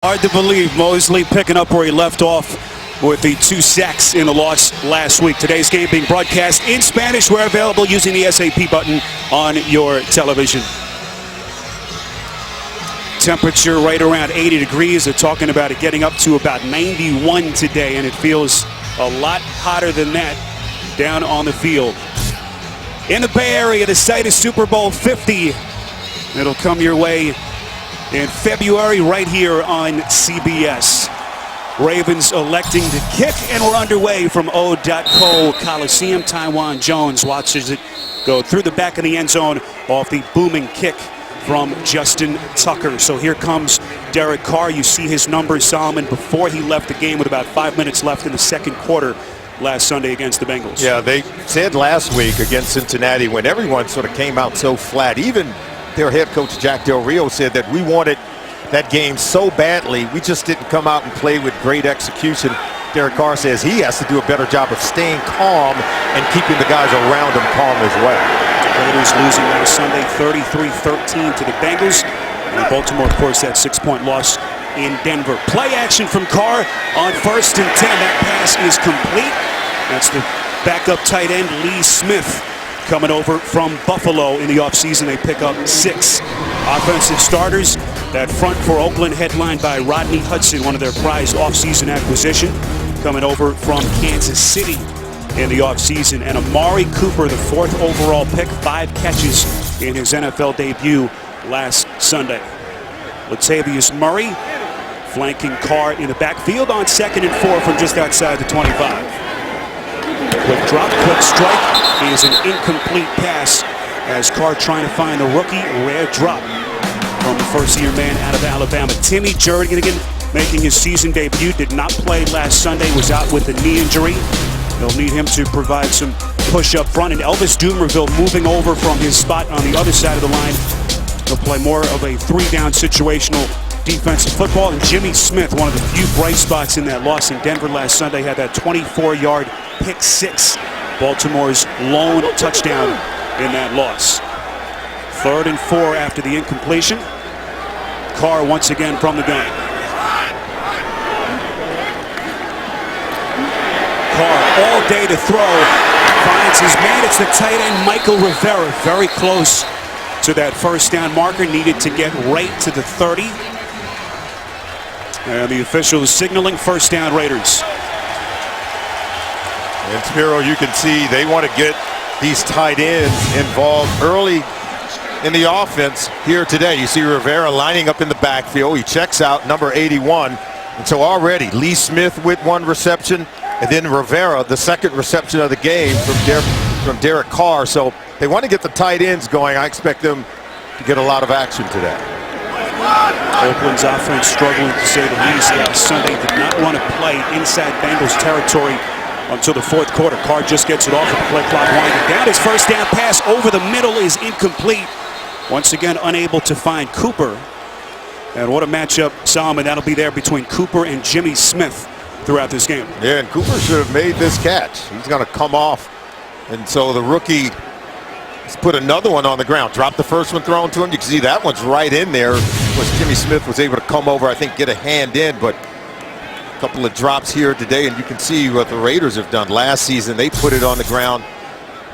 Hard to believe Mosley picking up where he left off with the 2 sacks in the loss last week. Today's game being broadcast in Spanish. We're available using the SAP button on your television. Temperature right around 80 degrees. They're talking about it getting up to about 91 today, and it feels a lot hotter than that down on the field. In the Bay Area, the site is Super Bowl 50. It'll come your way in February right here on CBS. Ravens electing to kick, and we're underway from O.co Coliseum. Taiwan Jones watches it go through the back of the end zone off the booming kick from Justin Tucker. So here comes Derek Carr. You see his numbers, Solomon, before he left the game with about 5 minutes left in the second quarter last Sunday against the Bengals. Yeah, they said last week against Cincinnati when everyone sort of came out so flat, even their head coach Jack Del Rio said that we wanted that game so badly, we just didn't come out and play with great execution. Derek Carr says he has to do a better job of staying calm and keeping the guys around him calm as well. The Raiders losing last Sunday 33-13 to the Bengals. And Baltimore, of course, that 6-point loss in Denver. Play action from Carr on 1st and 10. That pass is complete. That's the backup tight end, Lee Smith, coming over from Buffalo in the offseason. They pick up 6 offensive starters. That front for Oakland headlined by Rodney Hudson, one of their prized offseason acquisition, coming over from Kansas City in the offseason. And Amari Cooper, the 4th overall pick, 5 catches in his NFL debut last Sunday. Latavius Murray flanking Carr in the backfield on 2nd and 4 from just outside the 25. Quick drop, quick strike is an incomplete pass as Carr trying to find the rookie. Rare drop from the first-year man out of Alabama. Timmy Jernigan making his season debut. Did not play last Sunday, was out with a knee injury. They'll need him to provide some push up front. And Elvis Dumerville moving over from his spot on the other side of the line. He'll play more of a 3-down situational defensive football. And Jimmy Smith, one of the few bright spots in that loss in Denver last Sunday, had that 24-yard pick 6, Baltimore's lone touchdown in that loss. 3rd and 4 after the incompletion. Carr once again from the gun. Carr all day to throw. Finds his man. It's the tight end, Michael Rivera. Very close to that 1st down marker. Needed to get right to the 30. And the official is signaling 1st down Raiders. And Spiro, you can see they want to get these tight ends involved early in the offense here today. You see Rivera lining up in the backfield. He checks out number 81. And so already Lee Smith with 1 reception, and then Rivera, the 2nd reception of the game from Derek Carr. So they want to get the tight ends going. I expect them to get a lot of action today. Oakland's offense struggling to say the least last Sunday. Did not want to play inside Bengals territory until the 4th quarter. Carr just gets it off with the play clock winding down. His 1st down pass over the middle is incomplete. Once again, unable to find Cooper. And what a matchup, Solomon, that'll be there between Cooper and Jimmy Smith throughout this game. Yeah, and Cooper should have made this catch. He's going to come off. And so the rookie has put another one on the ground. Dropped the first one thrown to him. You can see that one's right in there. Jimmy Smith was able to come over, I think, get a hand in, but a couple of drops here today, and you can see what the Raiders have done. Last season, they put it on the ground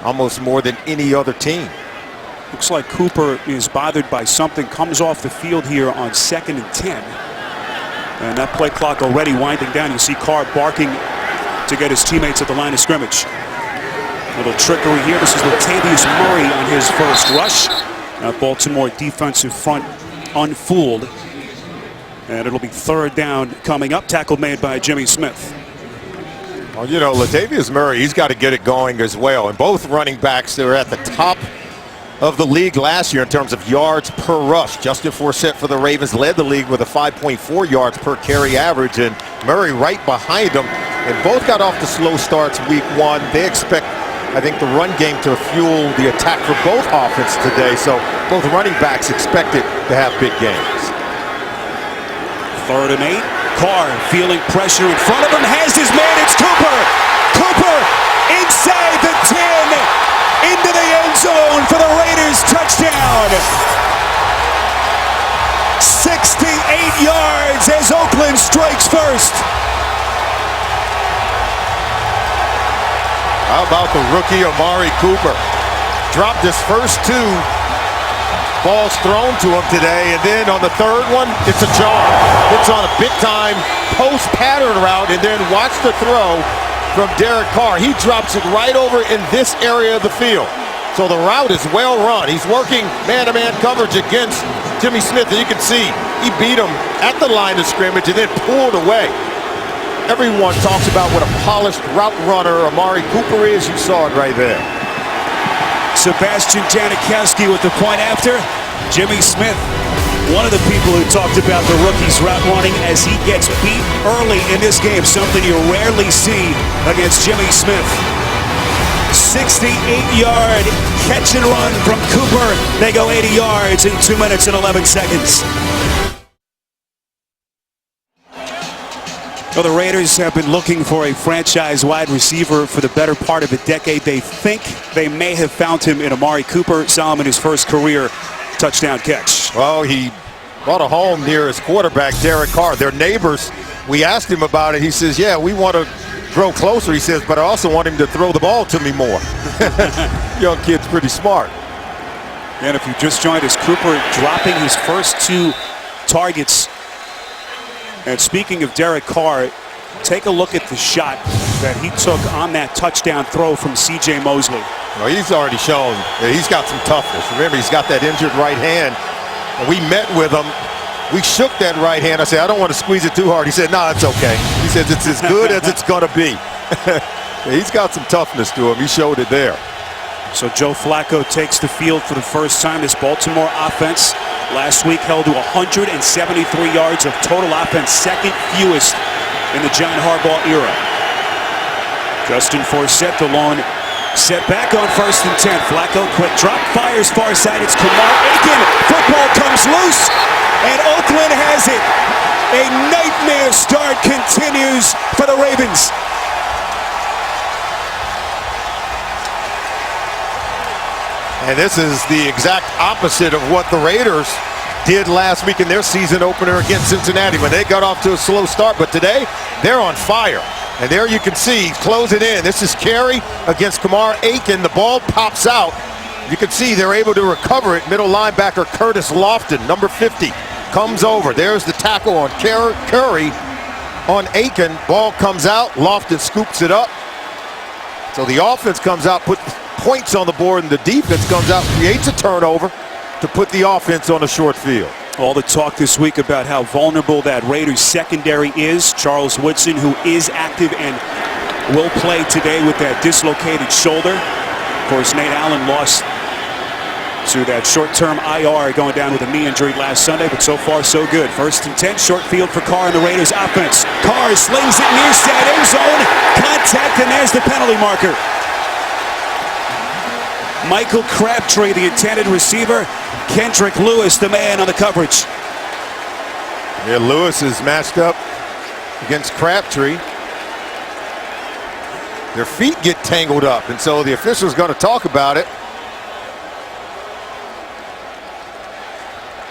almost more than any other team. Looks like Cooper is bothered by something. Comes off the field here on 2nd and 10. And that play clock already winding down. You see Carr barking to get his teammates at the line of scrimmage. Little trickery here. This is Latavius Murray on his 1st rush. Baltimore defensive front unfooled. And it'll be 3rd down coming up. Tackle made by Jimmy Smith. Well, you know, Latavius Murray, he's got to get it going as well. And both running backs, they were at the top of the league last year in terms of yards per rush. Justin Forsett for the Ravens led the league with a 5.4 yards per carry average, and Murray right behind him. And both got off to slow starts week 1. They expect, I think, the run game to fuel the attack for both offenses today. So both running backs expected to have big games. 3rd and 8. Carr feeling pressure in front of him. Has his man. It's Cooper. Cooper inside the 10. Into the end zone for the Raiders. Touchdown. 68 yards as Oakland strikes first. How about the rookie Amari Cooper? Dropped his first 2 balls thrown to him today, and then on the third one, it's a jar. It's on a big-time post pattern route, and then watch the throw from Derek Carr. He drops it right over in this area of the field. So the route is well run. He's working man-to-man coverage against Jimmy Smith, and you can see he beat him at the line of scrimmage and then pulled away. Everyone talks about what a polished route runner Amari Cooper is. You saw it right there. Sebastian Janikowski with the point after. Jimmy Smith, one of the people who talked about the rookie's route running as he gets beat early in this game, something you rarely see against Jimmy Smith. 68-yard catch and run from Cooper. They go 80 yards in 2 minutes and 11 seconds. Well, the Raiders have been looking for a franchise wide receiver for the better part of a decade. They think they may have found him in Amari Cooper. Saw him in his first career touchdown catch. Well, he bought a home near his quarterback, Derek Carr. They're neighbors. We asked him about it. He says, yeah, we want to grow closer, he says, but I also want him to throw the ball to me more. Young kid's pretty smart. And if you just joined us, Cooper dropping his first 2 targets. And speaking of Derek Carr, take a look at the shot that he took on that touchdown throw from C.J. Mosley. Well, he's already shown that he's got some toughness. Remember, he's got that injured right hand. And we met with him. We shook that right hand. I said, I don't want to squeeze it too hard. He said, no, it's okay. He says it's as good as it's going to be. He's got some toughness to him. He showed it there. So Joe Flacco takes the field for the first time. This Baltimore offense last week held to 173 yards of total offense, second fewest in the John Harbaugh era. Justin Forsett, the lone set back on 1st and 10. Flacco, quick drop, fires far side. It's Kamar Aiken. Football comes loose, and Oakland has it. A nightmare start continues for the Ravens. And this is the exact opposite of what the Raiders did last week in their season opener against Cincinnati when they got off to a slow start. But today, they're on fire. And there you can see, closing in. This is Carey against Kamar Aiken. The ball pops out. You can see they're able to recover it. Middle linebacker Curtis Lofton, number 50, comes over. There's the tackle on Curry on Aiken. Ball comes out. Lofton scoops it up. So the offense comes out, puts points on the board, and the defense comes out, creates a turnover to put the offense on a short field. All the talk this week about how vulnerable that Raiders secondary is. Charles Woodson, who is active and will play today with that dislocated shoulder. Of course, Nate Allen lost to that short-term IR, going down with a knee injury last Sunday, but so far so good. 1st and 10, short field for Carr and the Raiders offense. Carr slings it near side end zone. Contact, and there's the penalty marker. Michael Crabtree, the intended receiver. Kendrick Lewis, the man on the coverage. Yeah, Lewis is matched up against Crabtree. Their feet get tangled up, and so the official's going to talk about it.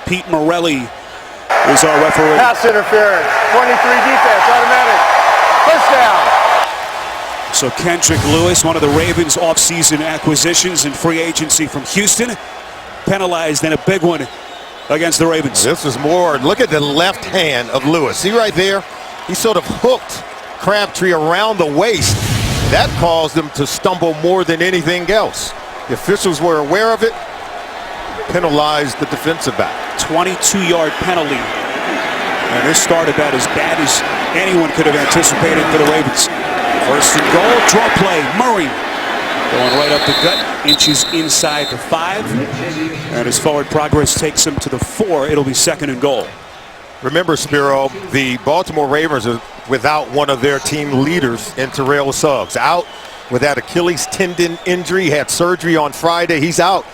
Pete Morelli is our referee. Pass interference, 23 defense, automatic, first down. So Kendrick Lewis, one of the Ravens' offseason acquisitions in free agency from Houston, penalized in a big one against the Ravens. This is more, look at the left hand of Lewis. See right there? He sort of hooked Crabtree around the waist. That caused him to stumble more than anything else. The officials were aware of it, penalized the defensive back. 22-yard penalty. And this started about as bad as anyone could have anticipated for the Ravens. 1st and goal, draw play, Murray going right up the gut, inches inside the 5. And his forward progress takes him to the 4. It'll be 2nd and goal. Remember, Spiro, the Baltimore Ravens are without one of their team leaders in Terrell Suggs. Out with that Achilles tendon injury, had surgery on Friday. He's out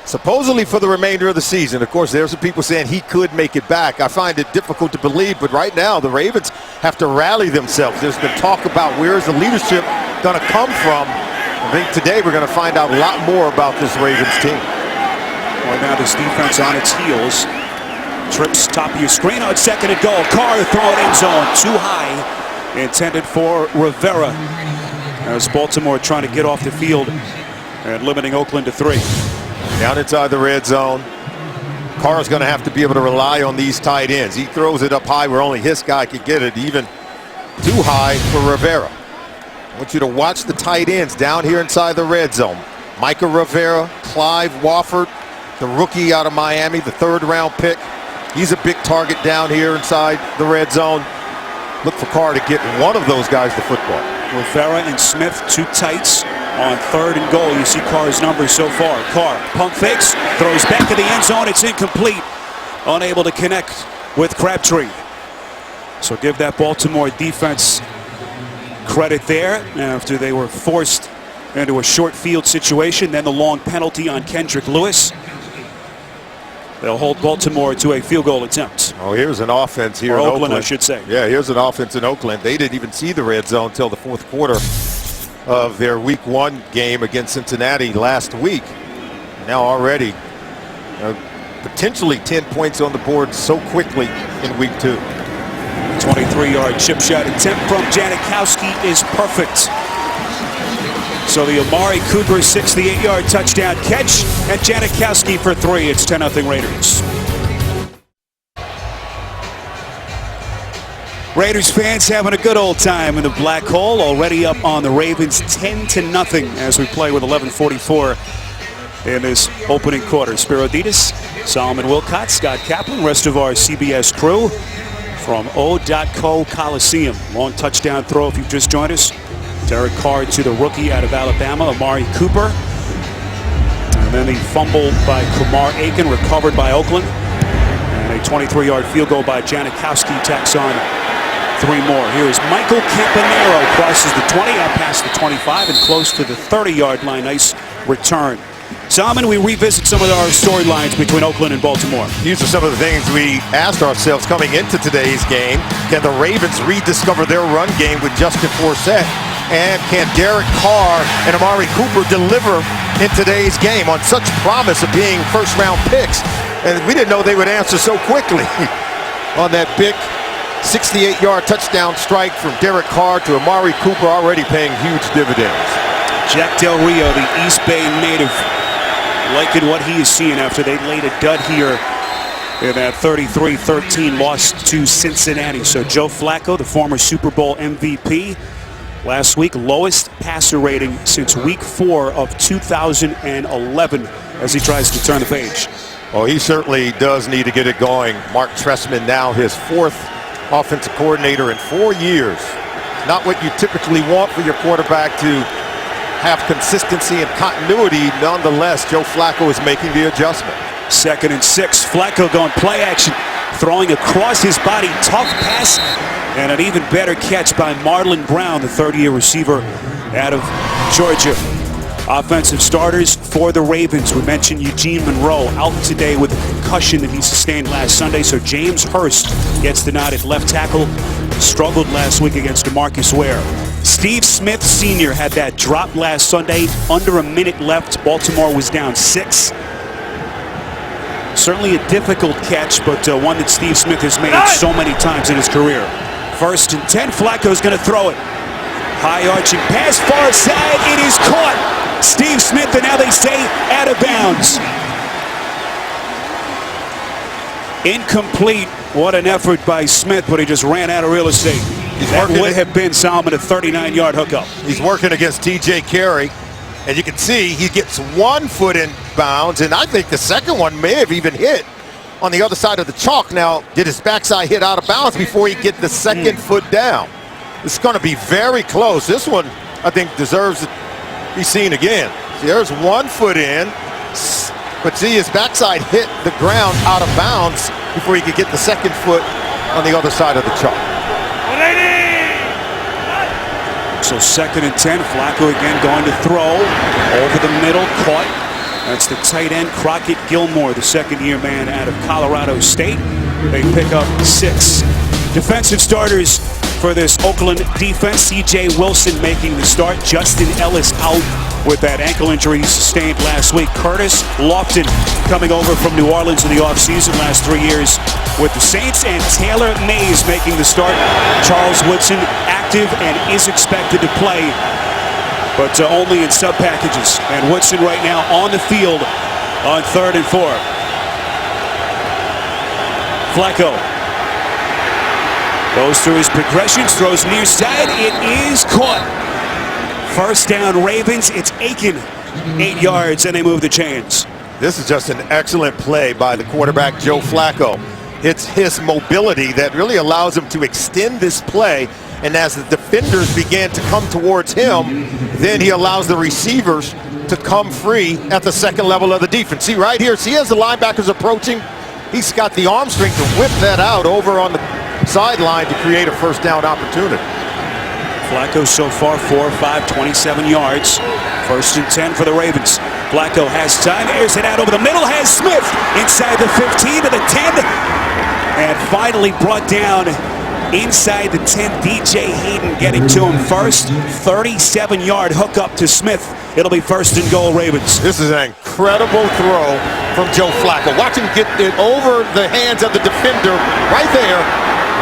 supposedly for the remainder of the season. Of course, there's some people saying he could make it back. I find it difficult to believe, but right now the Ravens have to rally themselves. There's been talk about where's the leadership going to come from. I think today we're going to find out a lot more about this Ravens team. Well, now this defense on its heels. Trips top of your screen on 2nd and goal. Carr throwing end zone too high. Intended for Rivera. As Baltimore trying to get off the field and limiting Oakland to 3. Down inside the red zone. Carr's going to have to be able to rely on these tight ends. He throws it up high where only his guy could get it, even too high for Rivera. I want you to watch the tight ends down here inside the red zone. Micah Rivera, Clive Wofford, the rookie out of Miami, the 3rd-round pick. He's a big target down here inside the red zone. Look for Carr to get one of those guys the football. Rivera and Smith, 2 tights on 3rd and goal. You see Carr's numbers so far. Carr pump fakes, throws back to the end zone. It's incomplete. Unable to connect with Crabtree. So give that Baltimore defense credit there after they were forced into a short field situation. Then the long penalty on Kendrick Lewis. They'll hold Baltimore to a field goal attempt. Oh, here's an offense here in Oakland, I should say. Yeah, here's an offense in Oakland. They didn't even see the red zone until the 4th quarter of their week 1 game against Cincinnati last week. Now already potentially 10 points on the board so quickly in week 2. 23-yard chip shot attempt from Janikowski is perfect. So the Amari Cooper 68-yard touchdown catch, and Janikowski for 3. It's 10-0 Raiders. Raiders fans having a good old time in the black hole, already up on the Ravens 10-0 as we play with 11:44 in this opening quarter. Spiro Ditas, Solomon Wilcott, Scott Kaplan, rest of our CBS crew from O.co Coliseum. Long touchdown throw if you've just joined us. Derek Carr to the rookie out of Alabama, Amari Cooper. And then the fumble by Kumar Aiken, recovered by Oakland. And a 23-yard field goal by Janikowski tacks on 3 more. Here is Michael Campanaro, crosses the 20, out past the 25 and close to the 30-yard line. Nice return. Salmon, we revisit some of our storylines between Oakland and Baltimore. These are some of the things we asked ourselves coming into today's game. Can the Ravens rediscover their run game with Justin Forsett? And can Derek Carr and Amari Cooper deliver in today's game on such promise of being 1st-round picks? And we didn't know they would answer so quickly on that big 68-yard touchdown strike from Derek Carr to Amari Cooper, already paying huge dividends. Jack Del Rio, the East Bay native, liking what he is seeing after they laid a dud here in that 33-13 loss to Cincinnati. So Joe Flacco, the former Super Bowl MVP, last week lowest passer rating since week 4 of 2011 as he tries to turn the page. Well, he certainly does need to get it going. Mark Trestman now his 4th offensive coordinator in 4 years. Not what you typically want for your quarterback to have consistency and continuity. Nonetheless, Joe Flacco is making the adjustment. 2nd and 6. Flacco going play action, throwing across his body. Tough pass and an even better catch by Marlon Brown, the 30-year receiver out of Georgia. Offensive starters for the Ravens. We mentioned Eugene Monroe out today with a concussion that he sustained last Sunday. So James Hurst gets the nod at left tackle. Struggled last week against DeMarcus Ware. Steve Smith Sr. had that drop last Sunday. Under a minute left. Baltimore was down 6. Certainly a difficult catch, but one that Steve Smith has made so many times in his career. 1st and 10. Flacco's going to throw it. High arching pass, far side. It is caught. Steve Smith, and now they say out of bounds. Incomplete. What an effort by Smith, but he just ran out of real estate. That would have been Solomon a 39-yard hookup. He's working against T.J. Carey, and you can see he gets 1 foot in bounds, and I think the second one may have even hit on the other side of the chalk. Now, did his backside hit out of bounds before he get the 2nd foot down? It's going to be very close. This one, I think, deserves to be seen again. See, there's 1 foot in, but see his backside hit the ground out of bounds before he could get the 2nd foot on the other side of the chalk. So 2nd and 10. Flacco again going to throw over the middle, caught. That's the tight end Crockett Gilmore, the 2nd-year man out of Colorado State. They pick up 6. Defensive starters for this Oakland defense. C.J. Wilson making the start. Justin Ellis out with that ankle injury sustained last week. Curtis Lofton coming over from New Orleans in the offseason, last 3 years with the Saints. And Taylor Mays making the start. Charles Woodson active and is expected to play, but only in sub packages. And Woodson right now on the field on 3rd and 4. Flacco goes through his progressions, throws near side. It is caught. First down Ravens. It's Aiken. 8 yards, and they move the chains. This is just an excellent play by the quarterback, Joe Flacco. It's his mobility that really allows him to extend this play. And as the defenders began to come towards him, then he allows the receivers to come free at the second level of the defense. See right here, see as the linebackers approaching, he's got the arm strength to whip that out over on the sideline to create a first down opportunity. Flacco so far 4-5, 27 yards. 1st and 10 for the Ravens. Flacco has time, airs it out over the middle, has Smith inside the 15 to the 10, and finally brought down inside the 10. DJ Hayden getting to him first. 37-yard hook up to Smith. It'll be 1st and goal Ravens. This is an incredible throw from Joe Flacco. Watch him get it over the hands of the defender right there,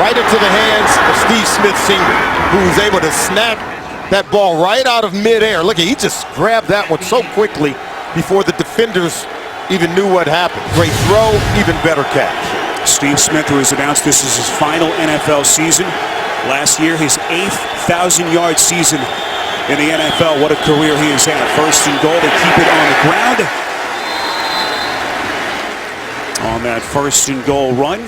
right into the hands of Steve Smith Sr., who was able to snap that ball right out of midair. Look, he just grabbed that one so quickly before the defenders even knew what happened. Great throw, even better catch. Steve Smith, who has announced this is his final NFL season. Last year, his 8th 1,000-yard season in the NFL. What a career he has had. 1st and goal. They keep it on the ground. On that 1st and goal run.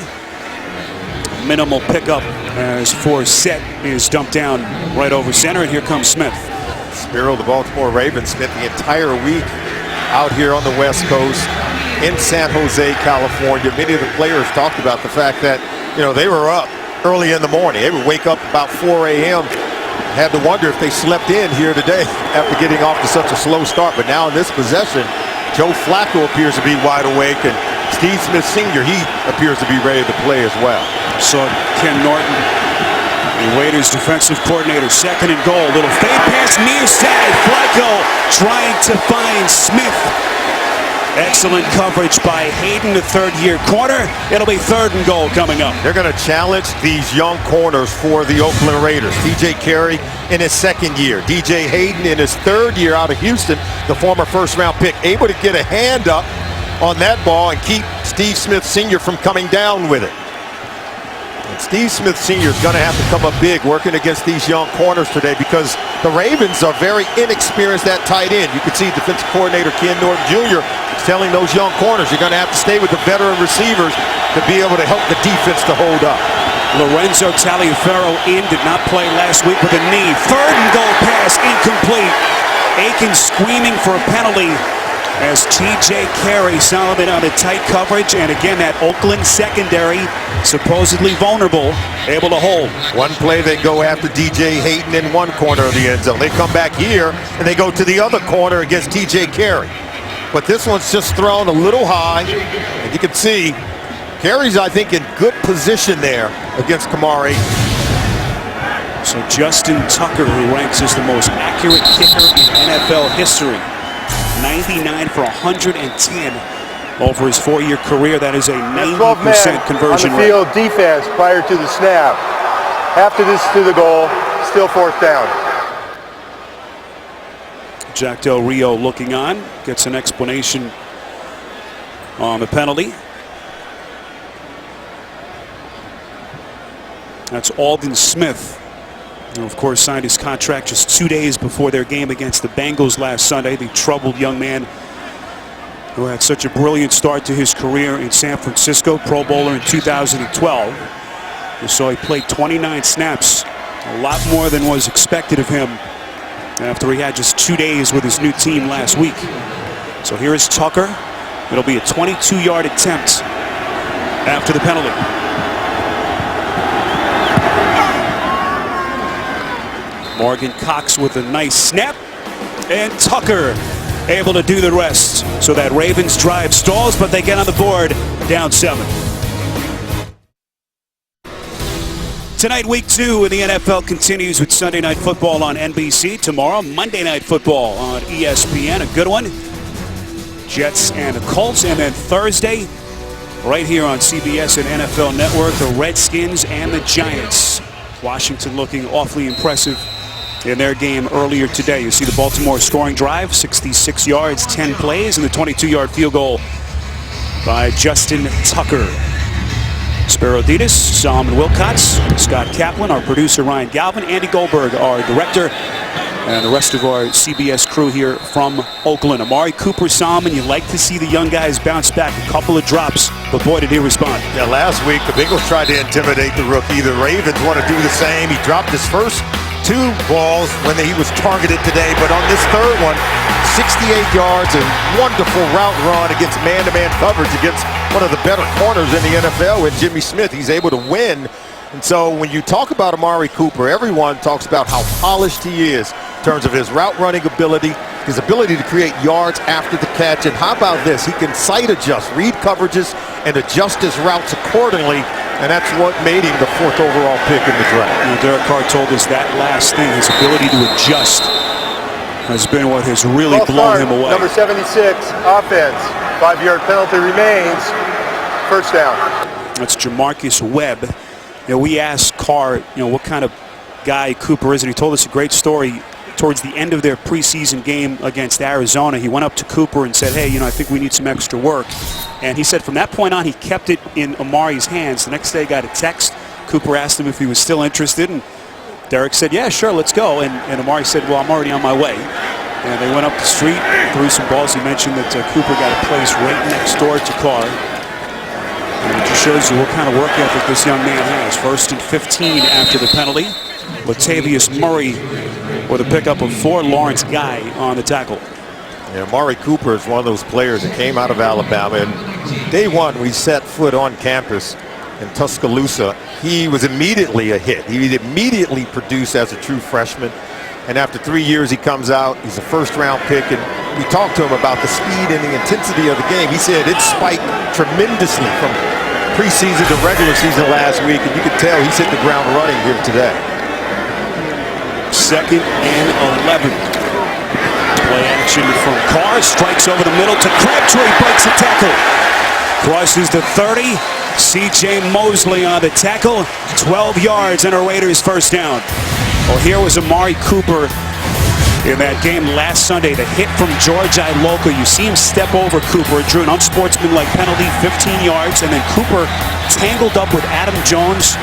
Minimal pickup as Forsett is dumped down right over center, and here comes Smith. Spiro, the Baltimore Ravens, spent the entire week out here on the West Coast in San Jose, California. Many of the players talked about the fact that, you know, they were up early in the morning. They would wake up about 4 a.m. Had to wonder if they slept in here today after getting off to such a slow start. But now in this possession, Joe Flacco appears to be wide awake, and Steve Smith Sr., he appears to be ready to play as well. So Ken Norton, the Raiders defensive coordinator, 2nd and goal. Little fade pass near side. Flacco trying to find Smith. Excellent coverage by Hayden, the 3rd-year corner. It'll be 3rd and goal coming up. They're going to challenge these young corners for the Oakland Raiders. DJ Carey in his 2nd year. DJ Hayden in his 3rd year out of Houston, the former 1st-round pick, able to get a hand up on that ball and keep Steve Smith Sr. from coming down with it. And Steve Smith Sr. is going to have to come up big working against these young corners today, because the Ravens are very inexperienced at tight end. You can see defensive coordinator Ken Norton Jr. is telling those young corners, you're going to have to stay with the veteran receivers to be able to help the defense to hold up. Lorenzo Taliaferro did not play last week with a knee. 3rd and goal pass incomplete. Aiken screaming for a penalty as T.J. Carey, Solomon on a tight coverage, and again that Oakland secondary, supposedly vulnerable, able to hold. One play they go after DJ Hayden in one corner of the end zone. They come back here and they go to the other corner against T.J. Carey. But this one's just thrown a little high, and you can see Carey's, I think, in good position there against Kamari. So Justin Tucker, who ranks as the most accurate kicker in NFL history, 99 for 110 over his 4-year career. That is a 90% conversion rate. On the field defense prior to the snap. After this to the goal, still 4th down. Jack Del Rio looking on, gets an explanation on the penalty. That's Aldon Smith, who of course signed his contract just 2 days before their game against the Bengals last Sunday. The troubled young man who had such a brilliant start to his career in San Francisco, Pro Bowler in 2012. So he played 29 snaps, a lot more than was expected of him after he had just 2 days with his new team last week. So here is Tucker. It'll be a 22-yard attempt after the penalty. Morgan Cox with a nice snap, and Tucker able to do the rest. So that Ravens drive stalls, but they get on the board down 7. Tonight, week 2 in the NFL continues with Sunday Night Football on NBC. Tomorrow, Monday Night Football on ESPN. A good one. Jets and the Colts. And then Thursday, right here on CBS and NFL Network, the Redskins and the Giants. Washington looking awfully impressive in their game earlier today. You see the Baltimore scoring drive, 66 yards, 10 plays, and the 22-yard field goal by Justin Tucker. Spiro Dedes, Solomon Wilcots, Scott Kaplan, our producer Ryan Galvin, Andy Goldberg, our director, and the rest of our CBS crew here from Oakland. Amari Cooper, Solomon, you like to see the young guys bounce back. A couple of drops, but boy, did he respond. Yeah, last week the Bengals tried to intimidate the rookie. The Ravens want to do the same. He dropped his first 2 balls when he was targeted today, but on this third one, 68 yards, a wonderful route run against man-to-man coverage against one of the better corners in the NFL with Jimmy Smith. He's able to win. And so when you talk about Amari Cooper, everyone talks about how polished he is in terms of his route running ability, his ability to create yards after the catch. And how about this? He can sight adjust, read coverages, and adjust his routes accordingly. And that's what made him the 4th overall pick in the draft. You know, Derek Carr told us that last thing, his ability to adjust, has been what has really blown him away. Number 76, offense. 5-yard penalty remains. First down. That's Jamarcus Webb. You know, we asked Carr, what kind of guy Cooper is, and he told us a great story. Towards the end of their preseason game against Arizona, he went up to Cooper and said, hey, I think we need some extra work. And he said from that point on, he kept it in Amari's hands. The next day, he got a text. Cooper asked him if he was still interested, and Derek said, yeah, sure, let's go. And Amari said, well, I'm already on my way. And they went up the street, threw some balls. He mentioned that Cooper got a place right next door to Carr. And it just shows you what kind of work ethic this young man has. 1st and 15 after the penalty. Latavius Murray with a pickup of 4. Lawrence Guy on the tackle. Yeah, Amari Cooper is one of those players that came out of Alabama. And day one, we set foot on campus in Tuscaloosa. He was immediately a hit. He immediately produced as a true freshman. And after 3 years, he comes out. He's a 1st-round pick. And we talked to him about the speed and the intensity of the game. He said it spiked tremendously from preseason to regular season last week. And you could tell he's hit the ground running here today. 2nd and 11. Play action from Carr. Strikes over the middle to Crabtree. Breaks the tackle. Crosses the 30. C.J. Mosley on the tackle. 12 yards and a Raiders first down. Well, here was Amari Cooper in that game last Sunday. The hit from George Iloka. You see him step over Cooper. It drew an unsportsmanlike penalty, 15 yards. And then Cooper tangled up with Adam Jones.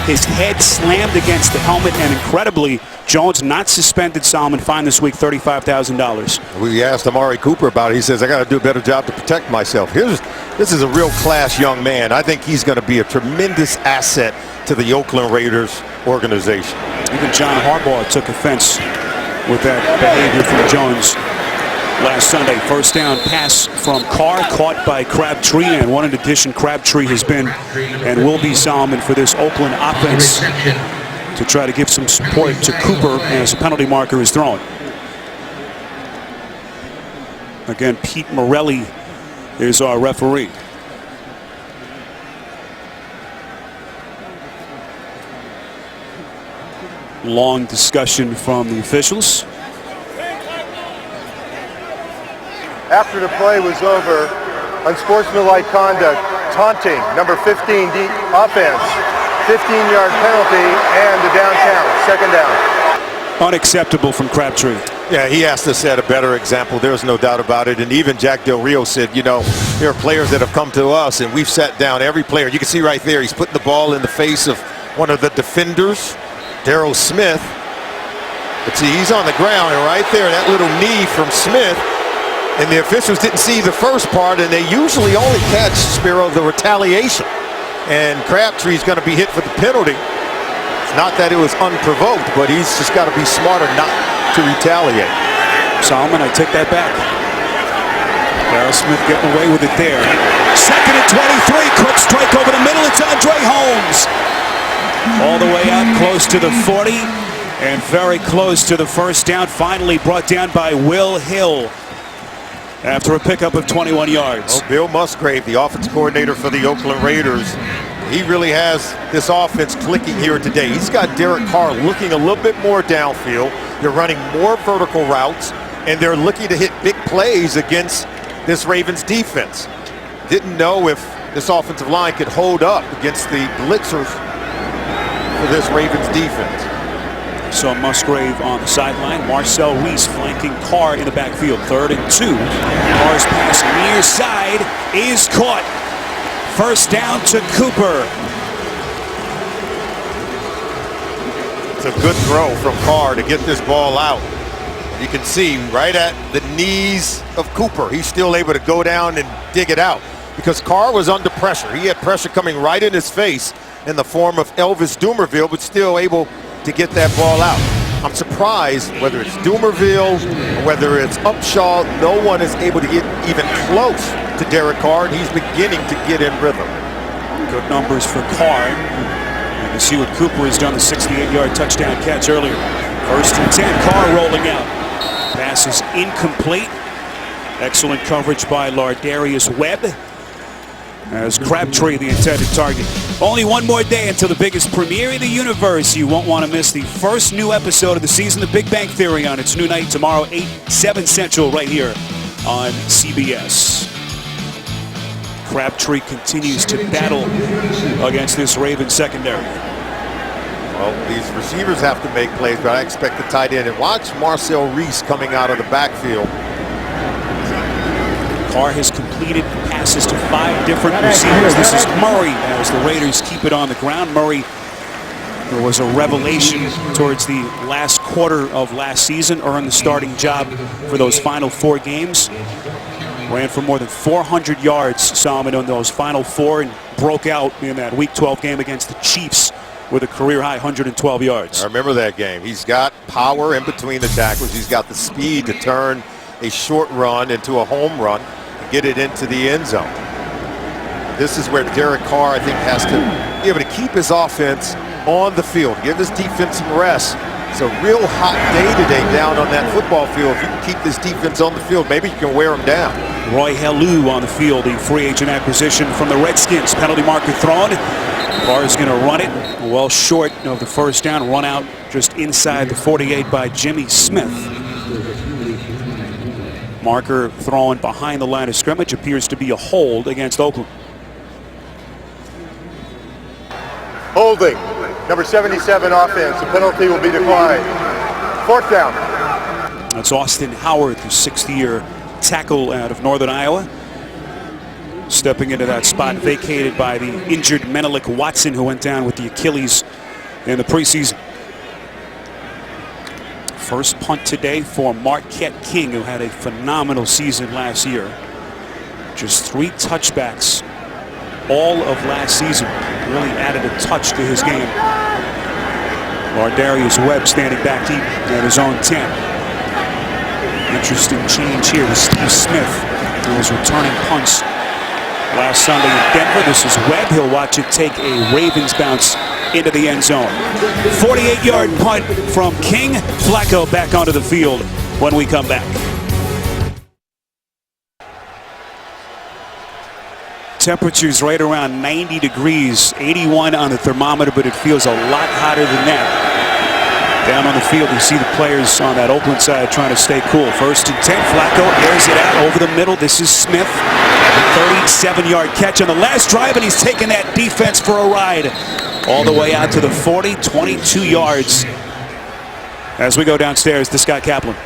His head slammed against the helmet, and incredibly, Jones not suspended. Solomon fined this week $35,000. We asked Amari Cooper about it. He says, I got to do a better job to protect myself. This is a real class young man. I think he's going to be a tremendous asset to the Oakland Raiders organization. Even John Harbaugh took offense with that behavior from Jones last Sunday. First down pass from Carr, caught by Crabtree, and one in addition, Crabtree has been and will be Solomon for this Oakland offense to try to give some support to Cooper as a penalty marker is thrown. Again, Pete Morelli is our referee. Long discussion from the officials. After the play was over, unsportsmanlike conduct, taunting, number 15, offense, 15-yard penalty, and the downtown, 2nd down. Unacceptable from Crabtree. Yeah, he has to set a better example. There's no doubt about it. And even Jack Del Rio said, there are players that have come to us, and we've sat down every player. You can see right there, he's putting the ball in the face of one of the defenders, Darryl Smith. But see, he's on the ground, and right there, that little knee from Smith. And the officials didn't see the first part, and they usually only catch, Spiro, the retaliation. And Crabtree's going to be hit for the penalty. It's not that it was unprovoked, but he's just got to be smarter not to retaliate. Solomon, I take that back. Darryl Smith getting away with it there. 2nd and 23, quick strike over the middle. It's Andre Holmes. All the way out close to the 40 and very close to the first down. Finally brought down by Will Hill after a pickup of 21 yards. Well, Bill Musgrave, the offense coordinator for the Oakland Raiders, He really has this offense clicking here today. He's got Derek Carr looking a little bit more downfield. They're running more vertical routes, and they're looking to hit big plays against this Ravens defense. Didn't know if this offensive line could hold up against the blitzers for this Ravens defense. So Musgrave on the sideline. Marcel Reese flanking Carr in the backfield. 3rd and 2. Carr's pass near side is caught. First down to Cooper. It's a good throw from Carr to get this ball out. You can see right at the knees of Cooper, he's still able to go down and dig it out because Carr was under pressure. He had pressure coming right in his face in the form of Elvis Dumervil, but still able to get that ball out. I'm surprised whether it's Dumervil or whether it's Upshaw, no one is able to get even close to Derek Carr, and he's beginning to get in rhythm. Good numbers for Carr. You can see what Cooper has done, the 68-yard touchdown catch earlier. 1st and 10, Carr rolling out. Pass is incomplete. Excellent coverage by Lardarius Webb, as Crabtree the intended target. Only one more day until the biggest premiere in the universe. You won't want to miss the first new episode of the season, The Big Bang Theory, on its new night tomorrow, 7 Central, right here on CBS. Crabtree continues to battle against this Ravens secondary. Well, these receivers have to make plays, but I expect the tight end. And watch Marcel Reese coming out of the backfield. Carr has completed passes to 5 different receivers. This is Murray as the Raiders keep it on the ground. Murray, there was a revelation towards the last quarter of last season, earned the starting job for those final 4 games. Ran for more than 400 yards, Solomon, on those final 4, and broke out in that Week 12 game against the Chiefs with a career-high 112 yards. I remember that game. He's got power in between the tackles. He's got the speed to turn a short run into a home run and get it into the end zone. This is where Derek Carr, I think, has to be able to keep his offense on the field, give his defense some rest. It's a real hot day today down on that football field. If you can keep this defense on the field, maybe you can wear them down. Roy Helu on the field, the free agent acquisition from the Redskins. Penalty marker thrown. Carr is going to run it well short of the first down. Run out just inside the 48 by Jimmy Smith. Marker thrown behind the line of scrimmage. Appears to be a hold against Oakland. Holding. Number 77 offense. The penalty will be declined. 4th down. That's Austin Howard, the 6th-year tackle out of Northern Iowa. Stepping into that spot vacated by the injured Menelik Watson, who went down with the Achilles in the preseason. First punt today for Marquette King, who had a phenomenal season last year. Just 3 touchbacks all of last season. Really added a touch to his game. Lardarius Webb standing back deep at his own 10. Interesting change here with Steve Smith, who was returning punts last Sunday in Denver. This is Webb. He'll watch it take a Ravens bounce into the end zone. 48-yard punt from King. Flacco back onto the field when we come back. Temperatures right around 90 degrees, 81 on the thermometer, but it feels a lot hotter than that. Down on the field, you see the players on that Oakland side trying to stay cool. 1st and 10, Flacco airs it out over the middle. This is Smith, a 37-yard catch on the last drive, and he's taking that defense for a ride all the way out to the 40, 22 yards. As we go downstairs to Scott Kaplan.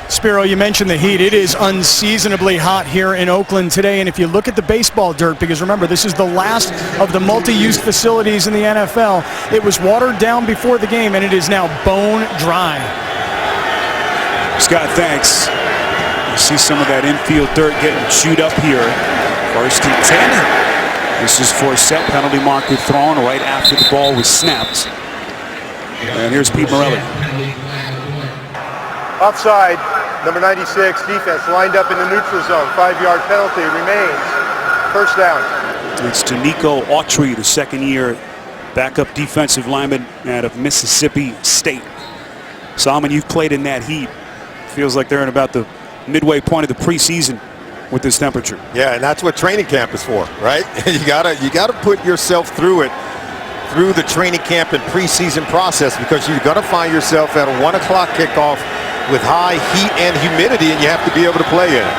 Spiro, you mentioned the heat. It is unseasonably hot here in Oakland today, and if you look at the baseball dirt, because remember, this is the last of the multi-use facilities in the NFL, it was watered down before the game, and it is now bone dry. Scott, thanks. You see some of that infield dirt getting chewed up here. 1st and 10. This is Forsett, penalty marker thrown right after the ball was snapped. And here's Pete Morelli. Offside. Number 96 defense lined up in the neutral zone. 5-yard penalty remains. 1st down. It's to Nico Autry, the 2nd-year backup defensive lineman out of Mississippi State. Solomon, you've played in that heat. Feels like they're in about the midway point of the preseason. with this temperature. Yeah, and that's what training camp is for, right? you gotta put yourself through it, through the training camp and preseason process, because you're gonna find yourself at a 1 o'clock kickoff with high heat and humidity, and you have to be able to play in it.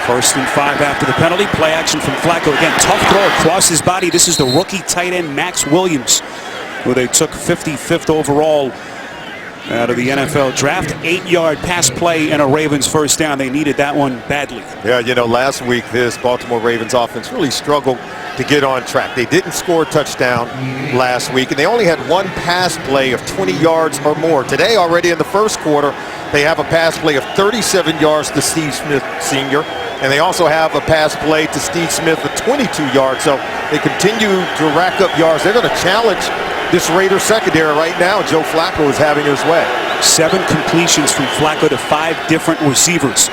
1st and 5 after the penalty. Play action from Flacco. Again, tough throw across his body. This is the rookie tight end, Max Williams, who they took 55th overall out of the NFL draft. 8-yard pass play and a Ravens first down. They needed that one badly. Yeah, you know, last week this Baltimore Ravens offense really struggled to get on track. They didn't score a touchdown last week, and they only had one pass play of 20 yards or more. Today, already in the first quarter, they have a pass play of 37 yards to Steve Smith Sr., and they also have a pass play to Steve Smith of 22 yards. So they continue to rack up yards. They're going to challenge this Raiders secondary right now. Joe Flacco is having his way. 7 completions from Flacco to 5 different receivers.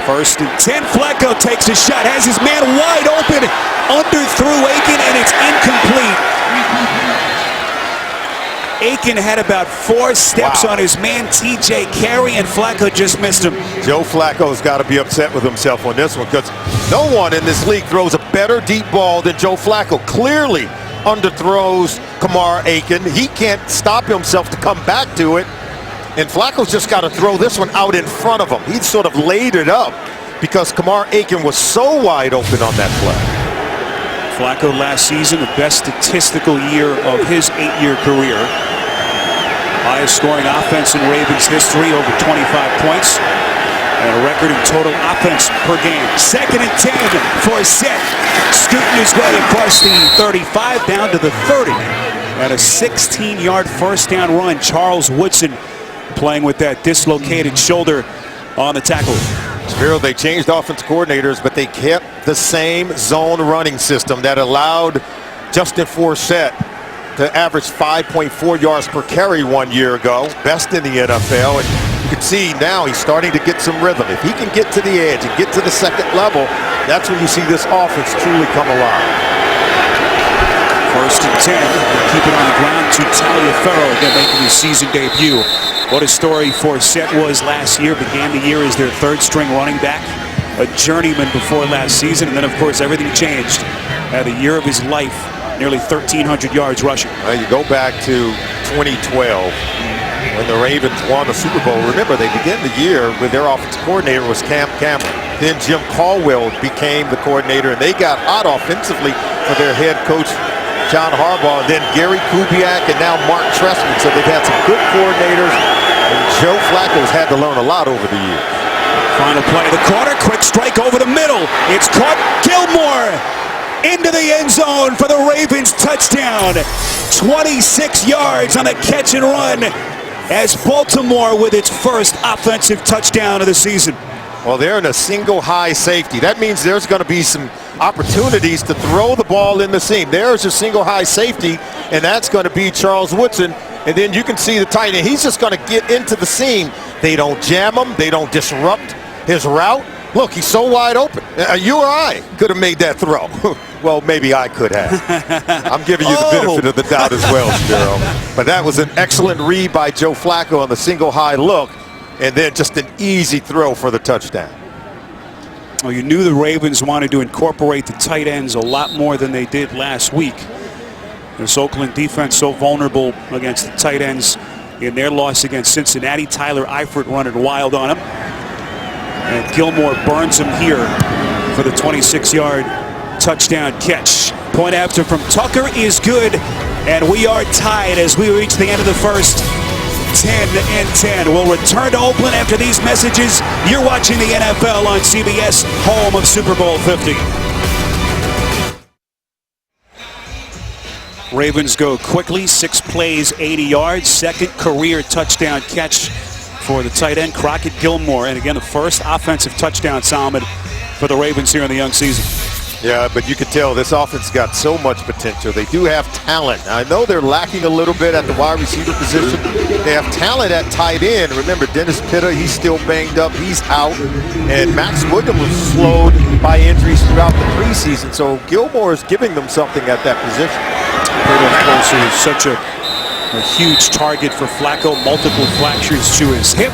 1st and 10. Flacco takes a shot, has his man wide open, underthrew Aiken, and it's incomplete. Aiken had about 4 steps on his man TJ Carey, and Flacco just missed him. Joe Flacco's got to be upset with himself on this one, because no one in this league throws a better deep ball than Joe Flacco. Clearly underthrows Kamar Aiken. He can't stop himself to come back to it, and Flacco's just got to throw this one out in front of him. He sort of laid it up because Kamar Aiken was so wide open on that play. Flacco last season, the best statistical year of his 8-year career. Highest scoring offense in Ravens history, over 25 points. And a record in total offense per game. 2nd and 10 for Set. Scooting his way across the 35 down to the 30. And a 16-yard first down run. Charles Woodson playing with that dislocated shoulder on the tackle. Spiro, they changed offense coordinators, but they kept the same zone running system that allowed Justin Forsett to average 5.4 yards per carry 1 year ago, best in the NFL. And you can see now he's starting to get some rhythm. If he can get to the edge and get to the second level, that's when you see this offense truly come alive. 1st and 10. Keep it on the ground to Taliaferro, again making his season debut. What a story Forsett was last year. Began the year as their 3rd string running back, a journeyman before last season, and then of course everything changed. Had the year of his life, nearly 1,300 yards rushing. Well, you go back to 2012 when the Ravens won the Super Bowl. Remember, they began the year with their offensive coordinator was Cam Cameron. Then Jim Caldwell became the coordinator, and they got hot offensively for their head coach John Harbaugh, and then Gary Kubiak, and now Mark Trestman. So they've had some good coordinators, and Joe Flacco's had to learn a lot over the years. Final play of the quarter, quick strike over the middle. It's caught. Gilmore into the end zone for the Ravens touchdown. 26 yards on the catch and run as Baltimore with its first offensive touchdown of the season. Well, they're in a single high safety. That means there's going to be some opportunities to throw the ball in the seam. There's a single high safety, and that's going to be Charles Woodson. And then you can see the tight end. He's just going to get into the seam. They don't jam him. They don't disrupt his route. Look, he's so wide open. You or I could have made that throw. Well, maybe I could have. I'm giving you the benefit of the doubt as well, Spiro. But that was an excellent read by Joe Flacco on the single high look, and then just an easy throw for the touchdown. Well, you knew the Ravens wanted to incorporate the tight ends a lot more than they did last week. This Oakland defense so vulnerable against the tight ends in their loss against Cincinnati. Tyler Eifert running wild on him. And Gilmore burns him here for the 26-yard touchdown catch. Point after from Tucker is good, and we are tied as we reach the end of the first. 10-10. We'll return to Oakland after these messages. You're watching the NFL on CBS, home of Super Bowl 50. Ravens go quickly, 6 plays, 80 yards. 2nd career touchdown catch for the tight end, Crockett Gilmore. And again, the first offensive touchdown, Solomon, for the Ravens here in the young season. Yeah, but you can tell this offense got so much potential. They do have talent. I know they're lacking a little bit at the wide receiver position. They have talent at tight end. Remember, Dennis Pitta, he's still banged up. He's out. And Max Williams was slowed by injuries throughout the preseason. So Gilmore is giving them something at that position. Pitta, of course, is such a huge target for Flacco. Multiple fractures to his hip.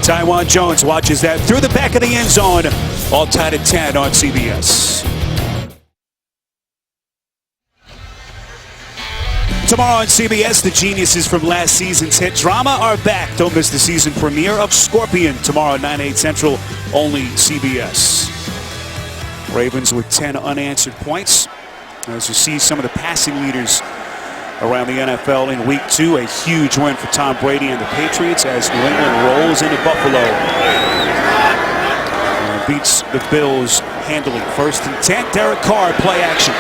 Taiwan Jones watches that through the back of the end zone. All tied at 10 on CBS. Tomorrow on CBS, the geniuses from last season's hit drama are back. Don't miss the season premiere of Scorpion tomorrow at 9/8 Central, only CBS. Ravens with 10 unanswered points. As you see some of the passing leaders around the NFL in week 2, a huge win for Tom Brady and the Patriots as New England rolls into Buffalo. Beats the Bills handily. 1st and 10, Derek Carr, play action.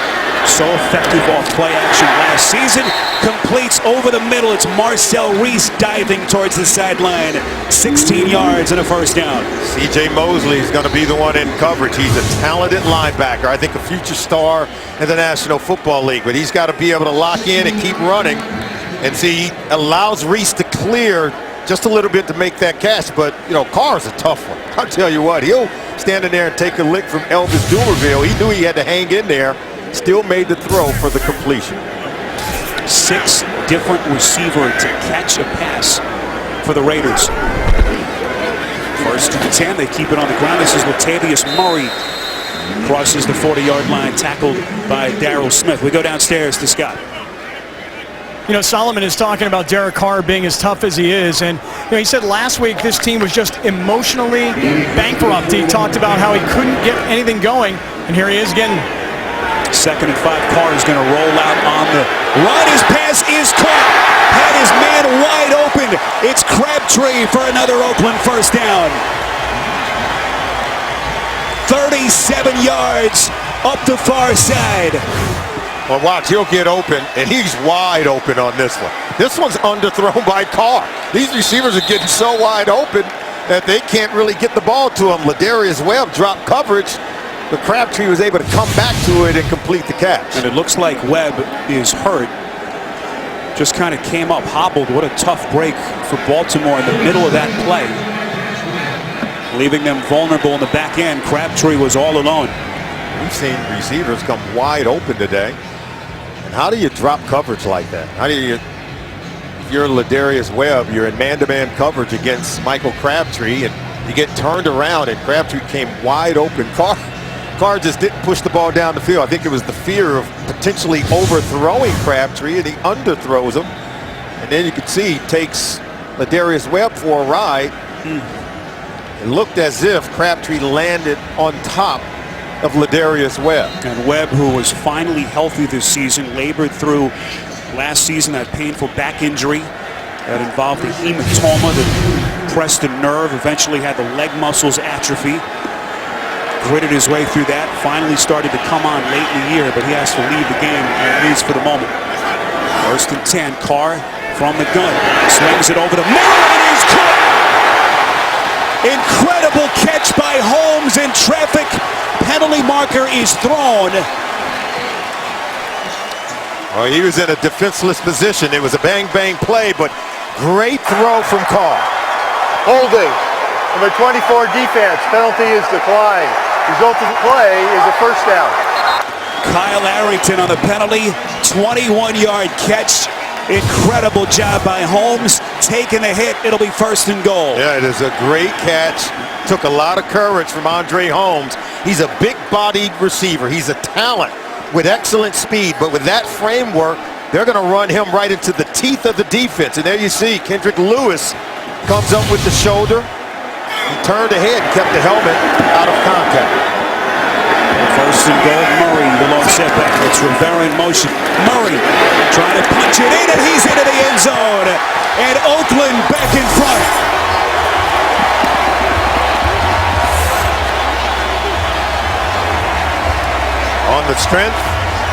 So effective off play action last season. Completes over the middle. It's Marcel Reese diving towards the sideline. 16 yards and a first down. C.J. Mosley is going to be the one in coverage. He's a talented linebacker. I think a future star in the National Football League. But he's got to be able to lock in and keep running. And see, he allows Reese to clear just a little bit to make that catch. But, you know, Carr's a tough one. I'll tell you what, he'll stand in there and take a lick from Elvis Dumerville. He knew he had to hang in there. Still made the throw for the completion. 6 different receivers to catch a pass for the Raiders. 1st and 10, they keep it on the ground. This is Latavius Murray. Crosses the 40-yard line, tackled by Darryl Smith. We go downstairs to Scott. You know, Solomon is talking about Derek Carr being as tough as he is. And, you know, he said last week this team was just emotionally bankrupt. He talked about how he couldn't get anything going. And here he is again. 2nd and 5, Carr is going to roll out on the run. His pass is caught. Had his man wide open. It's Crabtree for another Oakland first down. 37 yards up the far side. Well, watch, he'll get open, and he's wide open on this one. This one's underthrown by Carr. These receivers are getting so wide open that they can't really get the ball to him. Ladarius Webb dropped coverage. But Crabtree was able to come back to it and complete the catch. And it looks like Webb is hurt. Just kind of came up hobbled. What a tough break for Baltimore in the middle of that play. Leaving them vulnerable in the back end. Crabtree was all alone. We've seen receivers come wide open today. And how do you drop coverage like that? How do you, if you're Ladarius Webb, you're in man-to-man coverage against Michael Crabtree, and you get turned around and Crabtree came wide open. Carr just didn't push the ball down the field. I think it was the fear of potentially overthrowing Crabtree, and he underthrows him. And then you can see he takes Ladarius Webb for a ride. It looked as if Crabtree landed on top of Ladarius Webb. And Webb, who was finally healthy this season, labored through last season that painful back injury that involved a hematoma that pressed a nerve, eventually had the leg muscles atrophy. Gritted his way through that, finally started to come on late in the year, but he has to leave the game, at least for the moment. 1st and 10, Carr from the gun, slings it over the middle, and it is caught! Incredible catch by Holmes in traffic. Penalty marker is thrown. Well, he was in a defenseless position. It was a bang-bang play, but great throw from Carr. Holding. Number 24 defense. Penalty is declined. Result of the play is a first down. Kyle Arrington on the penalty. 21-yard catch. Incredible job by Holmes. Taking the hit. It'll be 1st and goal. Yeah, it is a great catch. Took a lot of courage from Andre Holmes. He's a big-bodied receiver. He's a talent with excellent speed. But with that framework, they're going to run him right into the teeth of the defense. And there you see Kendrick Lewis comes up with the shoulder. He turned ahead and kept the helmet out of contact. 1st and goal, Murray, the long setback. It's Rivera in motion. Murray trying to punch it in, and he's into the end zone. And Oakland back in front. On the strength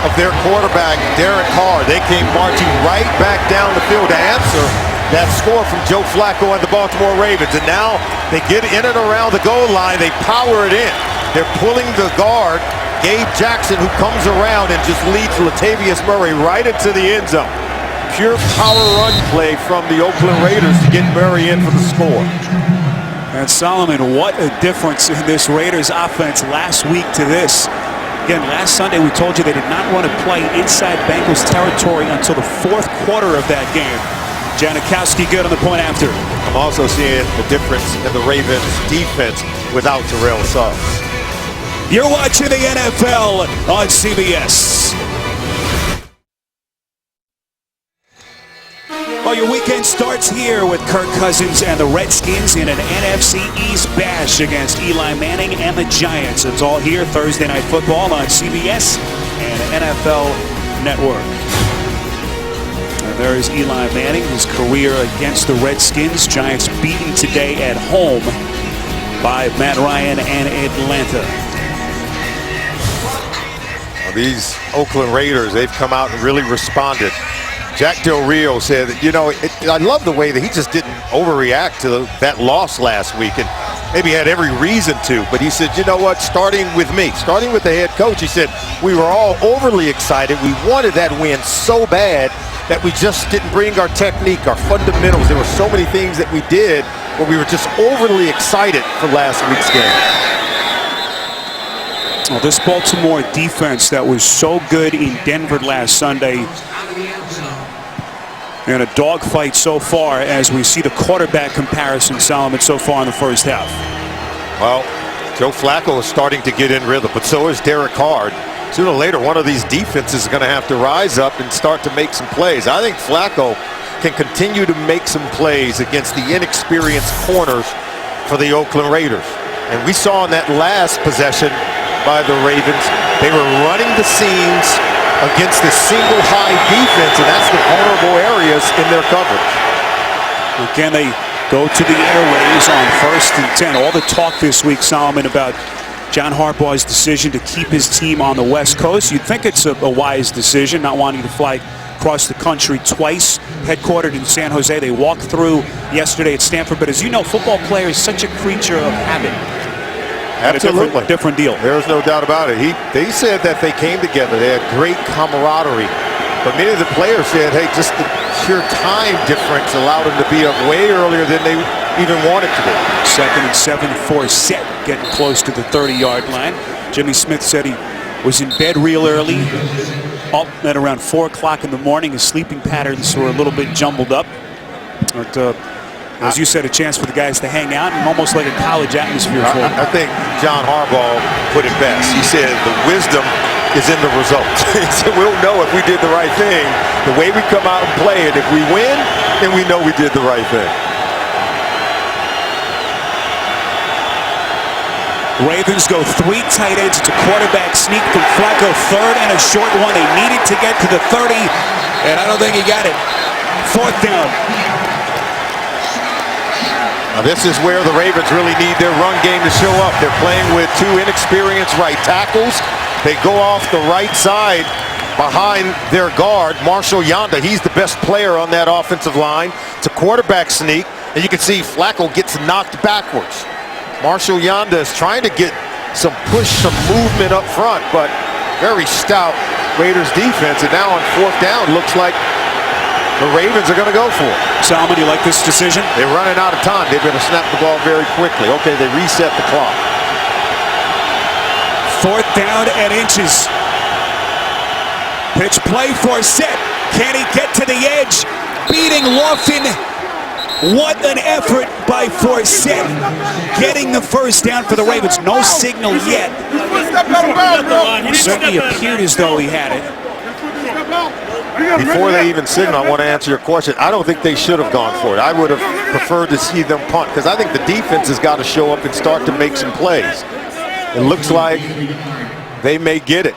of their quarterback, Derek Carr, they came marching right back down the field to answer that score from Joe Flacco and the Baltimore Ravens. And now they get in and around the goal line. They power it in. They're pulling the guard, Gabe Jackson, who comes around and just leads Latavius Murray right into the end zone. Pure power run play from the Oakland Raiders to get Murray in for the score. And Solomon, what a difference in this Raiders offense last week to this. Again, last Sunday we told you they did not want to play inside Bengals territory until the 4th quarter of that game. Janikowski good on the point after. I'm also seeing the difference in the Ravens defense without Terrell Suggs. You're watching the NFL on CBS. Well, your weekend starts here with Kirk Cousins and the Redskins in an NFC East bash against Eli Manning and the Giants. It's all here Thursday Night Football on CBS and NFL Network. And there is Eli Manning, his career against the Redskins. Giants beaten today at home by Matt Ryan and Atlanta. Well, these Oakland Raiders, they've come out and really responded. Jack Del Rio said, I love the way that he just didn't overreact to that loss last week, and maybe had every reason to, but he said, you know what, starting with me, starting with the head coach, he said, we were all overly excited. We wanted that win so bad that we just didn't bring our technique, our fundamentals. There were so many things that we did where we were just overly excited for last week's game. Well, this Baltimore defense that was so good in Denver last Sunday, and a dogfight so far as we see the quarterback comparison, Solomon, so far in the first half. Well, Joe Flacco is starting to get in rhythm, but so is Derek Carr. Sooner or later, one of these defenses is going to have to rise up and start to make some plays. I think Flacco can continue to make some plays against the inexperienced corners for the Oakland Raiders. And we saw in that last possession by the Ravens, they were running the seams against the single high defense, and that's the vulnerable areas in their coverage. Again, they go to the airways on 1st and 10. All the talk this week, Solomon, about John Harbaugh's decision to keep his team on the West Coast. You'd think it's a wise decision, not wanting to fly across the country twice. Headquartered in San Jose, they walked through yesterday at Stanford. But as you know, football player is such a creature of habit. Absolutely. A different deal. There's no doubt about it. They said that they came together. They had great camaraderie. But many of the players said, hey, just the sheer time difference allowed them to be up way earlier than they even wanted to be. 2nd and 7 for Set, getting close to the 30-yard line. Jimmy Smith said he was in bed real early, up at around 4 o'clock in the morning. His sleeping patterns were a little bit jumbled up. But as you said, a chance for the guys to hang out and almost like a college atmosphere for them. I think John Harbaugh put it best. He said the wisdom is in the results. He said we'll know if we did the right thing the way we come out and play it. If we win, then we know we did the right thing. Ravens go 3 tight ends. It's a quarterback sneak from Flacco, 3rd and a short one. They needed to get to the 30, and I don't think he got it. 4th down. Now this is where the Ravens really need their run game to show up. They're playing with 2 inexperienced right tackles. They go off the right side behind their guard, Marshall Yanda. He's the best player on that offensive line. It's a quarterback sneak, and you can see Flacco gets knocked backwards. Marshall Yanda is trying to get some push, some movement up front, but very stout Raiders defense. And now on 4th down, looks like the Ravens are going to go for it. Solomon, you like this decision? They're running out of time. They're going to snap the ball very quickly. Okay, they reset the clock. 4th down and inches. Pitch play for Set. Can he get to the edge? Beating Lofton. What an effort by Forsett. Getting the first down for the Ravens. No signal yet. It certainly appeared as though he had it. Before they even signal, I want to answer your question. I don't think they should have gone for it. I would have preferred to see them punt because I think the defense has got to show up and start to make some plays. It looks like they may get it.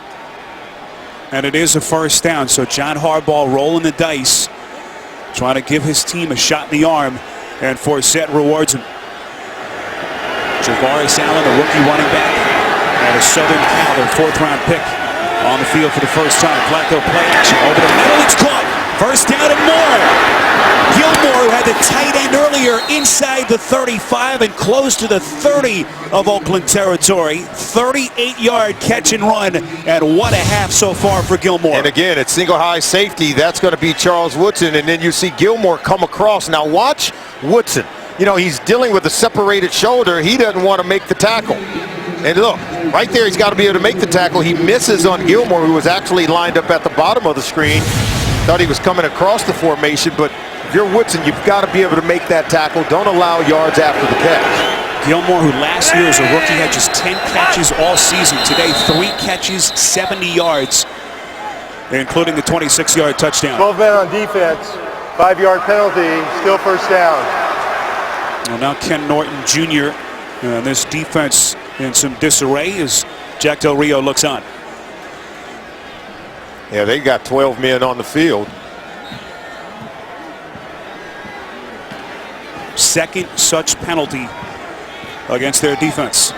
And it is a first down, so John Harbaugh rolling the dice, trying to give his team a shot in the arm, and Forsett rewards him. Javaris Allen, the rookie running back, and a Southern Cal, their 4th-round pick, on the field for the first time. Flacco play action over the middle. It's caught. First down and more. Gilmore, who had the tight end earlier, inside the 35 and close to the 30 of Oakland territory. 38-yard catch and run, and what a half so far for Gilmore. And again, it's single high safety. That's going to be Charles Woodson, and then you see Gilmore come across. Now watch Woodson. You know, he's dealing with a separated shoulder. He doesn't want to make the tackle. And look, right there, he's got to be able to make the tackle. He misses on Gilmore, who was actually lined up at the bottom of the screen. Thought he was coming across the formation, but If you're Woodson, you've got to be able to make that tackle. Don't allow yards after the catch. Gilmore, who last year as a rookie had just 10 catches all season. Today, 3 catches, 70 yards, including the 26-yard touchdown. 12 men on defense, 5-yard penalty, still first down. Well, now Ken Norton Jr. And this defense in some disarray as Jack Del Rio looks on. Yeah, they got 12 men on the field. Second such penalty against their defense.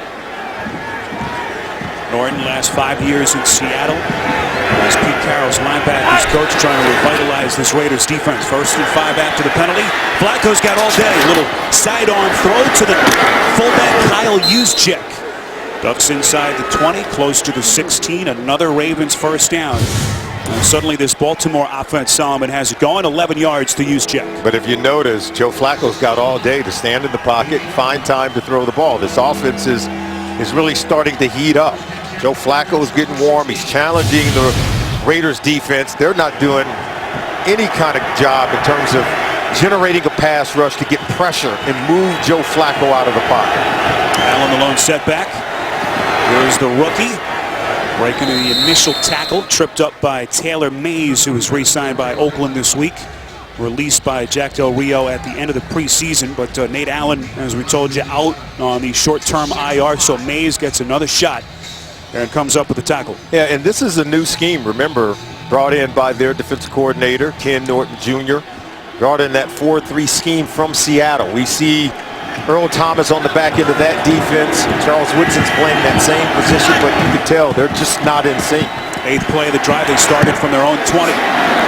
Norton, last 5 years in Seattle, as Pete Carroll's linebackers coach, trying to revitalize this Raiders defense. 1st and 5 after the penalty. Flacco's got all day. Little sidearm throw to the fullback Kyle Juszczyk. Ducks inside the 20, close to the 16. Another Ravens first down. And suddenly this Baltimore offense, Solomon, has it going. 11 yards to Juszczyk. But if you notice, Joe Flacco's got all day to stand in the pocket and find time to throw the ball. This offense is really starting to heat up. Joe Flacco's getting warm. He's challenging the Raiders defense. They're not doing any kind of job in terms of generating a pass rush to get pressure and move Joe Flacco out of the pocket. Allen the lone setback. Here's the rookie. Breaking the initial tackle, tripped up by Taylor Mays, who was re-signed by Oakland this week. Released by Jack Del Rio at the end of the preseason. But Nate Allen, as we told you, out on the short-term IR, so Mays gets another shot and comes up with the tackle. Yeah, and this is a new scheme, remember, brought in by their defensive coordinator, Ken Norton Jr. Brought in that 4-3 scheme from Seattle. We see Earl Thomas on the back end of that defense. Charles Woodson's playing that same position, but you can tell they're just not in sync. 8th play of the drive, they started from their own 20.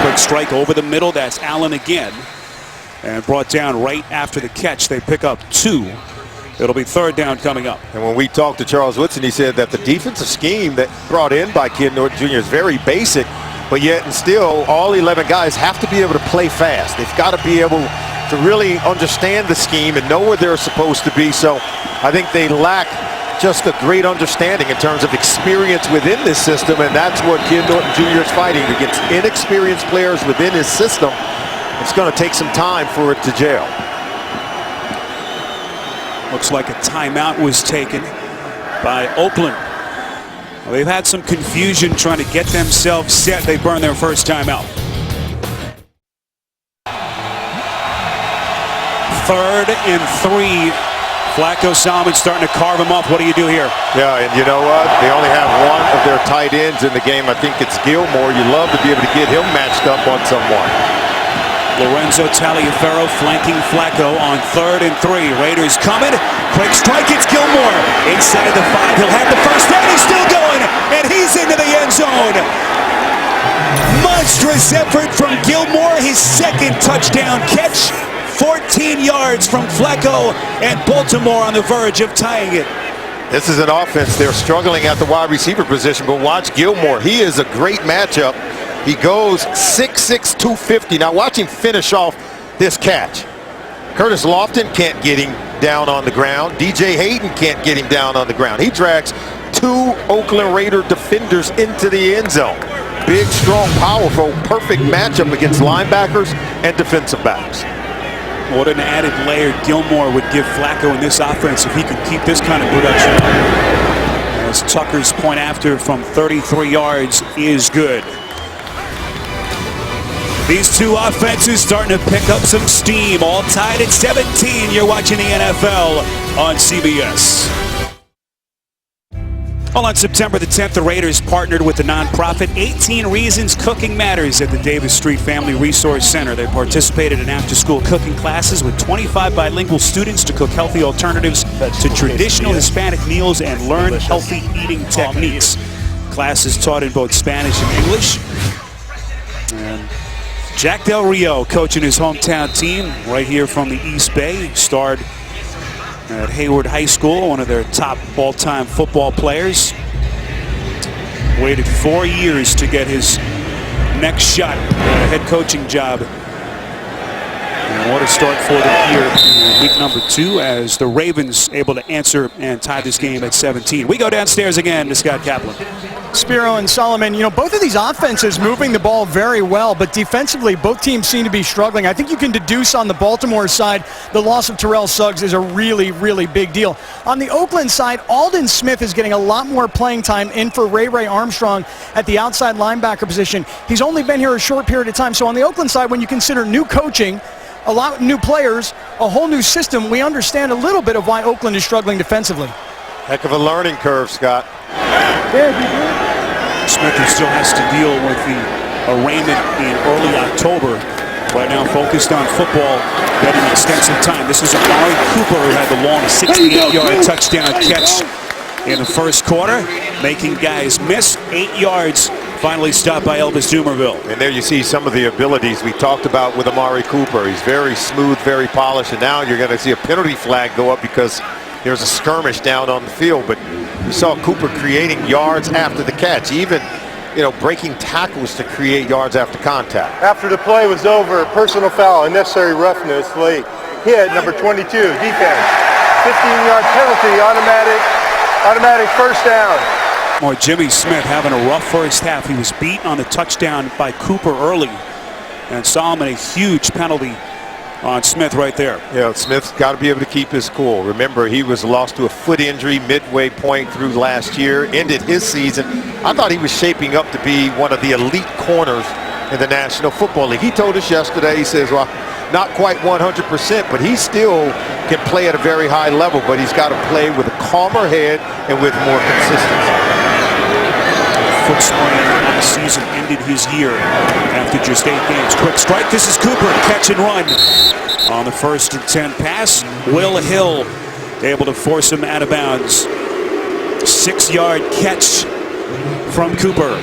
Quick strike over the middle, that's Allen again. And brought down right after the catch. They pick up 2. It'll be 3rd down coming up. And when we talked to Charles Woodson, he said that the defensive scheme that brought in by Ken Norton Jr. is very basic, but yet and still all 11 guys have to be able to play fast. They've got to be able to really understand the scheme and know where they're supposed to be. So I think they lack just a great understanding in terms of experience within this system, and that's what Ken Norton Jr. is fighting against. Inexperienced players within his system. It's going to take some time for it to gel. Looks like a timeout was taken by Oakland. Well, they've had some confusion trying to get themselves set. They burned their first timeout. 3rd and 3. Flacco, Solomon starting to carve him up. What do you do here? Yeah, and you know what? They only have one of their tight ends in the game. I think it's Gilmore. You love to be able to get him matched up on someone. Lorenzo Taliaferro flanking Flacco on 3rd and 3. Raiders coming. Quick strike. It's Gilmore. Inside the 5. He'll have the first down. He's still going. And he's into the end zone. Monstrous effort from Gilmore. His 2nd touchdown catch. 14 yards from Flacco, and Baltimore on the verge of tying it. This is an offense. They're struggling at the wide receiver position, but watch Gilmore. He is a great matchup. He goes 6'6", 250. Now watch him finish off this catch. Curtis Lofton can't get him down on the ground. DJ Hayden can't get him down on the ground. He drags 2 Oakland Raider defenders into the end zone. Big, strong, powerful, perfect matchup against linebackers and defensive backs. What an added layer Gilmore would give Flacco in this offense if he could keep this kind of production. As Tucker's point after from 33 yards is good. These two offenses starting to pick up some steam, all tied at 17. You're watching the NFL on CBS. Well, on September the 10th, the Raiders partnered with the nonprofit 18 Reasons Cooking Matters at the Davis Street Family Resource Center. They participated in after-school cooking classes with 25 bilingual students to cook healthy alternatives to traditional Hispanic meals and learn healthy eating techniques. Classes taught in both Spanish and English. And Jack Del Rio coaching his hometown team right here from the East Bay. Starred at Hayward High School, one of their top all-time football players. Waited 4 years to get his next shot at a head coaching job. And what a start for them here in week number 2 as the Ravens able to answer and tie this game at 17. We go downstairs again to Scott Kaplan. Spiro and Solomon, both of these offenses moving the ball very well, but defensively, both teams seem to be struggling. I think you can deduce on the Baltimore side, the loss of Terrell Suggs is a really, really big deal. On the Oakland side, Aldon Smith is getting a lot more playing time in for Ray Armstrong at the outside linebacker position. He's only been here a short period of time. So on the Oakland side, when you consider new coaching, a lot of new players, a whole new system, we understand a little bit of why Oakland is struggling defensively. Heck of a learning curve, Scott. Smith, who still has to deal with the arraignment in early October, right now focused on football, getting extensive time. This is Amari Cooper, who had the long 68-yard touchdown catch in the first quarter, making guys miss. 8 yards, finally stopped by Elvis Dumerville. And there you see some of the abilities we talked about with Amari Cooper. He's very smooth, very polished, and now you're going to see a penalty flag go up because there's a skirmish down on the field. But you saw Cooper creating yards after the catch, even breaking tackles to create yards after contact. After the play was over, personal foul, unnecessary roughness, late hit, number 22, defense. 15-yard penalty, automatic first down. Or Jimmy Smith having a rough first half. He was beat on the touchdown by Cooper early, and Solomon a huge penalty on Smith right there. Yeah, Smith's got to be able to keep his cool. Remember, he was lost to a foot injury midway point through last year, ended his season. I thought he was shaping up to be one of the elite corners in the National Football League. He told us yesterday, he says, well, not quite 100%, but he still can play at a very high level, but he's got to play with a calmer head and with more consistency. Foot sprain on the season, ended his year after just 8 games. Quick strike, this is Cooper, catch and run on the 1st and 10 pass. Will Hill able to force him out of bounds. 6-yard catch from Cooper.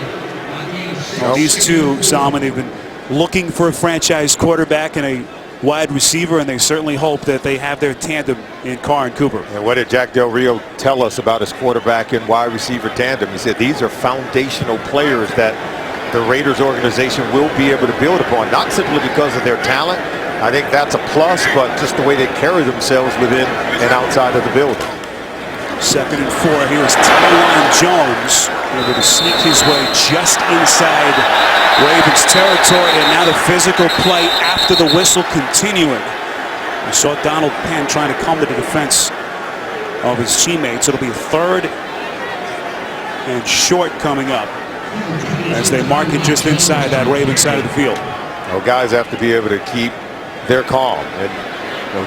Well, these two, Solomon, they've been looking for a franchise quarterback and a wide receiver, and they certainly hope that they have their tandem in Carr and Cooper. And what did Jack Del Rio tell us about his quarterback and wide receiver tandem? He said these are foundational players that the Raiders organization will be able to build upon, not simply because of their talent. I think that's a plus, but just the way they carry themselves within and outside of the building. 2nd and 4. Here's Tywan Jones able to sneak his way just inside Ravens territory, and now the physical play after the whistle continuing. We saw Donald Penn trying to come to the defense of his teammates. It'll be 3rd and short coming up as they mark it just inside that Ravens side of the field. Well, guys have to be able to keep their calm, and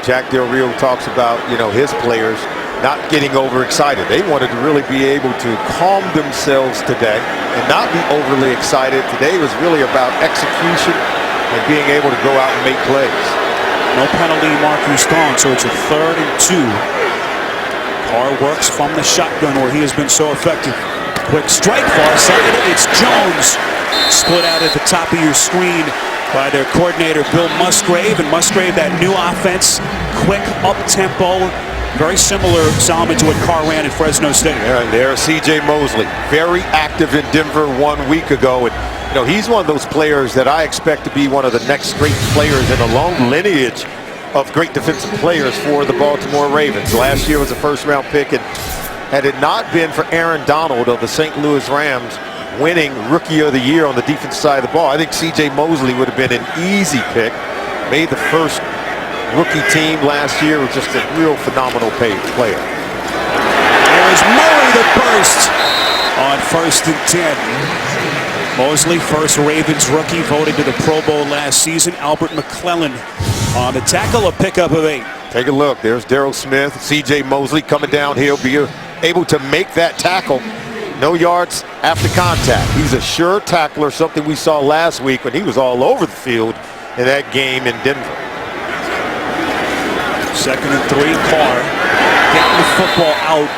Jack Del Rio talks about his players not getting overexcited. They wanted to really be able to calm themselves today and not be overly excited. Today was really about execution and being able to go out and make plays. No penalty markers gone, so it's a 3rd and 2. Carr works from the shotgun where he has been so effective. Quick strike, far side. It's Jones. Split out at the top of your screen by their coordinator, Bill Musgrave. And Musgrave, that new offense, quick, up-tempo, very similar, Solomon, to what Carr ran at Fresno State. Yeah, and there's C.J. Mosley, very active in Denver 1 week ago. And, he's one of those players that I expect to be one of the next great players in a long lineage of great defensive players for the Baltimore Ravens. Last year was a first-round pick, and had it not been for Aaron Donald of the St. Louis Rams winning Rookie of the Year on the defensive side of the ball, I think C.J. Mosley would have been an easy pick. Made the first rookie team last year, was just a real phenomenal player. There's Murray the burst on 1st and 10. Mosley, first Ravens rookie, voted to the Pro Bowl last season. Albert McClellan on the tackle, a pickup of 8. Take a look. There's Darryl Smith, C.J. Mosley coming downhill, be able to make that tackle. No yards after contact. He's a sure tackler, something we saw last week when he was all over the field in that game in Denver. 2nd and 3, Carr getting the football out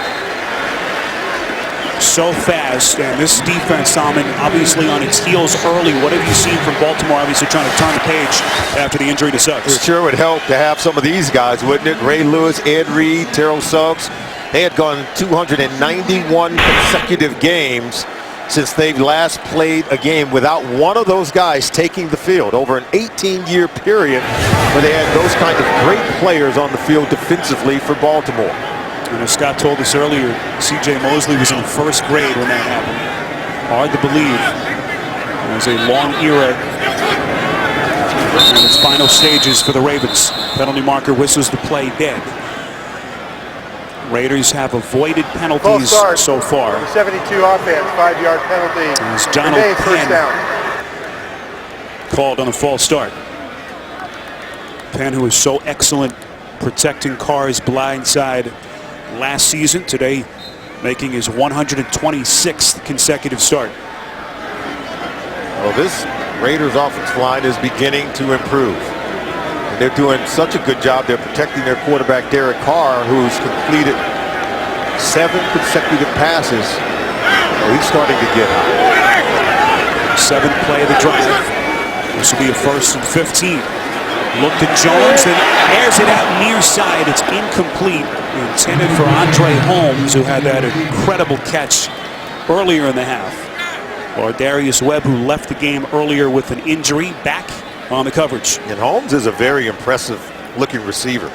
so fast, and this defense, Solomon, obviously on its heels early. What have you seen from Baltimore, obviously trying to turn the page after the injury to Suggs? It sure would help to have some of these guys, wouldn't it? Ray Lewis, Ed Reed, Terrell Suggs. They had gone 291 consecutive games since they've last played a game without one of those guys taking the field over an 18-year period where they had those kind of great players on the field defensively for Baltimore. And as Scott told us earlier, C.J. Mosley was in 1st grade when that happened. Hard to believe. It was a long era in its final stages for the Ravens. Penalty marker whistles the play dead. Raiders have avoided penalties so far. 72 offense, 5-yard penalty. As Donald Remains first down. Called on a false start. Penn, who was so excellent protecting Carr's blind side last season, today making his 126th consecutive start. Well, this Raiders offensive line is beginning to improve. And they're doing such a good job. They're protecting their quarterback, Derek Carr, who's completed 7 consecutive passes. Oh, he's starting to get hot. 7th play of the drive. This will be a 1st and 15. Looked at Jones and airs it out near side. It's incomplete. Intended for Andre Holmes, who had that incredible catch earlier in the half. Or Darius Webb, who left the game earlier with an injury, back on the coverage. And Holmes is a very impressive looking receiver.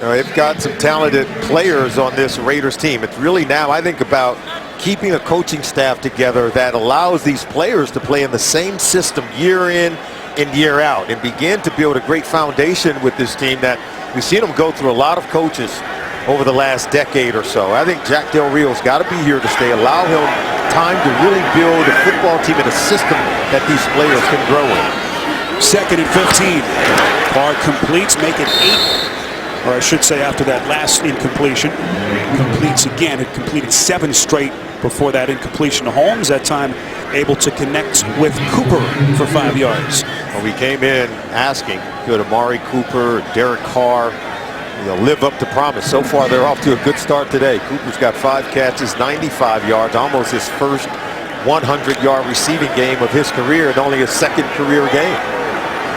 They've got some talented players on this Raiders team. It's really now, I think, about keeping a coaching staff together that allows these players to play in the same system year in and year out and begin to build a great foundation with this team that we've seen them go through a lot of coaches over the last decade or so. I think Jack Del Rio's got to be here to stay. Allow him time to really build a football team and a system that these players can grow in. 2nd and 15. Carr completes, make it 8. Or I should say, after that last incompletion, completes again. It completed 7 straight before that incompletion to Holmes. That time able to connect with Cooper for 5 yards. Well, we came in asking, could Amari Cooper, Derek Carr, live up to promise. So far, they're off to a good start today. Cooper's got 5 catches, 95 yards, almost his first 100-yard receiving game of his career, and only his 2nd career game.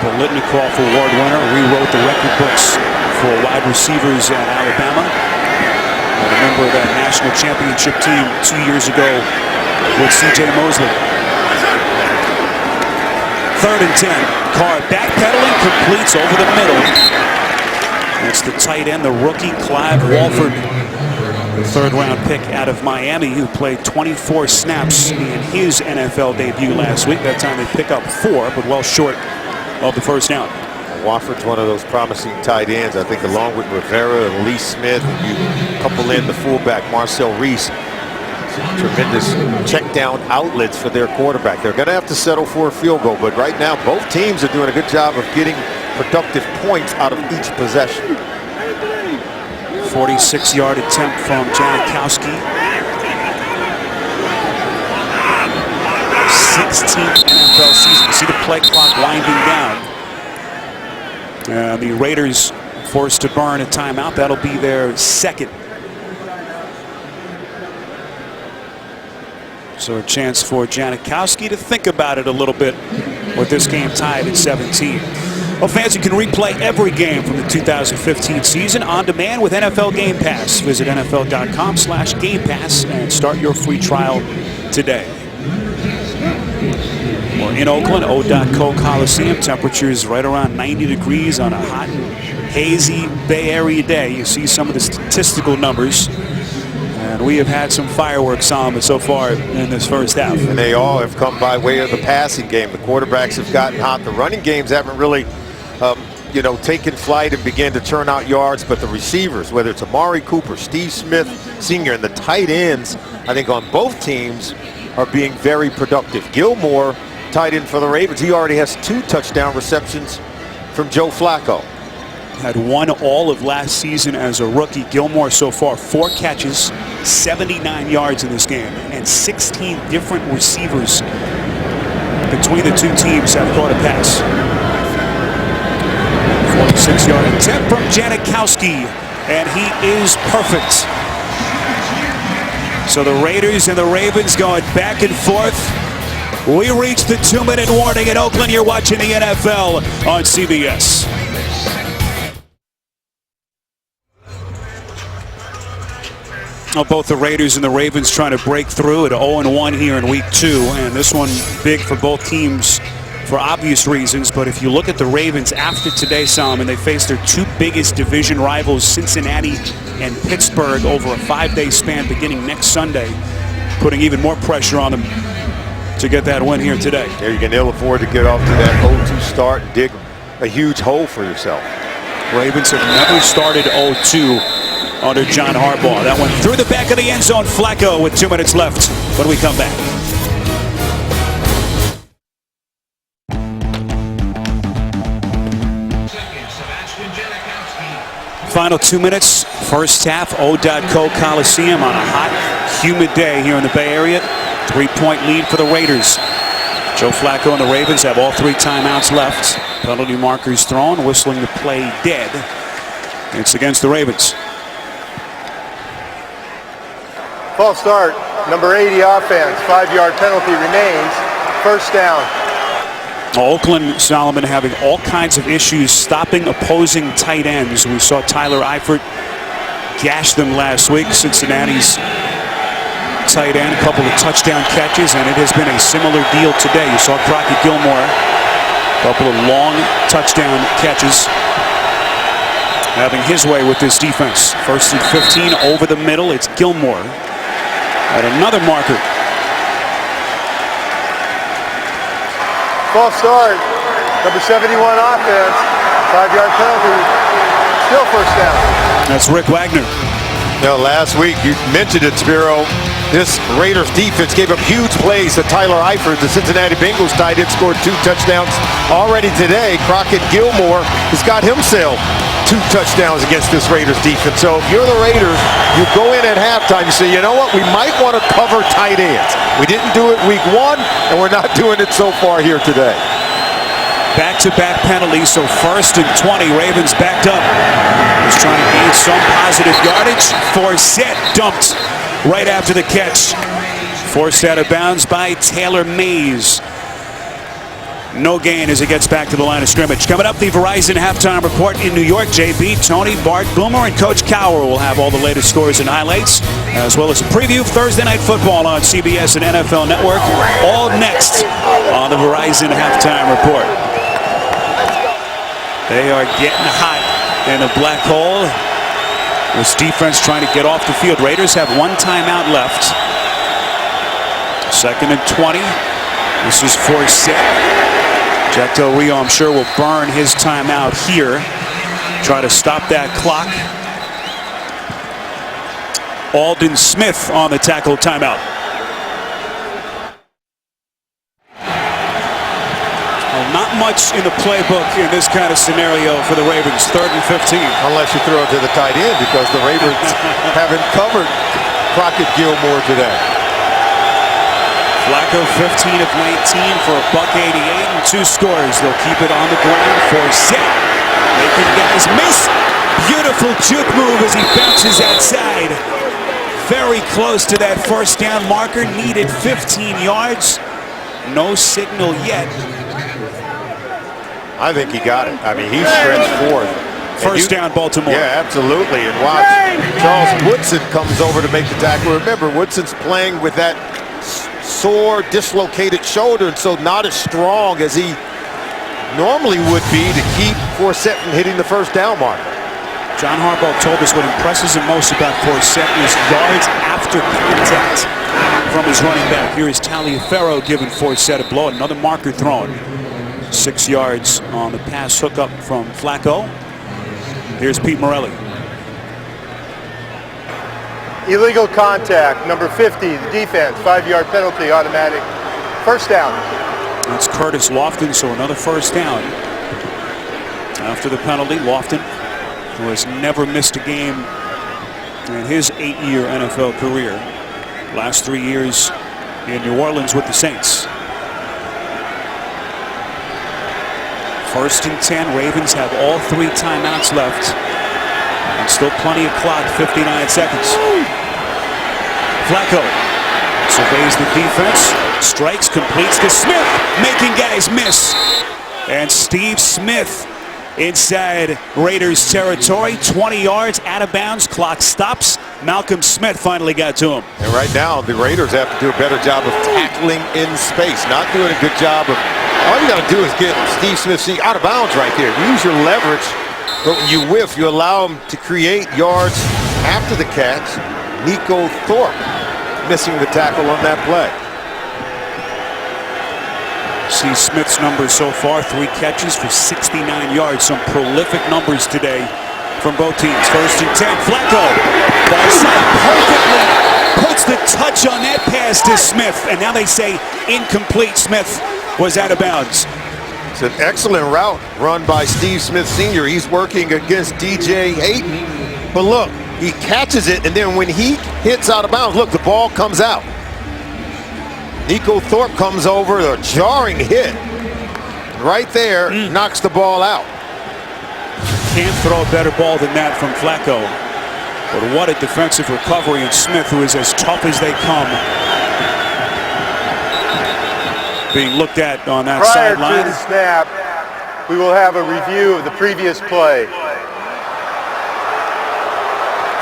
The Litnikoff Award winner rewrote the record books for wide receivers at Alabama. And a member of that national championship team 2 years ago with C.J. Mosley. 3rd and 10. Carr backpedaling, completes over the middle. It's the tight end, the rookie Clive Walford, 3rd-round pick out of Miami, who played 24 snaps in his NFL debut last week. That time they pick up 4, but well short of the first down. Walford's one of those promising tight ends. I think along with Rivera and Lee Smith, you couple in the fullback, Marcel Reese, tremendous check down outlets for their quarterback. They're going to have to settle for a field goal, but right now both teams are doing a good job of getting productive points out of each possession. 46-yard attempt from Janikowski. 16th NFL season. You see the play clock winding down. The Raiders forced to burn a timeout. That'll be their 2nd. So a chance for Janikowski to think about it a little bit with this game tied at 17. Well, fans, you can replay every game from the 2015 season on demand with NFL Game Pass. Visit NFL.com/Game Pass and start your free trial today. We're in Oakland, O.Co Coliseum. Temperatures right around 90 degrees on a hot and hazy Bay Area day. You see some of the statistical numbers. And we have had some fireworks on so far in this first half. And they all have come by way of the passing game. The quarterbacks have gotten hot. The running games haven't really taken flight and began to turn out yards, but the receivers, whether it's Amari Cooper, Steve Smith Sr., and the tight ends, I think on both teams are being very productive. Gilmore, tight end for the Ravens, he already has 2 touchdown receptions from Joe Flacco. Had 1 all of last season as a rookie. Gilmore so far 4 catches, 79 yards in this game, and 16 different receivers between the 2 teams have caught a pass. 46-yard attempt from Janikowski, and he is perfect. So the Raiders and the Ravens going back and forth. We reached the 2-minute warning in Oakland. You're watching the NFL on CBS. Both the Raiders and the Ravens trying to break through at 0-1 here in week 2, and this one big for both teams for obvious reasons. But if you look at the Ravens after today, Solomon, they face their 2 biggest division rivals, Cincinnati and Pittsburgh, over a 5-day span beginning next Sunday, putting even more pressure on them to get that win here today. There you can ill afford to get off to that 0-2 start and dig a huge hole for yourself. Ravens have never started 0-2 under John Harbaugh. That one through the back of the end zone. Flacco with 2 minutes left when we come back. Final 2 minutes, first half, O.Co Coliseum on a hot, humid day here in the Bay Area. 3-point lead for the Raiders. Joe Flacco and the Ravens have all 3 timeouts left. Penalty markers thrown, whistling the play dead. It's against the Ravens. False start, number 80 offense, 5-yard penalty remains, first down. Oakland, Solomon, having all kinds of issues stopping opposing tight ends. We saw Tyler Eifert gash them last week. Cincinnati's tight end, a couple of touchdown catches, and it has been a similar deal today. You saw Crockett Gilmore, a couple of long touchdown catches, having his way with this defense. 1st and 15 over the middle. It's Gilmore at another marker. False start, number 71 offense, 5-yard penalty, still first down. That's Rick Wagner. Now, last week, you mentioned it, Spiro. This Raiders defense gave up huge plays to Tyler Eifert. The Cincinnati Bengals tight end scored 2 touchdowns already today. Crockett Gilmore has got himself 2 touchdowns against this Raiders defense. So if you're the Raiders, you go in at halftime, you say, you know what, we might want to cover tight ends. We didn't do it week 1, and we're not doing it so far here today. Back-to-back penalties, so 1st and 20. Ravens backed up. He's trying to gain some positive yardage. Forsett dumped right after the catch. Forced out of bounds by Taylor Mays. No gain as he gets back to the line of scrimmage. Coming up, the Verizon halftime report in New York. JB, Tony, Bart, Boomer, and Coach Cowher will have all the latest scores and highlights, as well as a preview of Thursday Night Football on CBS and NFL Network. All next on the Verizon halftime report. They are getting hot in a black hole. This defense trying to get off the field. Raiders have 1 timeout left. 2nd and 20. This is Forsett. Jack Del Rio, I'm sure, will burn his timeout here. Try to stop that clock. Aldon Smith on the tackle timeout. Well, not much in the playbook in this kind of scenario for the Ravens. 3rd and 15. Unless you throw it to the tight end, because the Ravens haven't covered Crockett Gilmore today. Flacco 15 of 19 for a $188 and 2 scores. They'll keep it on the ground. Forsett making guys miss. Beautiful juke move as he bounces outside. Very close to that first down marker. Needed 15 yards. No signal yet. I think he got it. I mean, he stretched forth. First down, Baltimore. Yeah, absolutely. And watch, Charles Woodson comes over to make the tackle. Remember, Woodson's playing with that sore, dislocated shoulder, and so not as strong as he normally would be to keep Forsett from hitting the first down marker. John Harbaugh told us what impresses him most about Forsett is yards after contact from his running back. Here is Taliaferro giving Forsett a blow. Another marker thrown. 6 yards on the pass hookup from Flacco. Here's Pete Morelli. Illegal contact, number 50, the defense, 5-yard penalty, automatic. First down. That's Curtis Lofton, so another first down. After the penalty, Lofton, who has never missed a game in his 8-year NFL career. Last 3 years in New Orleans with the Saints. 1st and 10. Ravens have all 3 timeouts left. And still plenty of clock, 59 seconds. Flacco surveys the defense. Strikes, completes to Smith, making guys miss. And Steve Smith inside Raiders territory. 20 yards out of bounds. Clock stops. Malcolm Smith finally got to him. And right now, the Raiders have to do a better job of tackling in space. Not doing a good job of... All you got to do is get Steve Smith out of bounds right there. Use your leverage. But when you whiff, you allow him to create yards after the catch. Nico Thorpe missing the tackle on that play. See Smith's numbers so far, 3 catches for 69 yards. Some prolific numbers today from both teams. 1st and 10, Flacco. Far side perfectly puts the touch on that pass to Smith. And now they say incomplete. Smith was out of bounds. It's an excellent route run by Steve Smith Sr. He's working against DJ Hayden. But look, he catches it, and then when he hits out of bounds, look, the ball comes out. Nico Thorpe comes over, a jarring hit. Right there, knocks the ball out. Can't throw a better ball than that from Flacco. But what a defensive recovery, and Smith, who is as tough as they come, being looked at on that sideline. Prior to the snap, we will have a review of the previous play.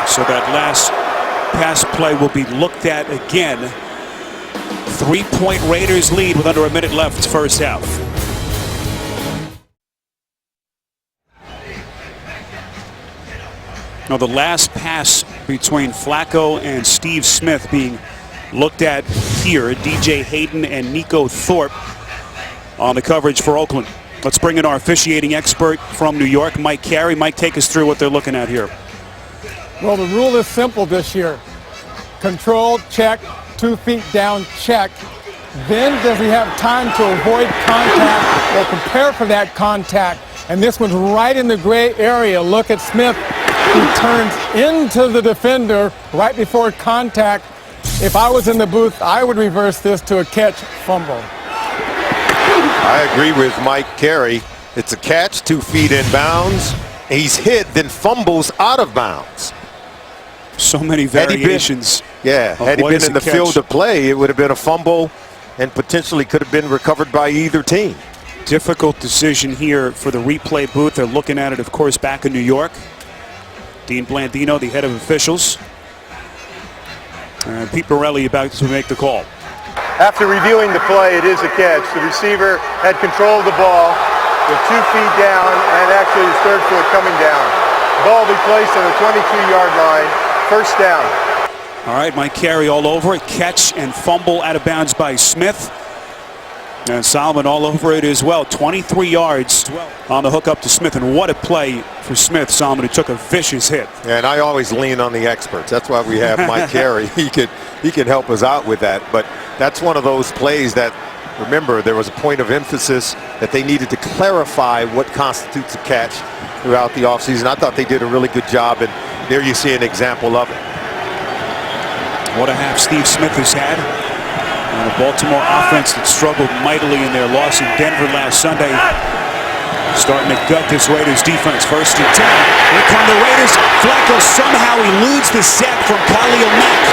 So that last pass play will be looked at again. 3-point Raiders lead with under a minute left, first half. Now the last pass between Flacco and Steve Smith being looked at here. DJ Hayden and Nico Thorpe on the coverage for Oakland. Let's bring in our officiating expert from New York, Mike Carey. Mike, take us through what they're looking at here. Well, the rule is simple this year. Control, check, 2 feet down, check. Then does he have time to avoid contact or prepare for that contact? And this one's right in the gray area. Look at Smith, who turns into the defender right before contact. If I was in the booth, I would reverse this to a catch fumble. I agree with Mike Carey. It's a catch, 2 feet in bounds. He's hit, then fumbles out of bounds. So many variations. Had he been in the field of play, it would have been a fumble and potentially could have been recovered by either team. Difficult decision here for the replay booth. They're looking at it, of course, back in New York. Dean Blandino, the head of officials. Pete Borelli about to make the call. After reviewing the play, it is a catch. The receiver had control of the ball with 2 feet down and actually his 3rd foot coming down. The ball will be placed on the 22-yard line. First down. All right, Mike Carey all over it. Catch and fumble out of bounds by Smith. And Solomon all over it as well. 23 yards on the hook up to Smith. And what a play for Smith, Solomon, who took a vicious hit. And I always lean on the experts. That's why we have Mike Carey. He can help us out with that. But that's one of those plays that, remember, there was a point of emphasis that they needed to clarify what constitutes a catch throughout the offseason. I thought they did a really good job, and there you see an example of it. What a half Steve Smith has had. And a Baltimore offense that struggled mightily in their loss in Denver last Sunday. Starting to gut this Raiders defense. 1st and 10. Here come the Raiders. Flacco somehow eludes the sack from Khalil Mack.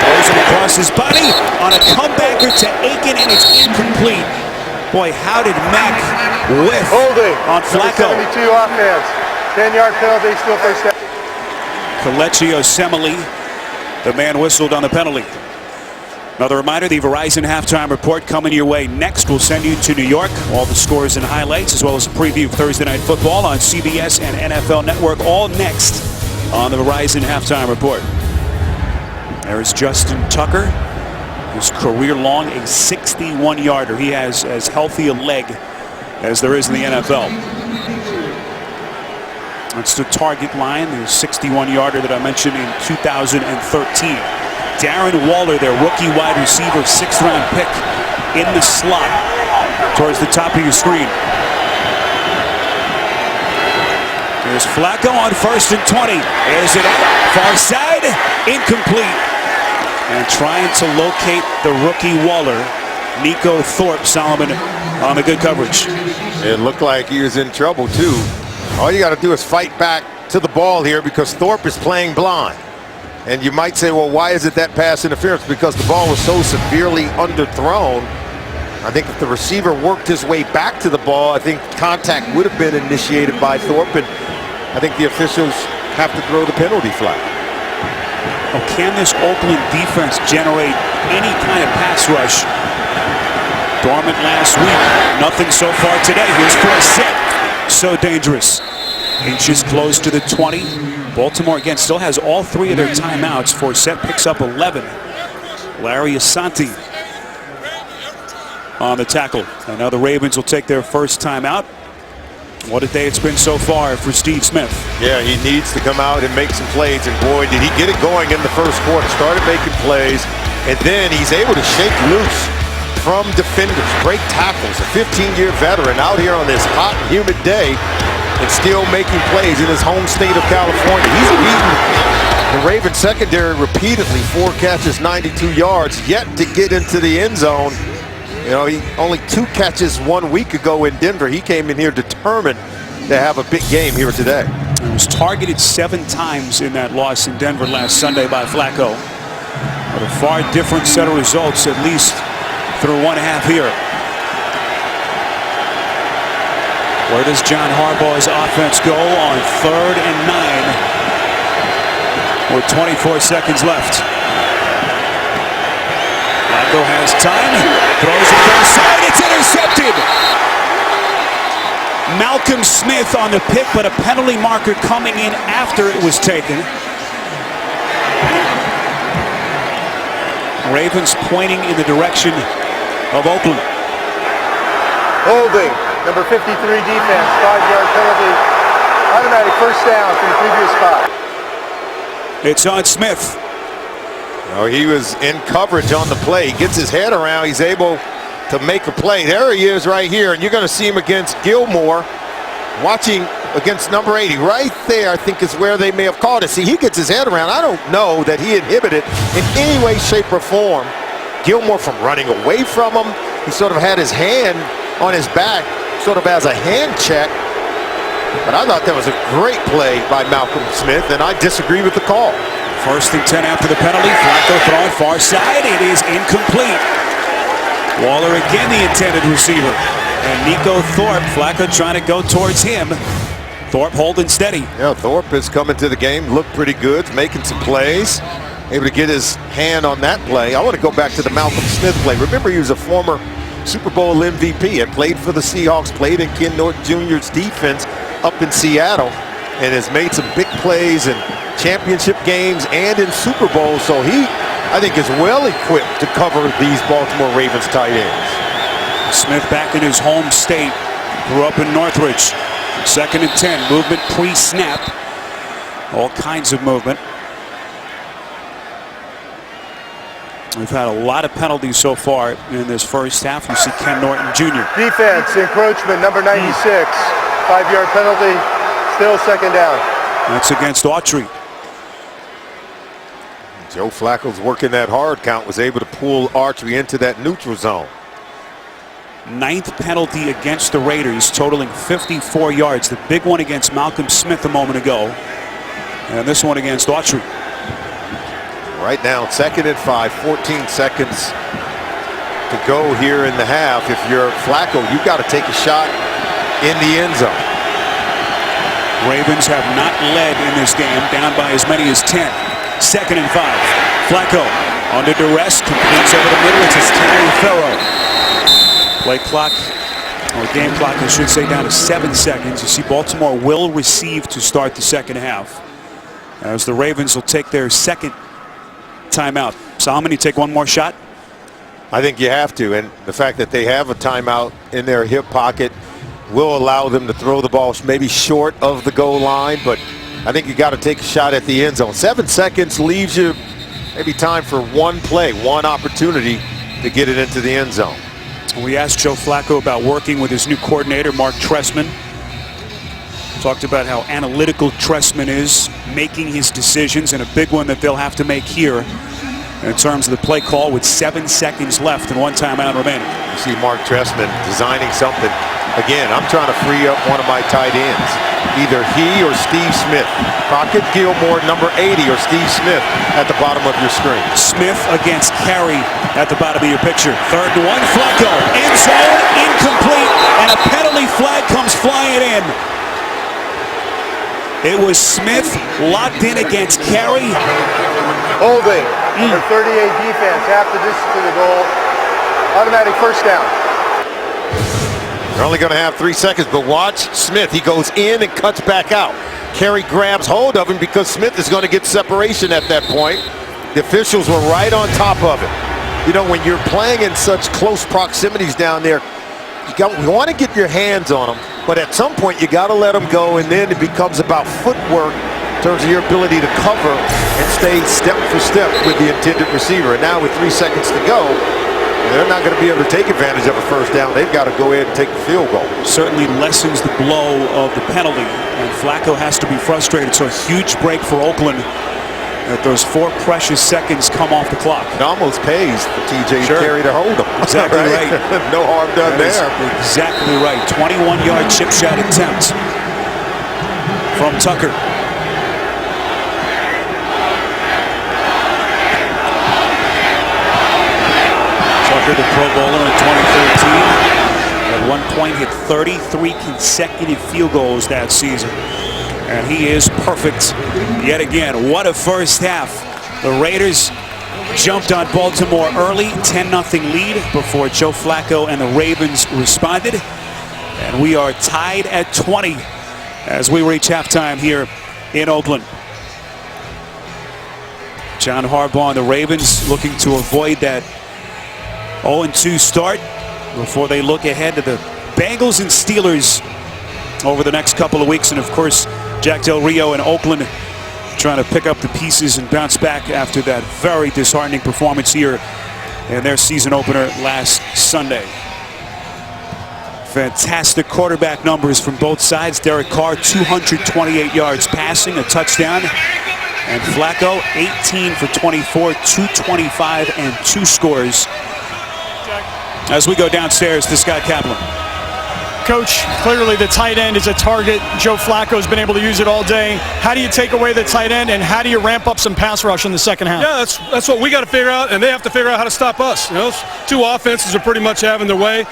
Throws it across his body on a comebacker to Aiken, and it's incomplete. Boy, how did Mack whiff on Flacco? 72 offense. 10-yard penalty, still first down. Kelechi Osemele, the man whistled on the penalty. Another reminder, the Verizon halftime report coming your way next. We'll send you to New York. All the scores and highlights, as well as a preview of Thursday Night Football on CBS and NFL Network, all next on the Verizon halftime report. There's Justin Tucker, his career long, a 61-yarder. He has as healthy a leg as there is in the NFL. That's the target line, the 61-yarder that I mentioned in 2013. Darren Waller, their rookie wide receiver, 6th-round pick in the slot towards the top of your screen. There's Flacco on 1st and 20. Is it out? Far side, incomplete. And trying to locate the rookie Waller, Nico Thorpe, Solomon, on the good coverage. It looked like he was in trouble, too. All you got to do is fight back to the ball here because Thorpe is playing blind. And you might say, well, why is it that pass interference? Because the ball was so severely underthrown. I think if the receiver worked his way back to the ball, I think contact would have been initiated by Thorpe, and I think the officials have to throw the penalty flag. Oh, can this Oakland defense generate any kind of pass rush? Dormant last week. Nothing so far today. Here's Forsett. So dangerous. Inches close to the 20. Baltimore, again, still has all 3 of their timeouts. Forsett picks up 11. Larry Asante on the tackle. And now the Ravens will take their first time out. What a day it's been so far for Steve Smith. Yeah, he needs to come out and make some plays, and boy, did he get it going in the first quarter. Started making plays, and then he's able to shake loose from defenders, break tackles. A 15-year veteran out here on this hot and humid day and still making plays in his home state of California. He's beaten the Ravens secondary repeatedly. 4 catches, 92 yards, yet to get into the end zone. You know, he only 2 catches 1 week ago in Denver. He came in here determined to have a big game here today. He was targeted 7 times in that loss in Denver last Sunday by Flacco. But a far different set of results, at least through 1/2 here. Where does John Harbaugh's offense go on 3rd and 9 with 24 seconds left? Flacco has time, throws it far side, it's intercepted. Malcolm Smith on the pick, but a penalty marker coming in after it was taken. Ravens pointing in the direction of Oakland. Holding, number 53 defense, 5-yard penalty. Automatic first down from the previous spot. It's on Smith. Oh, he was in coverage on the play. He gets his head around. He's able to make a play. There he is right here, and you're going to see him against Gilmore. Watching against number 80. Right there, I think, is where they may have called it. See, he gets his head around. I don't know that he inhibited in any way, shape, or form Gilmore from running away from him. He sort of had his hand on his back, sort of as a hand check. But I thought that was a great play by Malcolm Smith, and I disagree with the call. 1st and 10 after the penalty. Flacco throwing far side. It is incomplete. Waller again the intended receiver. And Nico Thorpe, Flacco trying to go towards him. Thorpe holding steady. Yeah, Thorpe has come into the game, looked pretty good, making some plays. Able to get his hand on that play. I want to go back to the Malcolm Smith play. Remember, he was a former Super Bowl MVP. Had played for the Seahawks, played in Ken Norton Jr.'s defense up in Seattle, and has made some big plays in championship games and in Super Bowls. So he, I think, is well equipped to cover these Baltimore Ravens tight ends. Smith back in his home state. Grew up in Northridge. 2nd and 10. Movement pre-snap. All kinds of movement. We've had a lot of penalties so far in this first half. You see Ken Norton Jr. Defense, encroachment, number 96. 5-yard penalty, still 2nd down. That's against Autry. Joe Flacco's working that hard count, was able to pull Autry into that neutral zone. 9th penalty against the Raiders, totaling 54 yards. The big one against Malcolm Smith a moment ago. And this one against Autry. Right now, 2nd and 5, 14 seconds to go here in the half. If you're Flacco, you've got to take a shot in the end zone. Ravens have not led in this game, down by as many as 10. 2nd and 5. Flacco under duress, completes over the middle. It's his Terry Farrow. Play clock, or game clock, I should say, down to 7 seconds. You see Baltimore will receive to start the second half, as the Ravens will take their 2nd timeout. Solomon, you take one more shot? I think you have to, and the fact that they have a timeout in their hip pocket will allow them to throw the ball maybe short of the goal line, but I think you got to take a shot at the end zone. 7 seconds leaves you maybe time for one play, one opportunity to get it into the end zone. We asked Joe Flacco about working with his new coordinator, Mark Trestman. Talked about how analytical Trestman is, making his decisions, and a big one that they'll have to make here in terms of the play call with 7 seconds left and 1 timeout remaining. You see Mark Trestman designing something. Again, I'm trying to free up one of my tight ends. Either he or Steve Smith. Pocket Gilmore, number 80, or Steve Smith at the bottom of your screen. Smith against Carey at the bottom of your picture. 3rd and 1, Flacco. End zone, incomplete, and a penalty flag comes flying in. It was Smith locked in against Carey. Holding, number 38 defense, half the distance to the goal. Automatic first down. They're only going to have 3 seconds, but watch Smith. He goes in and cuts back out. Carey grabs hold of him because Smith is going to get separation at that point. The officials were right on top of it. you know, when you're playing in such close proximities down there, you want to get your hands on them, but at some point you got to let them go, and then it becomes about footwork in terms of your ability to cover and stay step for step with the intended receiver. And now with 3 seconds to go, they're not going to be able to take advantage of a first down. They've got to go ahead and take the field goal. Certainly lessens the blow of the penalty, and Flacco has to be frustrated. So a huge break for Oakland. That those 4 precious seconds come off the clock. It almost pays for TJ Carey to hold them. Exactly right. No harm done there. Exactly right. 21-yard chip shot attempt from Tucker. Tucker, the Pro Bowler in 2013. At one point hit 33 consecutive field goals that season. And he is perfect yet again. What a first half. The Raiders jumped on Baltimore early, 10-0 lead before Joe Flacco and the Ravens responded. And we are tied at 20 as we reach halftime here in Oakland. John Harbaugh and the Ravens looking to avoid that 0-2 start before they look ahead to the Bengals and Steelers over the next couple of weeks. And of course, Jack Del Rio and Oakland trying to pick up the pieces and bounce back after that very disheartening performance here in their season opener last Sunday. Fantastic quarterback numbers from both sides. Derek Carr, 228 yards passing, a touchdown. And Flacco, 18 for 24, 225, and 2 scores. As we go downstairs to Scott Kaplan. Coach, clearly the tight end is a target. Joe Flacco's been able to use it all day. How do you take away the tight end, and how do you ramp up some pass rush in the second half? Yeah, that's what we got to figure out, and they have to figure out how to stop us. You know, 2 offenses are pretty much having their way.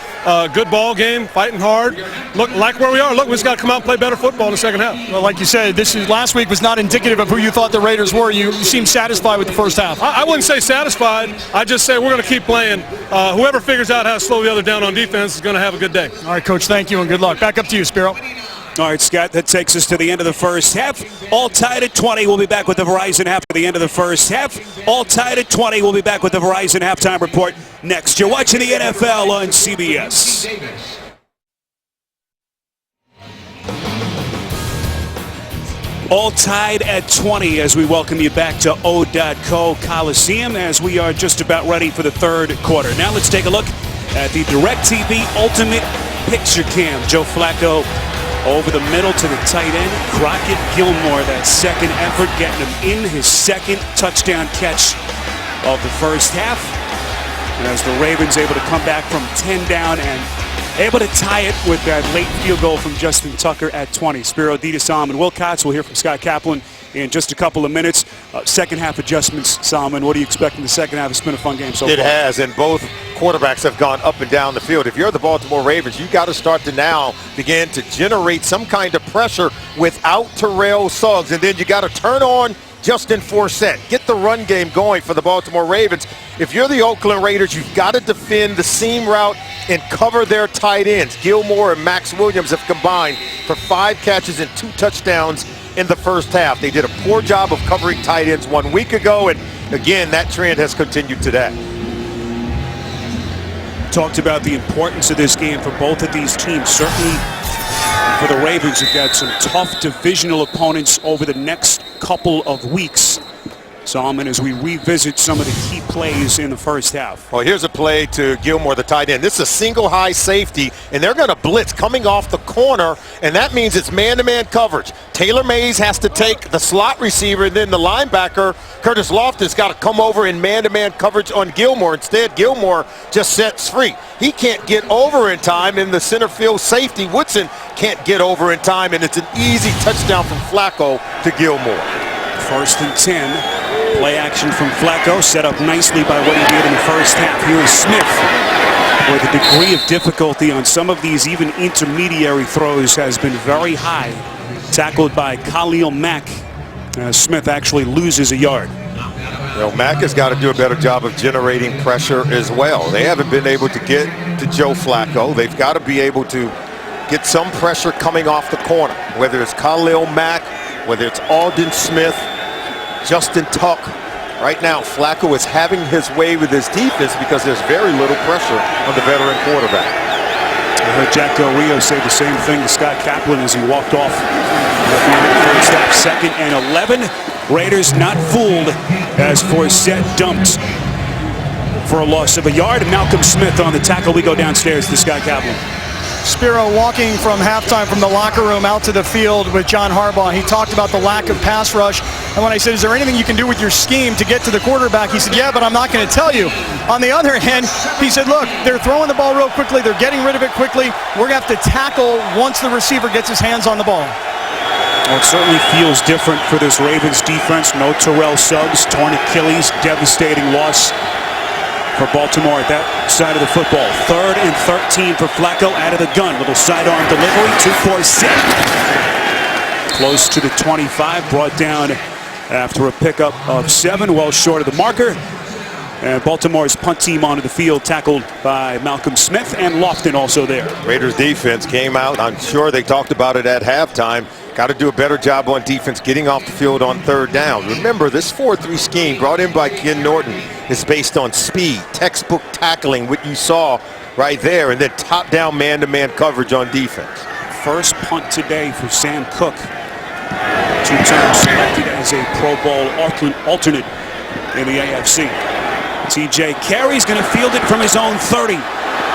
Good ball game, fighting hard. Look, like where we are. Look, we just got to come out and play better football in the second half. Well, like you said, last week was not indicative of who you thought the Raiders were. You seem satisfied with the first half. I wouldn't say satisfied. I just say we're going to keep playing. Whoever figures out how to slow the other down on defense is going to have a good day. All right, Coach, thank you and good luck. Back up to you, Spiro. All right, Scott, that takes us to the end of the first half. All tied at 20. We'll be back with the Verizon after the end of the first half. All tied at 20. We'll be back with the Verizon halftime report next. You're watching the NFL on CBS. All tied at 20 as we welcome you back to O.co Coliseum as we are just about ready for the third quarter. Now let's take a look at the DirecTV Ultimate Picture Cam. Joe Flacco over the middle to the tight end. Crockett Gilmore, that second effort, getting him in his second touchdown catch of the first half. And as the Ravens able to come back from 10 down and able to tie it with that late field goal from Justin Tucker at 20. Spiro Dedes, and Will Cox. We'll hear from Scott Kaplan in just a couple of minutes. Second half adjustments, Solomon. What do you expect in the second half? It's been a fun game so far. It has, and both quarterbacks have gone up and down the field. If you're the Baltimore Ravens, you got to start to now begin to generate some kind of pressure without Terrell Suggs, and then you got to turn on Justin Forsett. Get the run game going for the Baltimore Ravens. If you're the Oakland Raiders, you've got to defend the seam route and cover their tight ends. Gilmore and Max Williams have combined for 5 catches and 2 touchdowns in the first half. They did a poor job of covering tight ends 1 week ago, and again, that trend has continued today. Talked about the importance of this game for both of these teams. Certainly for the Ravens, you've got some tough divisional opponents over the next couple of weeks. Solomon, as we revisit some of the key plays in the first half. Well, here's a play to Gilmore, the tight end. This is a single high safety, and they're going to blitz coming off the corner, and that means it's man-to-man coverage. Taylor Mays has to take the slot receiver, and then the linebacker, Curtis Loftus, got to come over in man-to-man coverage on Gilmore. Instead, Gilmore just sets free. He can't get over in time, and the center field safety, Woodson, can't get over in time, and it's an easy touchdown from Flacco to Gilmore. 1st and 10. Play action from Flacco, set up nicely by what he did in the first half. Here is Smith, where the degree of difficulty on some of these even intermediary throws has been very high. Tackled by Khalil Mack. Smith actually loses a yard. Well, Mack has got to do a better job of generating pressure as well. They haven't been able to get to Joe Flacco. They've got to be able to get some pressure coming off the corner, whether it's Khalil Mack, whether it's Aldon Smith, Justin Tuck, Right now, Flacco is having his way with his defense because there's very little pressure on the veteran quarterback. I heard Jack Del Rio say the same thing to Scott Kaplan as he walked off at the end of the first half. 2nd and 11. Raiders not fooled as Forsett dumped for a loss of a yard. Malcolm Smith on the tackle. We go downstairs to Scott Kaplan. Spiro walking from halftime from the locker room out to the field with John Harbaugh. He talked about the lack of pass rush. And when I said, is there anything you can do with your scheme to get to the quarterback? He said, yeah, but I'm not going to tell you. On the other hand, he said, look, they're throwing the ball real quickly. They're getting rid of it quickly. We're going to have to tackle once the receiver gets his hands on the ball. Well, it certainly feels different for this Ravens defense. No Terrell Suggs, torn Achilles, devastating loss for Baltimore at that side of the football. 3rd and 13 for Flacco out of the gun. Little sidearm delivery to Forsett. Close to the 25, brought down after a pickup of 7, well short of the marker. And Baltimore's punt team onto the field, tackled by Malcolm Smith, and Lofton also there. Raiders defense came out. I'm sure they talked about it at halftime. Got to do a better job on defense getting off the field on 3rd down. Remember, this 4-3 scheme brought in by Ken Norton is based on speed, textbook tackling, what you saw right there, and then top-down man-to-man coverage on defense. First punt today for Sam Cook. 2 times selected as a Pro Bowl alternate in the AFC. TJ Carey's going to field it from his own 30.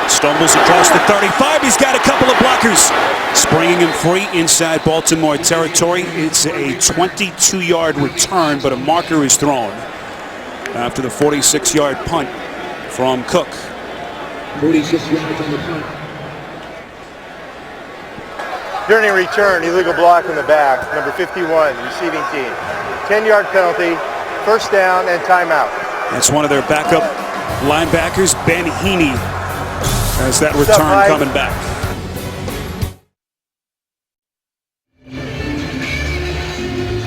Stumbles across the 35. He's got a couple of blockers. Springing him free inside Baltimore territory. It's a 22-yard return, but a marker is thrown after the 46-yard punt from Cook. 46 yards on the punt. During a return, illegal block in the back, number 51, receiving team. 10-yard penalty, 1st down, and timeout. That's one of their backup linebackers, Ben Heaney, as that return coming back.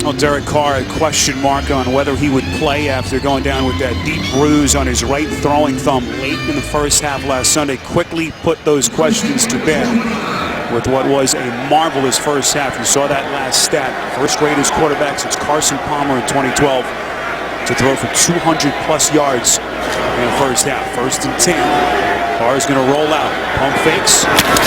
Well, Derek Carr, a question mark on whether he would play after going down with that deep bruise on his right throwing thumb late in the first half last Sunday. Quickly put those questions to bed with what was a marvelous first half. You saw that last stat. First Raiders quarterback since Carson Palmer in 2012 to throw for 200+ yards in the first half. 1st and 10. Carr's going to roll out. Pump fakes.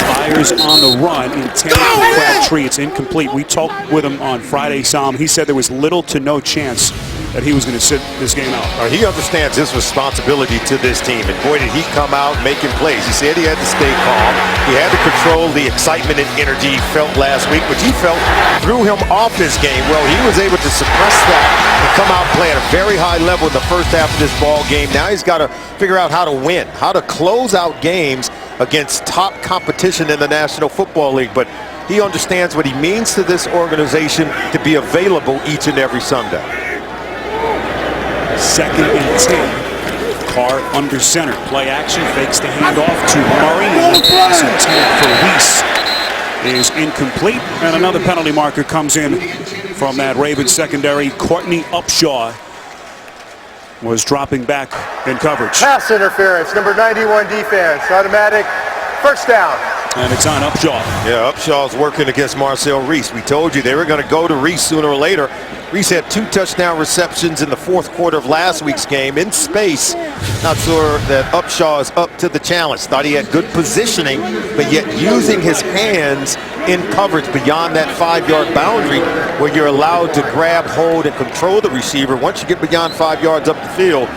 Fires on the run. Intended for Crabtree. It's incomplete. We talked with him on Friday, Sam. He said there was little to no chance that he was going to sit this game out. He understands his responsibility to this team, and boy, did he come out making plays. He said he had to stay calm. He had to control the excitement and energy he felt last week, which he felt threw him off his game. Well, he was able to suppress that and come out and play at a very high level in the first half of this ball game. Now he's got to figure out how to win, how to close out games against top competition in the National Football League. But he understands what he means to this organization to be available each and every Sunday. 2nd and 10. Carr under center. Play action. Fakes the handoff to Murray. And the pass intended for Reese is incomplete. And another penalty marker comes in from that Ravens secondary. Courtney Upshaw was dropping back in coverage. Pass interference, number 91 defense. Automatic 1st down. And it's on Upshaw. Yeah, Upshaw's working against Marcel Reese. We told you they were going to go to Reese sooner or later. Reese had 2 touchdown receptions in the 4th quarter of last week's game in space. Not sure that Upshaw is up to the challenge. Thought he had good positioning, but yet using his hands in coverage beyond that 5-yard boundary where you're allowed to grab, hold, and control the receiver. Once you get beyond 5 yards up the field,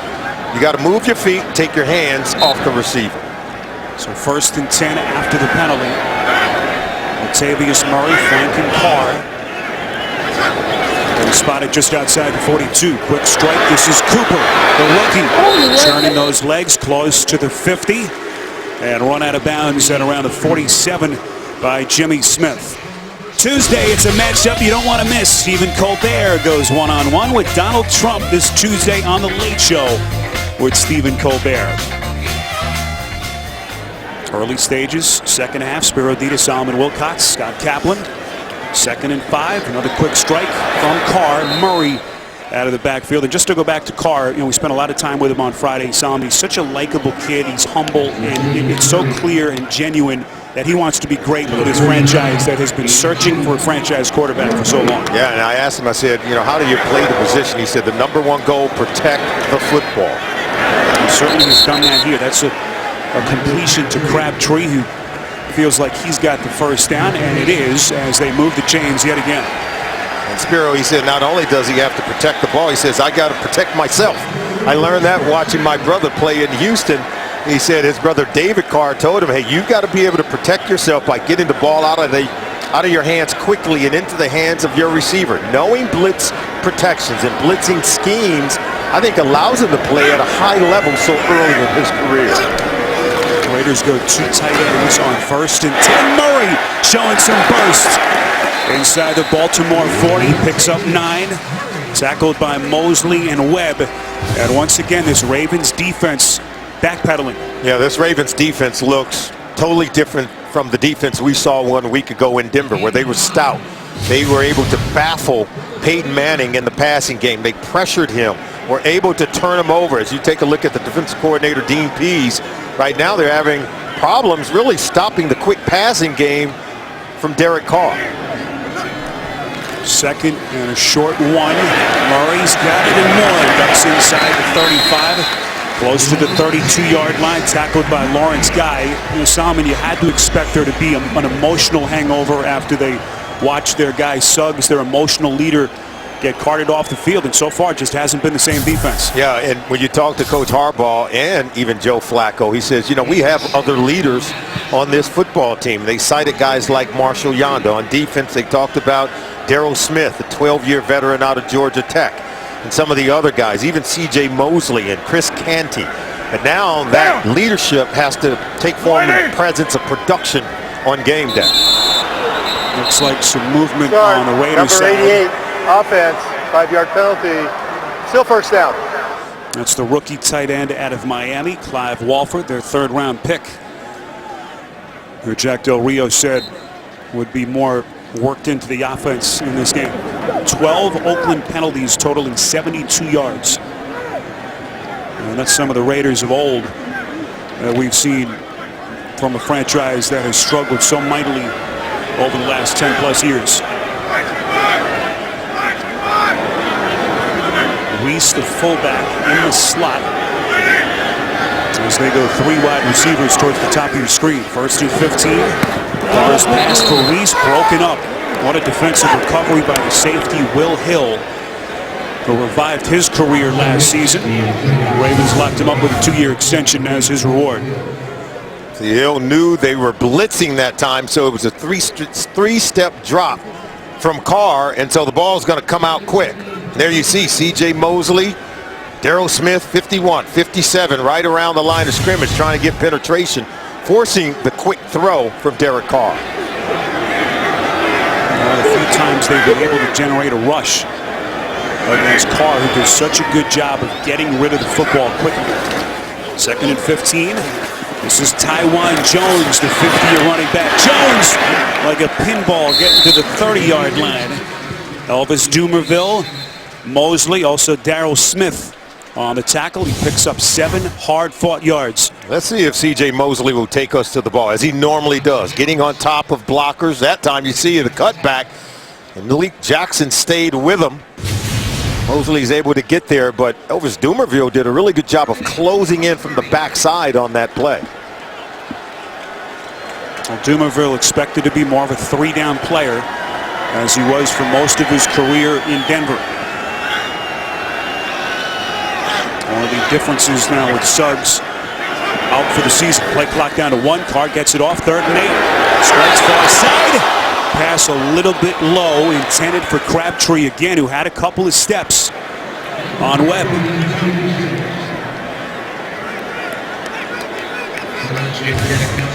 you got to move your feet and take your hands off the receiver. So 1st and 10 after the penalty. Latavius Murray flanking Carr. And spotted just outside the 42. Quick strike. This is Cooper, the rookie, turning those legs close to the 50 and run out of bounds at around the 47 by Jimmy Smith. Tuesday, it's a matchup you don't want to miss. Stephen Colbert goes one-on-one with Donald Trump this Tuesday on The Late Show with Stephen Colbert. Early stages, 2nd half. Spiro Dita, Solomon Wilcox, Scott Kaplan. 2nd and 5. Another quick strike from Carr. Murray out of the backfield. And just to go back to Carr, we spent a lot of time with him on Friday. Solomon, he's such a likable kid. He's humble, and it's so clear and genuine that he wants to be great with his franchise that has been searching for a franchise quarterback for so long. Yeah, and I asked him, I said, you know, how do you play the position? He said, the #1 goal, protect the football. He certainly has done that here. That's a completion to Crabtree, who feels like he's got the first down, and it is as they move the chains yet again. And Spiro, he said, not only does he have to protect the ball, he says, I got to protect myself. I learned that watching my brother play in Houston. He said his brother David Carr told him, hey, you've got to be able to protect yourself by getting the ball out of your hands quickly and into the hands of your receiver. Knowing blitz protections and blitzing schemes, I think allows him to play at a high level so early in his career. Raiders go 2 tight ends on 1st and 10. Murray showing some burst inside the Baltimore 40, picks up 9. Tackled by Mosley and Webb. And once again, this Ravens defense backpedaling. Yeah, this Ravens defense looks totally different from the defense we saw 1 week ago in Denver, where they were stout. They were able to baffle Peyton Manning in the passing game. They pressured him, were able to turn him over. As you take a look at the defensive coordinator, Dean Pease, right now they're having problems really stopping the quick passing game from Derek Carr. 2nd and a short 1. Murray's got it and more. Ducks inside the 35. Close to the 32-yard line, tackled by Lawrence Guy. You know, Solomon, you had to expect there to be an emotional hangover after they watched their guy Suggs, their emotional leader, get carted off the field, and so far it just hasn't been the same defense. Yeah, and when you talk to Coach Harbaugh and even Joe Flacco, he says, you know, we have other leaders on this football team. They cited guys like Marshall Yanda. On defense, they talked about Darryl Smith, a 12-year veteran out of Georgia Tech, and some of the other guys, even C.J. Mosley and Chris Canty. And now that leadership has to take form in the presence of production on game day. Looks like some movement on the Raiders number side. 88. Offense, 5-yard penalty, still first down. That's the rookie tight end out of Miami, Clive Walford, their 3rd-round pick, who Jack Del Rio said would be more worked into the offense in this game. 12 Oakland penalties totaling 72 yards. And that's some of the Raiders of old that we've seen from a franchise that has struggled so mightily over the last 10-plus years. Reese, the fullback, in the slot as they go 3 wide receivers towards the top of your screen. 1st and 15. Carr's pass for Reese broken up. What a defensive recovery by the safety Will Hill, who revived his career last season. The Ravens locked him up with a 2-year extension as his reward. See, Hill knew they were blitzing that time, so it was a three-step drop from Carr, and so the ball's going to come out quick. There you see C.J. Mosley, Darryl Smith, 51, 57, right around the line of scrimmage, trying to get penetration, forcing the quick throw from Derek Carr. A few times they've been able to generate a rush against Carr, who does such a good job of getting rid of the football quickly. 2nd and 15. This is Tywan Jones, the 50-year running back. Jones, like a pinball, getting to the 30-yard line. Elvis Dumerville, Mosley, also Darryl Smith on the tackle. He picks up 7 hard-fought yards. Let's see if C.J. Mosley will take us to the ball, as he normally does, getting on top of blockers. That time you see the cutback, and Malik Jackson stayed with him. Mosley's able to get there, but Elvis Dumerville did a really good job of closing in from the backside on that play. Well, Dumerville expected to be more of a 3-down player, as he was for most of his career in Denver. One of the differences now with Suggs out for the season. Play clock down to 1. Carr gets it off, 3rd and 8. Strikes far side. Pass a little bit low, intended for Crabtree again, who had a couple of steps on Webb.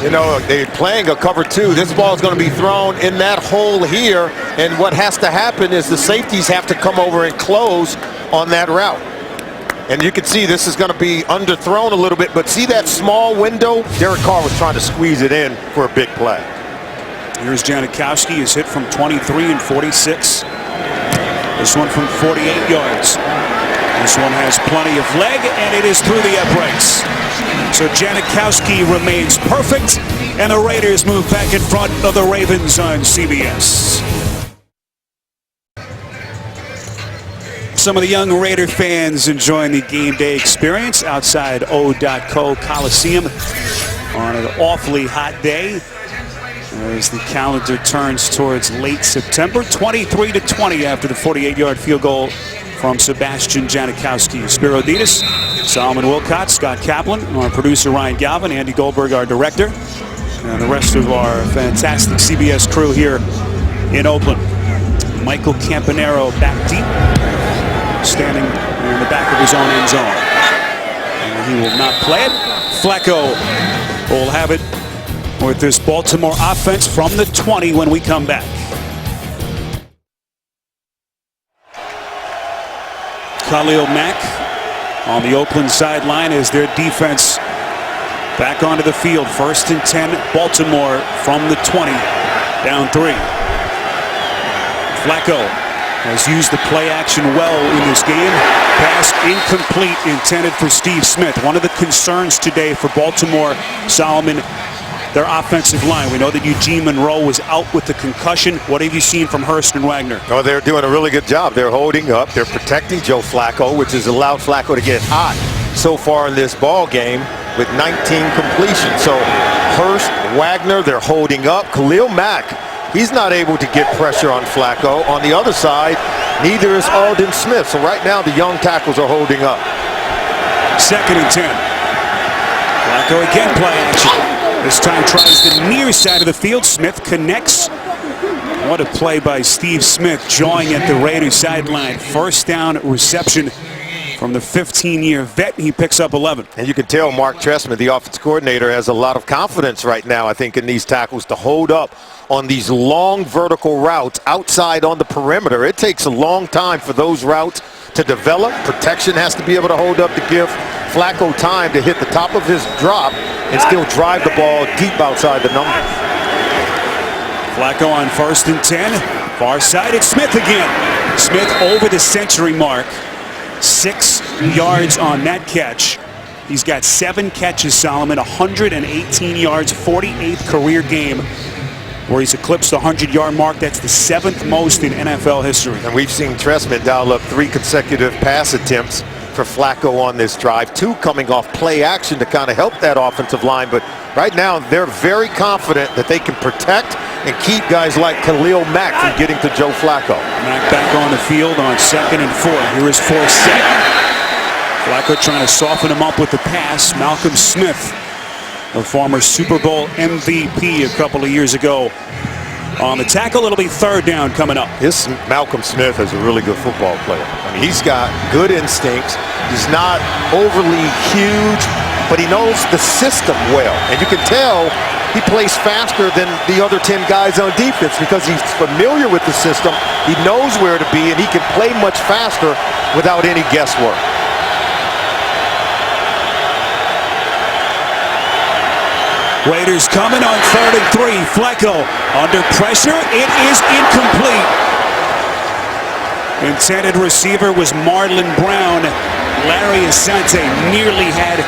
You know, they're playing a cover 2. This ball is going to be thrown in that hole here, and what has to happen is the safeties have to come over and close on that route. And you can see this is going to be underthrown a little bit, but see that small window? Derek Carr was trying to squeeze it in for a big play. Here's Janikowski, is hit from 23 and 46. This one from 48 yards. This one has plenty of leg, and it is through the uprights. So Janikowski remains perfect and the Raiders move back in front of the Ravens on CBS. Some of the young Raider fans enjoying the game day experience outside O.co Coliseum on an awfully hot day as the calendar turns towards late September. 23-20 after the 48-yard field goal from Sebastian Janikowski. Spiro Ditas, Solomon Wilcott, Scott Kaplan, our producer Ryan Galvin, Andy Goldberg, our director, and the rest of our fantastic CBS crew here in Oakland. Michael Campanaro back deep, standing in the back of his own end zone. And he will not play it. Flacco will have it with this Baltimore offense from the 20 when we come back. Khalil Mack on the Oakland sideline as their defense back onto the field. 1st and 10, Baltimore from the 20, down 3. Flacco has used the play action well in this game. Pass incomplete, intended for Steve Smith. One of the concerns today for Baltimore, Solomon, their offensive line. We know that Eugene Monroe was out with the concussion. What have you seen from Hurst and Wagner? Oh, they're doing a really good job. They're holding up. They're protecting Joe Flacco, which has allowed Flacco to get hot so far in this ball game with 19 completions. So Hurst, Wagner, they're holding up. Khalil Mack, he's not able to get pressure on Flacco. On the other side, neither is Aldon Smith. So right now, the young tackles are holding up. 2nd and 10. Flacco again play action. This time tries the near side of the field. Smith connects. What a play by Steve Smith, jawing at the Raiders sideline. 1st down reception from the 15-year vet. He picks up 11. And you can tell Mark Trestman, the offense coordinator, has a lot of confidence right now, I think, in these tackles to hold up on these long vertical routes outside on the perimeter. It takes a long time for those routes to develop. Protection has to be able to hold up to give Flacco time to hit the top of his drop and still drive the ball deep outside the numbers. Flacco on 1st and 10. Far side, it's Smith again. Smith over the century mark. 6 yards on that catch. He's got 7 catches, Solomon, 118 yards, 48th career game where he's eclipsed the 100-yard mark. That's the 7th most in NFL history. And we've seen Trestman dial up 3 consecutive pass attempts for Flacco on this drive. 2 coming off play action to kind of help that offensive line. But right now, they're very confident that they can protect and keep guys like Khalil Mack from getting to Joe Flacco. Mack back on the field on 2nd and 4. Here is 4th. Flacco trying to soften him up with the pass. Malcolm Smith, a former Super Bowl MVP a couple of years ago, on the tackle. It'll be 3rd down coming up. This Malcolm Smith is a really good football player. I mean, he's got good instincts. He's not overly huge, but he knows the system well. And you can tell he plays faster than the other 10 guys on defense because he's familiar with the system. He knows where to be, and he can play much faster without any guesswork. Raiders coming on 3rd and 3. Flacco under pressure. It is incomplete. Intended receiver was Marlon Brown. Larry Asante nearly had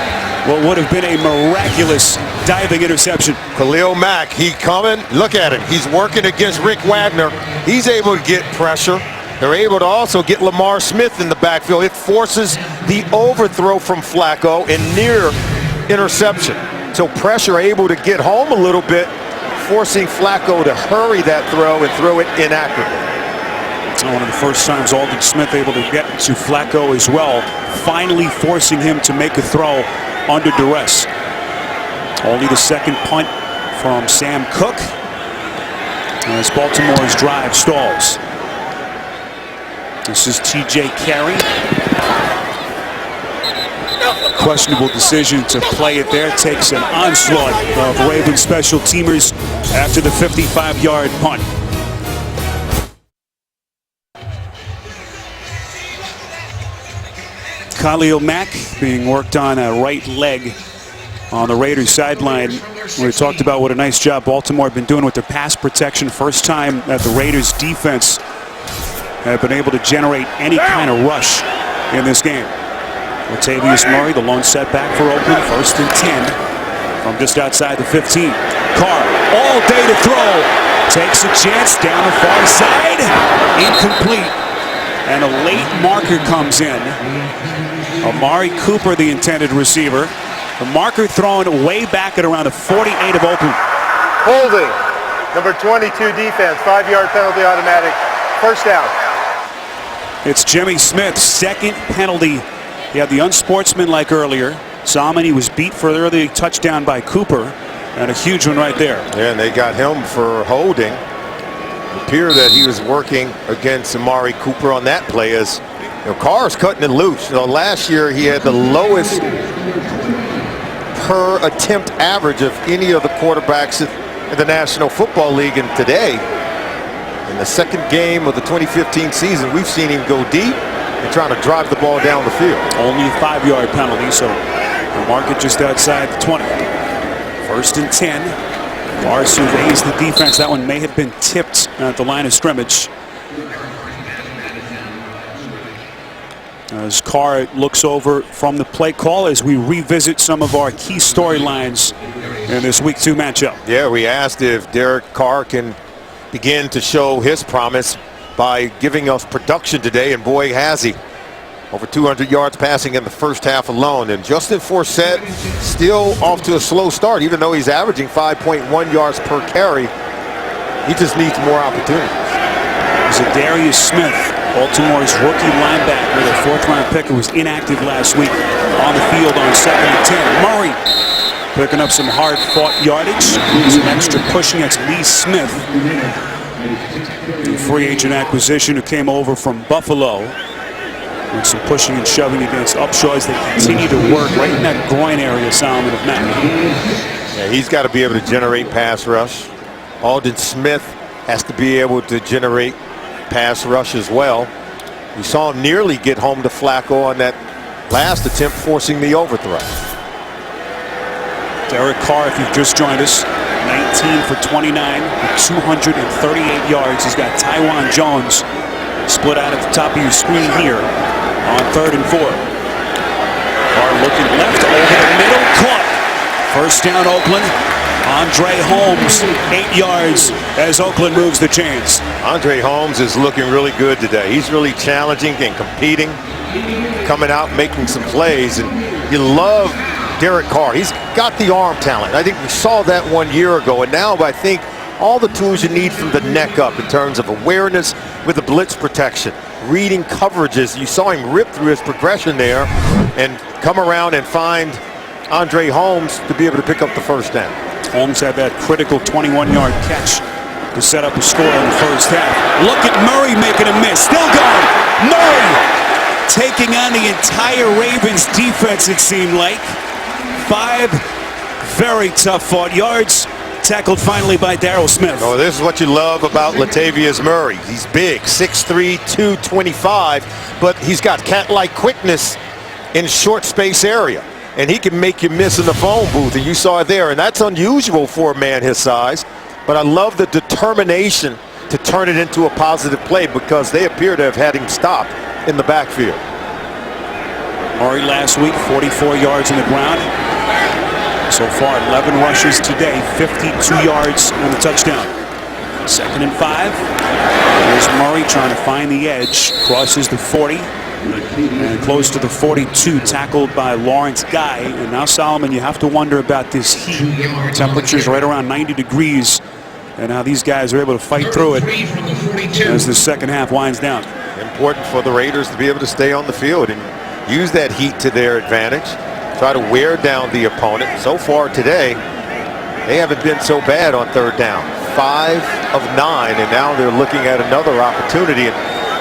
what would have been a miraculous diving interception. Khalil Mack, he coming. Look at him. He's working against Rick Wagner. He's able to get pressure. They're able to also get Lamar Smith in the backfield. It forces the overthrow from Flacco and near interception. So pressure able to get home a little bit, forcing Flacco to hurry that throw and throw it inaccurately. It's one of the first times Aldon Smith able to get to Flacco as well, finally forcing him to make a throw under duress. Only the 2nd punt from Sam Cook as Baltimore's drive stalls. This is T.J. Carey. Questionable decision to play it there. Takes an onslaught of Ravens special teamers after the 55-yard punt. Khalil Mack being worked on a right leg on the Raiders sideline. We talked about what a nice job Baltimore have been doing with their pass protection. First time that the Raiders defense have been able to generate any kind of rush in this game. Latavius Murray, the lone setback for Oakland, 1st and 10 from just outside the 15. Carr all day to throw. Takes a chance down the far side. Incomplete. And a late marker comes in. Amari Cooper, the intended receiver. The marker thrown way back at around the 48 of Oakland. Holding. Number 22 defense. 5-yard penalty automatic. First down. It's Jimmy Smith's second penalty. He had the unsportsmanlike earlier. Salmon, he was beat for the early touchdown by Cooper. And a huge one right there. Yeah, and they got him for holding. It appeared that he was working against Amari Cooper on that play as Carr's cutting it loose. Last year he had the lowest per attempt average of any of the quarterbacks in the National Football League, and today in the second game of the 2015 season we've seen him go deep and trying to drive the ball down the field. Only a 5-yard penalty, so the market just outside the 20. First and 10. Carr surveys the defense. That one may have been tipped at the line of scrimmage. As Carr looks over from the play call as we revisit some of our key storylines in this Week 2 matchup. Yeah, we asked if Derek Carr can begin to show his promise by giving us production today, and boy has he. Over 200 yards passing in the first half alone. And Justin Forsett still off to a slow start, even though he's averaging 5.1 yards per carry. He just needs more opportunities. Zadarius Smith, Baltimore's rookie linebacker, the 4th-round pick, who was inactive last week, on the field on 2nd and 10. Murray picking up some hard-fought yardage. Some extra pushing. That's Lee Smith, the free agent acquisition who came over from Buffalo. And some pushing and shoving against Upshaw as they continue to work right in that groin area, Solomon, of Matt. Yeah, he's got to be able to generate pass rush. Aldon Smith has to be able to generate pass rush as well. We saw him nearly get home to Flacco on that last attempt, forcing the overthrow. Derek Carr, if you've just joined us, 19 for 29 with 238 yards. He's got Tywan Jones split out at the top of your screen here on 3rd and 4. Carr looking left over the middle, caught. First down, Oakland. Andre Holmes, 8 yards as Oakland moves the chains. Andre Holmes is looking really good today. He's really challenging and competing, coming out making some plays, and you love Derek Carr. He's got the arm talent. I think we saw that 1 year ago, and now I think all the tools you need from the neck up in terms of awareness with the blitz protection, reading coverages. You saw him rip through his progression there and come around and find Andre Holmes to be able to pick up the first down. Holmes had that critical 21-yard catch to set up a score in the first half. Look at Murray making a miss. Still going. Murray taking on the entire Ravens defense, it seemed like. 5 very tough-fought yards. Tackled finally by Darryl Smith. Oh, this is what you love about Latavius Murray. He's big, 6'3", 225, but he's got cat-like quickness in short space area. And he can make you miss in the phone booth, and you saw it there. And that's unusual for a man his size. But I love the determination to turn it into a positive play because they appear to have had him stopped in the backfield. Murray last week, 44 yards on the ground. So far, 11 rushes today, 52 yards and a touchdown. 2nd and 5. Here's Murray trying to find the edge. Crosses the 40 and close to the 42. Tackled by Lawrence Guy. And now, Solomon, you have to wonder about this heat. Temperatures right around 90 degrees. And how these guys are able to fight through it as the second half winds down. Important for the Raiders to be able to stay on the field and use that heat to their advantage. Try to wear down the opponent. So far today, they haven't been so bad on 3rd down. 5 of 9, and now they're looking at another opportunity. And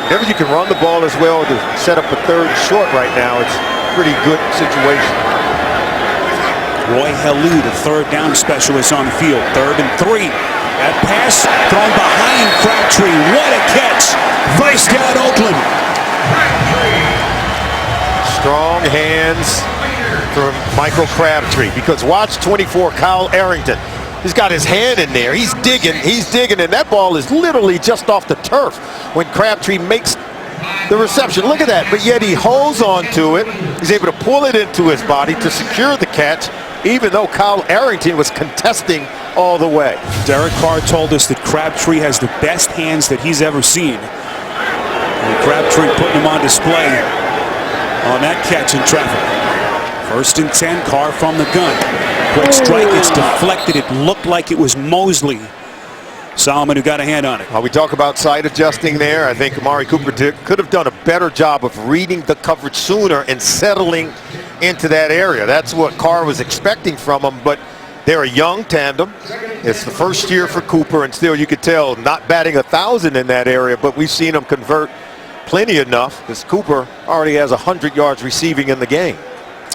whenever you can run the ball as well to set up a 3rd short right now, it's a pretty good situation. Roy Helu, the 3rd down specialist on the field. 3rd and 3. That pass thrown behind Crabtree. What a catch. First down, Oakland. Strong hands from Michael Crabtree, because watch 24, Kyle Arrington. He's got his hand in there. He's digging, and that ball is literally just off the turf when Crabtree makes the reception. Look at that, but yet he holds on to it. He's able to pull it into his body to secure the catch, even though Kyle Arrington was contesting all the way. Derek Carr told us that Crabtree has the best hands that he's ever seen. And Crabtree putting him on display on that catch in traffic. 1st and 10, Carr from the gun. Quick strike, it's deflected. It looked like it was Mosley. Solomon who got a hand on it. We talk about side adjusting there. I think Amari Cooper could have done a better job of reading the coverage sooner and settling into that area. That's what Carr was expecting from him, but they're a young tandem. It's the first year for Cooper, and still you could tell not batting 1,000 in that area, but we've seen him convert plenty enough because Cooper already has 100 yards receiving in the game.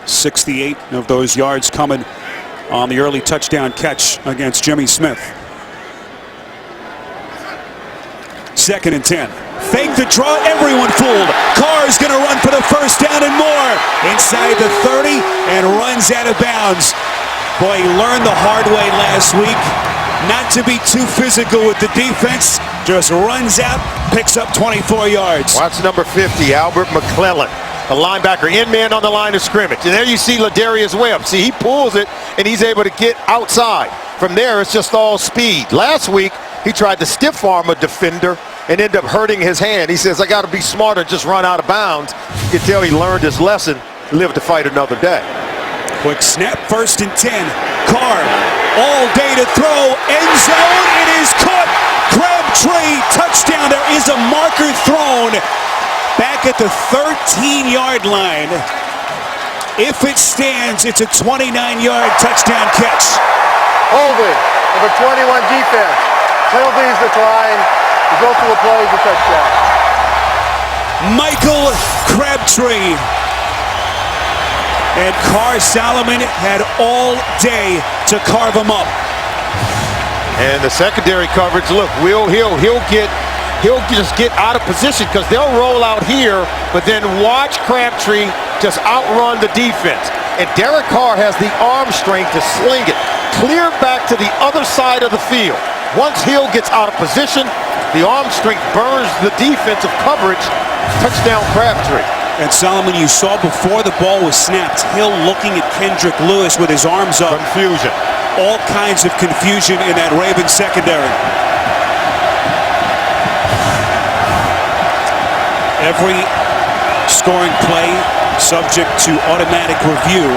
68 of those yards coming on the early touchdown catch against Jimmy Smith. 2nd and 10. Fake the draw, everyone fooled. Carr's going to run for the first down and more. Inside the 30 and runs out of bounds. Boy, he learned the hard way last week not to be too physical with the defense. Just runs out, picks up 24 yards. Watch number 50, Albert McClellan, the linebacker, in man on the line of scrimmage. And there you see Ladarius Webb. See, he pulls it, and he's able to get outside. From there, it's just all speed. Last week, he tried to stiff arm a defender and ended up hurting his hand. He says, I got to be smarter, just run out of bounds. You can tell he learned his lesson, lived to fight another day. Quick snap, 1st and 10. Carr, all day to throw, end zone, it is caught. Crabtree, touchdown. There is a marker thrown back at the 13-yard line. If it stands, it's a 29-yard touchdown catch. Holding, number 21 defense. Penalties decline. Result of the play is a touchdown. Michael Crabtree. And Carr Solomon had all day to carve him up. And the secondary coverage, look, he'll just get out of position because they'll roll out here, but then watch Crabtree just outrun the defense. And Derek Carr has the arm strength to sling it clear back to the other side of the field. Once Hill gets out of position, the arm strength burns the defensive coverage. Touchdown Crabtree. And Solomon, you saw before the ball was snapped, Hill looking at Kendrick Lewis with his arms up. Confusion. All kinds of confusion in that Ravens secondary. Every scoring play subject to automatic review.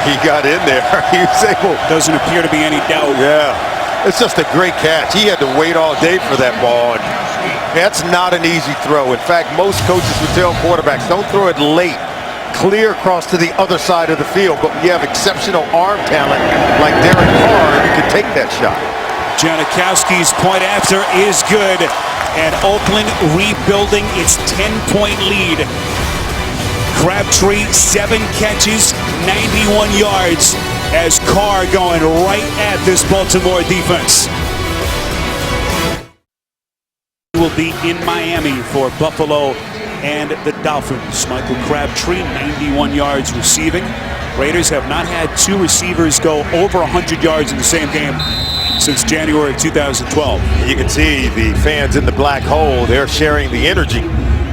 He got in there. He was able. Doesn't appear to be any doubt. Yeah. It's just a great catch. He had to wait all day for that ball. And that's not an easy throw. In fact, most coaches would tell quarterbacks, don't throw it late, clear across to the other side of the field. But when you have exceptional arm talent like Derek Carr, you can take that shot. Janikowski's point after is good. And Oakland rebuilding its 10-point lead. Crabtree, 7 catches, 91 yards. As Carr going right at this Baltimore defense. Will be in Miami for Buffalo and the Dolphins. Michael Crabtree, 91 yards receiving. Raiders have not had 2 receivers go over 100 yards in the same game since January of 2012. You can see the fans in the black hole. They're sharing the energy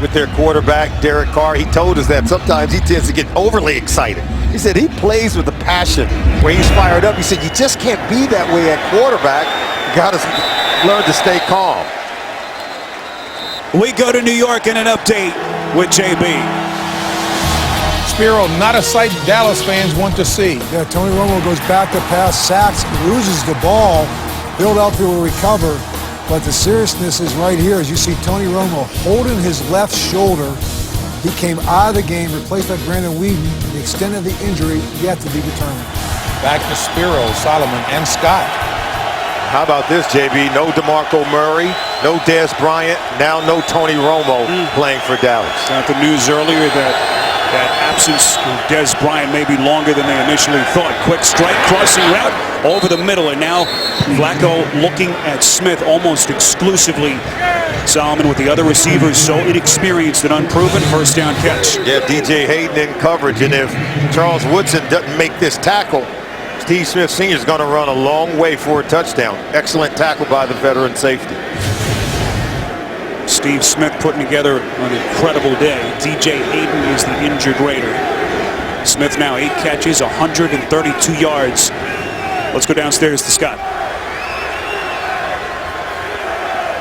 with their quarterback, Derek Carr. He told us that sometimes he tends to get overly excited. He said he plays with a passion where he's fired up. He said you just can't be that way at quarterback. You got to learn to stay calm. We go to New York in an update with JB. Spiro, not a sight Dallas fans want to see. Yeah, Tony Romo goes back to pass, sacks, loses the ball. Philadelphia will recover. But the seriousness is right here as you see Tony Romo holding his left shoulder. He came out of the game, replaced by Brandon Whedon. The extent of the injury yet to be determined. Back to Spiro, Solomon, and Scott. How about this, JB? No DeMarco Murray, no Dez Bryant, now no Tony Romo playing for Dallas. Got the news earlier that absence of Dez Bryant may be longer than they initially thought. Quick strike, crossing route over the middle, and now Flacco looking at Smith almost exclusively. Solomon with the other receivers so inexperienced and unproven. First down catch. Yeah, DJ Hayden in coverage, and if Charles Woodson doesn't make this tackle, Steve Smith Sr. is going to run a long way for a touchdown. Excellent tackle by the veteran safety. Steve Smith putting together an incredible day. DJ Hayden is the injured Raider. Smith now 8 catches, 132 yards. Let's go downstairs to Scott.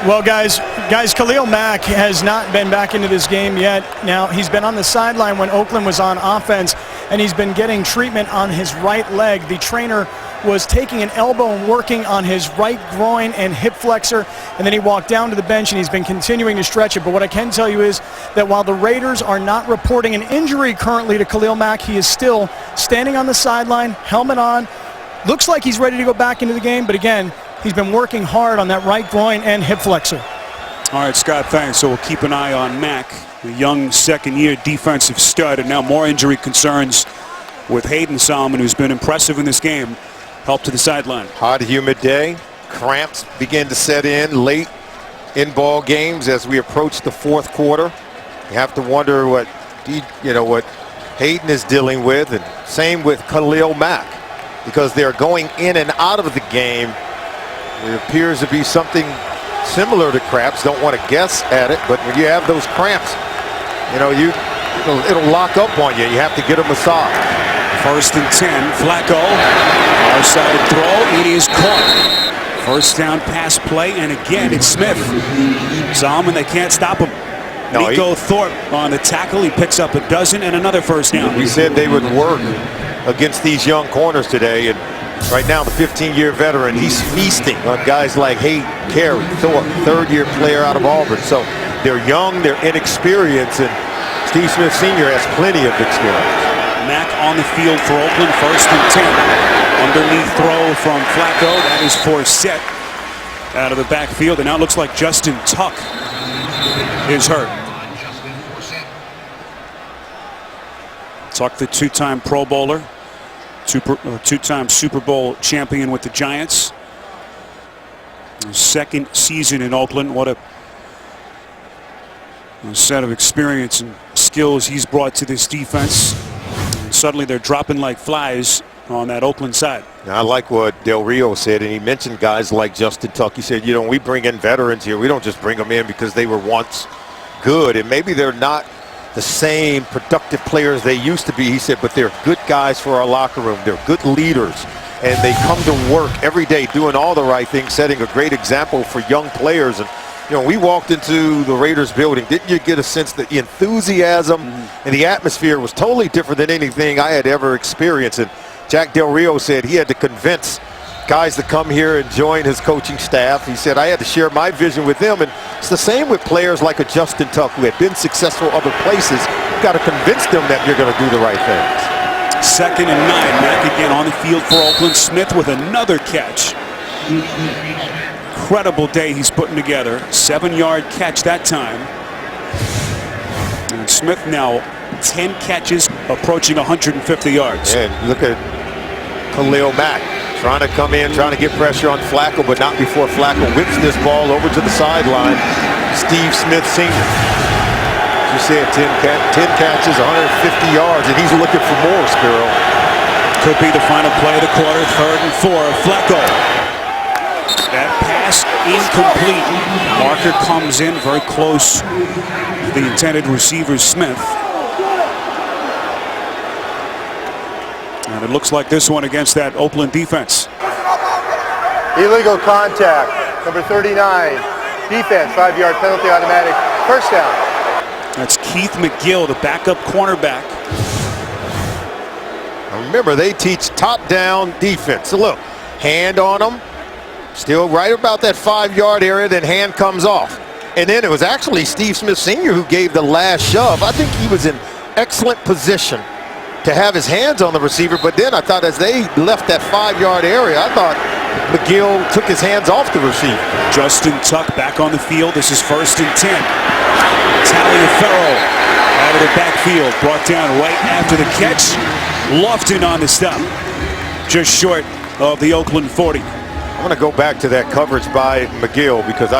Well, guys, Khalil Mack has not been back into this game yet. Now, he's been on the sideline when Oakland was on offense, and he's been getting treatment on his right leg. The trainer was taking an elbow and working on his right groin and hip flexor, and then he walked down to the bench, and he's been continuing to stretch it. But what I can tell you is that while the Raiders are not reporting an injury currently to Khalil Mack, he is still standing on the sideline, helmet on. Looks like he's ready to go back into the game, but again, he's been working hard on that right groin and hip flexor. All right, Scott, thanks. So we'll keep an eye on Mack, the young second-year defensive stud, and now more injury concerns with Hayden Solomon, who's been impressive in this game, help to the sideline. Hot, humid day. Cramps begin to set in late in ball games as we approach the fourth quarter. You have to wonder what Hayden is dealing with, and same with Khalil Mack, because they're going in and out of the game. It appears to be something similar to cramps. Don't want to guess at it, but when you have those cramps, it'll lock up on you. You have to get a massage. 1st and 10. Flacco, far side throw. It is caught. First down pass play, and again it's Smith. Solomon, they can't stop him. No, Nico Thorpe on the tackle. He picks up a dozen and another first down. We said they would work against these young corners today, and right now the 15-year veteran, he's feasting on guys like Hayden, Carey, Thorpe, third-year player out of Auburn. So they're young, they're inexperienced, and Steve Smith Sr. has plenty of experience. Mack on the field for Oakland, 1st and 10. Underneath throw from Flacco. That is Forsett out of the backfield, and now it looks like Justin Tuck is hurt. Tuck, the two-time Pro Bowler, two-time Super Bowl champion with the Giants. His second season in Oakland. What a set of experience and skills he's brought to this defense. And suddenly they're dropping like flies on that Oakland side. Now, I like what Del Rio said, and he mentioned guys like Justin Tuck. He said, we bring in veterans here. We don't just bring them in because they were once good, and maybe they're not the same productive players they used to be. He said, but they're good guys for our locker room. They're good leaders, and they come to work every day doing all the right things, setting a great example for young players. And we walked into the Raiders building. Didn't you get a sense that the enthusiasm and the atmosphere was totally different than anything I had ever experienced? And Jack Del Rio said he had to convince guys to come here and join his coaching staff. He said, I had to share my vision with them. And it's the same with players like a Justin Tuck who had been successful other places. You've got to convince them that you're going to do the right things. 2nd and 9. Mack again on the field for Oakland. Smith with another catch. Incredible day he's putting together. 7-yard catch that time. And Smith now 10 catches, approaching 150 yards. And look at Khalil Mack trying to come in, trying to get pressure on Flacco, but not before Flacco whips this ball over to the sideline. Steve Smith Sr. As you said, 10 catches, 150 yards, and he's looking for more, Spiro. Could be the final play of the quarter. 3rd and 4. Flacco. That pass incomplete. Marker comes in very close to the intended receiver, Smith. And it looks like this one against that Oakland defense. Illegal contact, number 39. Defense, 5-yard penalty, automatic. First down. That's Keith McGill, the backup cornerback. Now remember, they teach top-down defense. So look, hand on them. Still right about that 5-yard area, then hand comes off. And then it was actually Steve Smith Sr. who gave the last shove. I think he was in excellent position to have his hands on the receiver, but then I thought as they left that 5-yard area, I thought McGill took his hands off the receiver. Justin Tuck back on the field. This is 1st and 10. Taliaferro out of the backfield, brought down right after the catch. Lofton on the stop, just short of the Oakland 40. I'm going to go back to that coverage by McGill because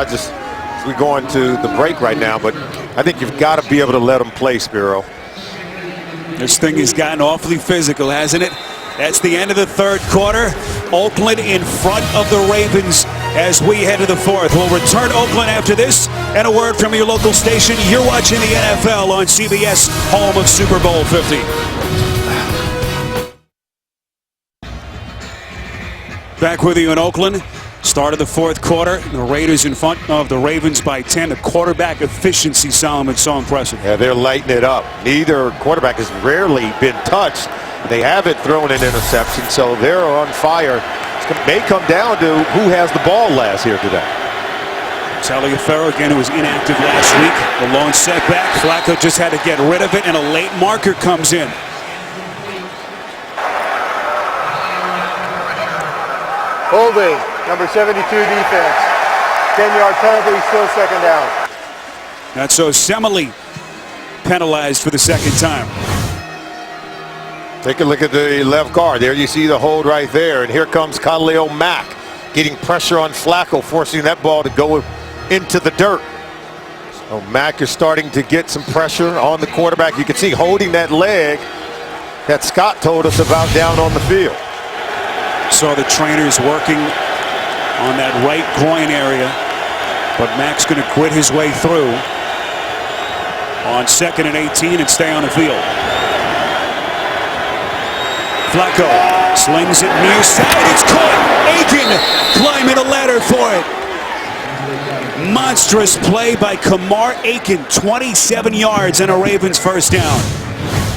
we're going to the break right now, but I think you've got to be able to let him play, Spiro. This thing has gotten awfully physical, hasn't it? That's the end of the 3rd quarter. Oakland in front of the Ravens as we head to the 4th. We'll return Oakland after this, and a word from your local station. You're watching the NFL on CBS, home of Super Bowl 50. Back with you in Oakland. Start of the fourth quarter. The Raiders in front of the Ravens by 10. The quarterback efficiency, Solomon, so impressive. Yeah, they're lighting it up. Neither quarterback has rarely been touched. They haven't thrown an interception, so they're on fire. It may come down to who has the ball last here today. Taliaferro, again, who was inactive last week. The lone setback. Flacco just had to get rid of it, and a late marker comes in. Holding, number 72 defense. 10-yard penalty, still second down. That's Osemele penalized for the second time. Take a look at the left guard. There you see the hold right there. And here comes Khalil Mack getting pressure on Flacco, forcing that ball to go into the dirt. So Mack is starting to get some pressure on the quarterback. You can see holding that leg that Scott told us about down on the field. Saw the trainers working on that right groin area, but Mack's going to quit his way through on 2nd and 18 and stay on the field. Flacco slings it near side. It's caught. Aiken climbing a ladder for it. Monstrous play by Kamar Aiken. 27 yards and a Ravens first down.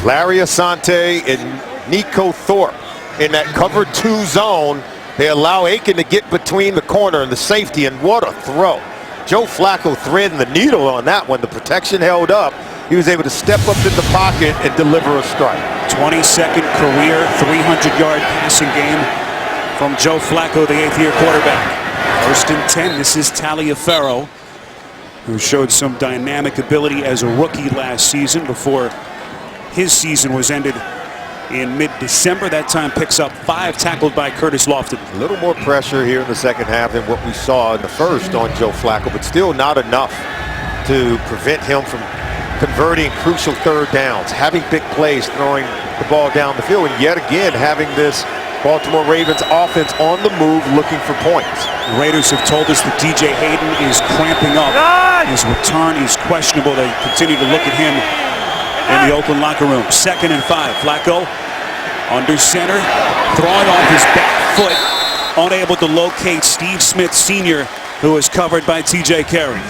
Larry Asante and Nico Thorpe in that cover 2 zone. They allow Aiken to get between the corner and the safety, and what a throw. Joe Flacco threading the needle on that one. The protection held up. He was able to step up in the pocket and deliver a strike. 22nd career 300-yard passing game from Joe Flacco, the 8th-year quarterback. 1st and 10. This is Taliaferro, who showed some dynamic ability as a rookie last season before his season was ended in mid-December. That time picks up 5, tackled by Curtis Lofton. A little more pressure here in the second half than what we saw in the first on Joe Flacco, but still not enough to prevent him from converting crucial third downs, having big plays, throwing the ball down the field, and yet again having this Baltimore Ravens offense on the move looking for points. The Raiders have told us that DJ Hayden is cramping up. His return is questionable. They continue to look at him in the Oakland locker room. 2nd and 5. Flacco under center, throwing off his back foot, unable to locate Steve Smith Sr., who is covered by TJ Carey.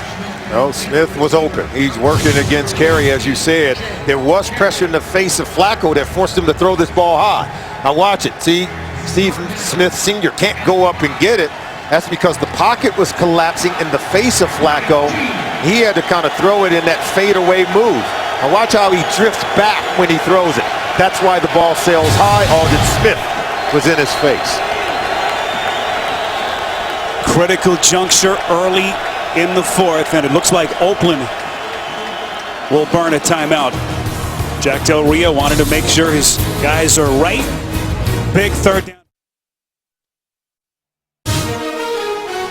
No, Smith was open. He's working against Carey, as you said. There was pressure in the face of Flacco that forced him to throw this ball high. Now watch it. See, Steve Smith Sr. can't go up and get it. That's because the pocket was collapsing in the face of Flacco. He had to kind of throw it in that fadeaway move. Now watch how he drifts back when he throws it. That's why the ball sails high. Alden Smith was in his face. Critical juncture early in the 4th, and it looks like Oakland will burn a timeout. Jack Del Rio wanted to make sure his guys are right. Big third down.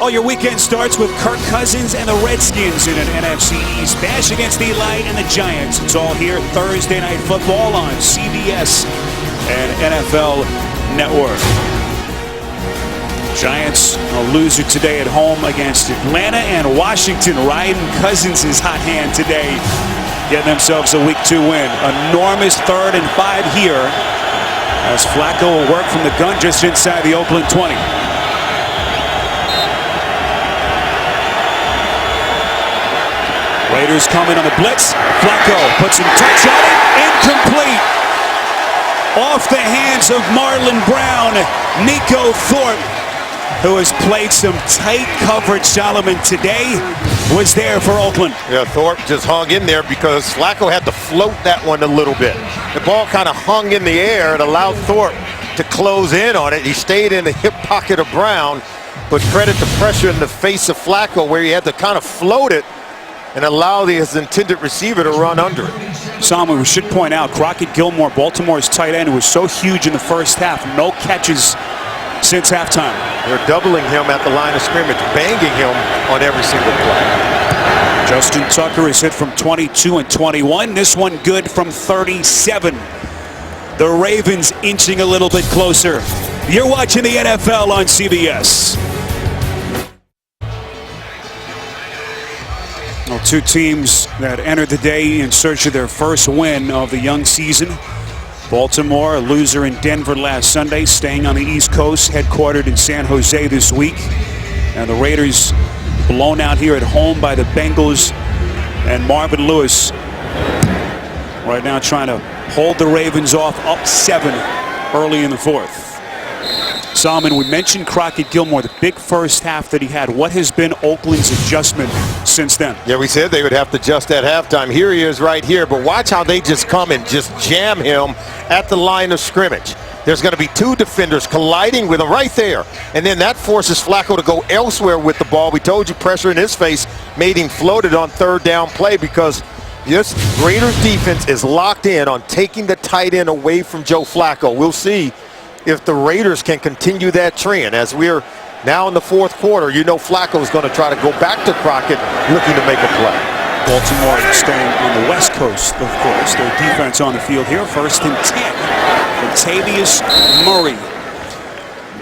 Oh, your weekend starts with Kirk Cousins and the Redskins in an NFC East bash against Eli and the Giants. It's all here Thursday Night Football on CBS and NFL Network. Giants a loser today at home against Atlanta, and Washington riding Cousins' hot hand today, getting themselves a Week 2 win. Enormous 3rd and 5 here as Flacco will work from the gun just inside the Oakland 20. Raiders coming on the blitz. Flacco puts some touch on it. Incomplete. Off the hands of Marlon Brown. Nico Thorpe, who has played some tight coverage, Solomon, today, was there for Oakland. Yeah, Thorpe just hung in there because Flacco had to float that one a little bit. The ball kind of hung in the air and allowed Thorpe to close in on it. He stayed in the hip pocket of Brown, but credit the pressure in the face of Flacco where he had to kind of float it and allow his intended receiver to run under it. Solomon, we should point out, Crockett Gilmore, Baltimore's tight end, who was so huge in the first half, no catches since halftime. They're doubling him at the line of scrimmage, banging him on every single play. Justin Tucker is hit from 22 and 21. This one good from 37. The Ravens inching a little bit closer. You're watching the NFL on CBS. Well, two teams that entered the day in search of their first win of the young season. Baltimore, a loser in Denver last Sunday, staying on the East Coast, headquartered in San Jose this week. And the Raiders blown out here at home by the Bengals. And Marvin Lewis right now trying to hold the Ravens off, up 7 early in the fourth. Solomon, we mentioned Crockett Gilmore, the big first half that he had. What has been Oakland's adjustment since then? Yeah, we said they would have to adjust at halftime. Here he is right here, but watch how they just come and just jam him at the line of scrimmage. There's going to be 2 defenders colliding with him right there, and then that forces Flacco to go elsewhere with the ball. We told you pressure in his face made him floated on third down play because this Raiders defense is locked in on taking the tight end away from Joe Flacco. We'll see if the Raiders can continue that trend. As we're now in the fourth quarter, you know Flacco is going to try to go back to Crockett looking to make a play. Baltimore staying on the West Coast, of course. Their defense on the field here. 1st and 10. Latavius Murray.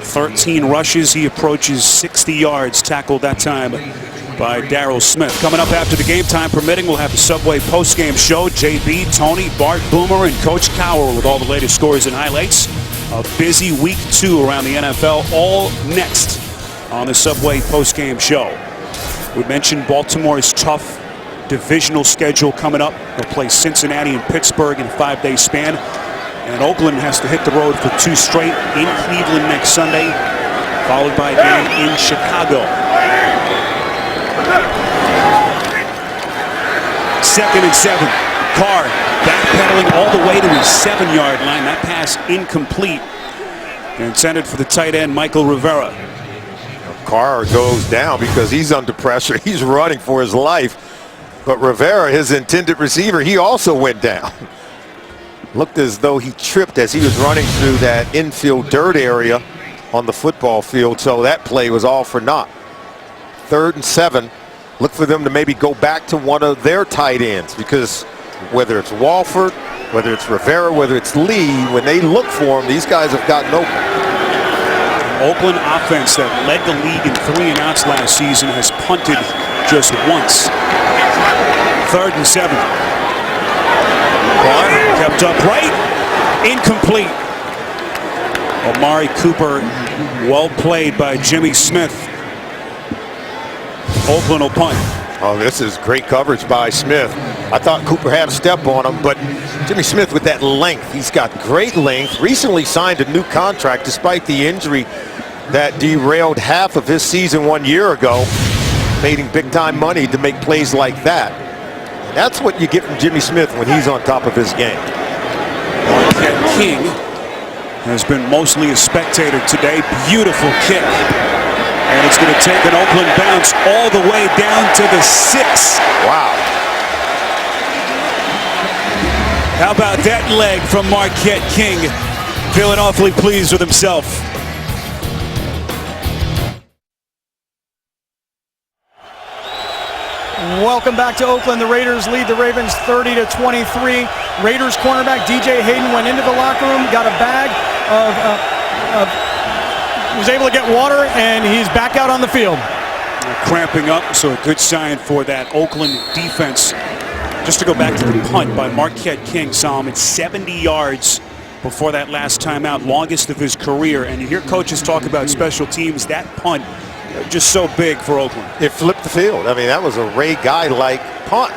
13 rushes. He approaches 60 yards. Tackled that time by Darryl Smith. Coming up after the game, time permitting, we'll have the Subway postgame show. JB, Tony, Bart, Boomer, and Coach Cowher with all the latest scores and highlights. A busy week 2 around the NFL, all next on the Subway postgame show. We mentioned Baltimore's tough divisional schedule coming up. They'll play Cincinnati and Pittsburgh in a 5-day span. And Oakland has to hit the road for 2 straight in Cleveland next Sunday, followed by a game in Chicago. 2nd and 7. Carr backpedaling all the way to his 7-yard line. That pass incomplete. Intended for the tight end, Michael Rivera. Carr goes down because he's under pressure. He's running for his life. But Rivera, his intended receiver, he also went down. Looked as though he tripped as he was running through that infield dirt area on the football field. So that play was all for naught. 3rd and 7. Look for them to maybe go back to one of their tight ends, because whether it's Walford, whether it's Rivera, whether it's Lee, when they look for him, these guys have gotten open. Oakland offense that led the league in 3 and outs last season has punted just once. 3rd and 7. Carr kept upright, incomplete. Amari Cooper, well played by Jimmy Smith. Oakland will punt. Oh, this is great coverage by Smith. I thought Cooper had a step on him, but Jimmy Smith with that length. He's got great length. Recently signed a new contract despite the injury that derailed half of his season 1 year ago. Made him big-time money to make plays like that. And that's what you get from Jimmy Smith when he's on top of his game. Marquette King has been mostly a spectator today. Beautiful kick. And it's going to take an Oakland bounce all the way down to the 6. Wow. How about that leg from Marquette King? Feeling awfully pleased with himself. Welcome back to Oakland. The Raiders lead the Ravens 30-23. Raiders cornerback DJ Hayden went into the locker room, got a bag was able to get water, and he's back out on the field. Cramping up, so a good sign for that Oakland defense. Just to go back to the punt by Marquette King, Solomon, 70 yards before that last timeout, longest of his career. And you hear coaches talk about special teams. That punt, just so big for Oakland. It flipped the field. I mean, that was a Ray Guy-like punt.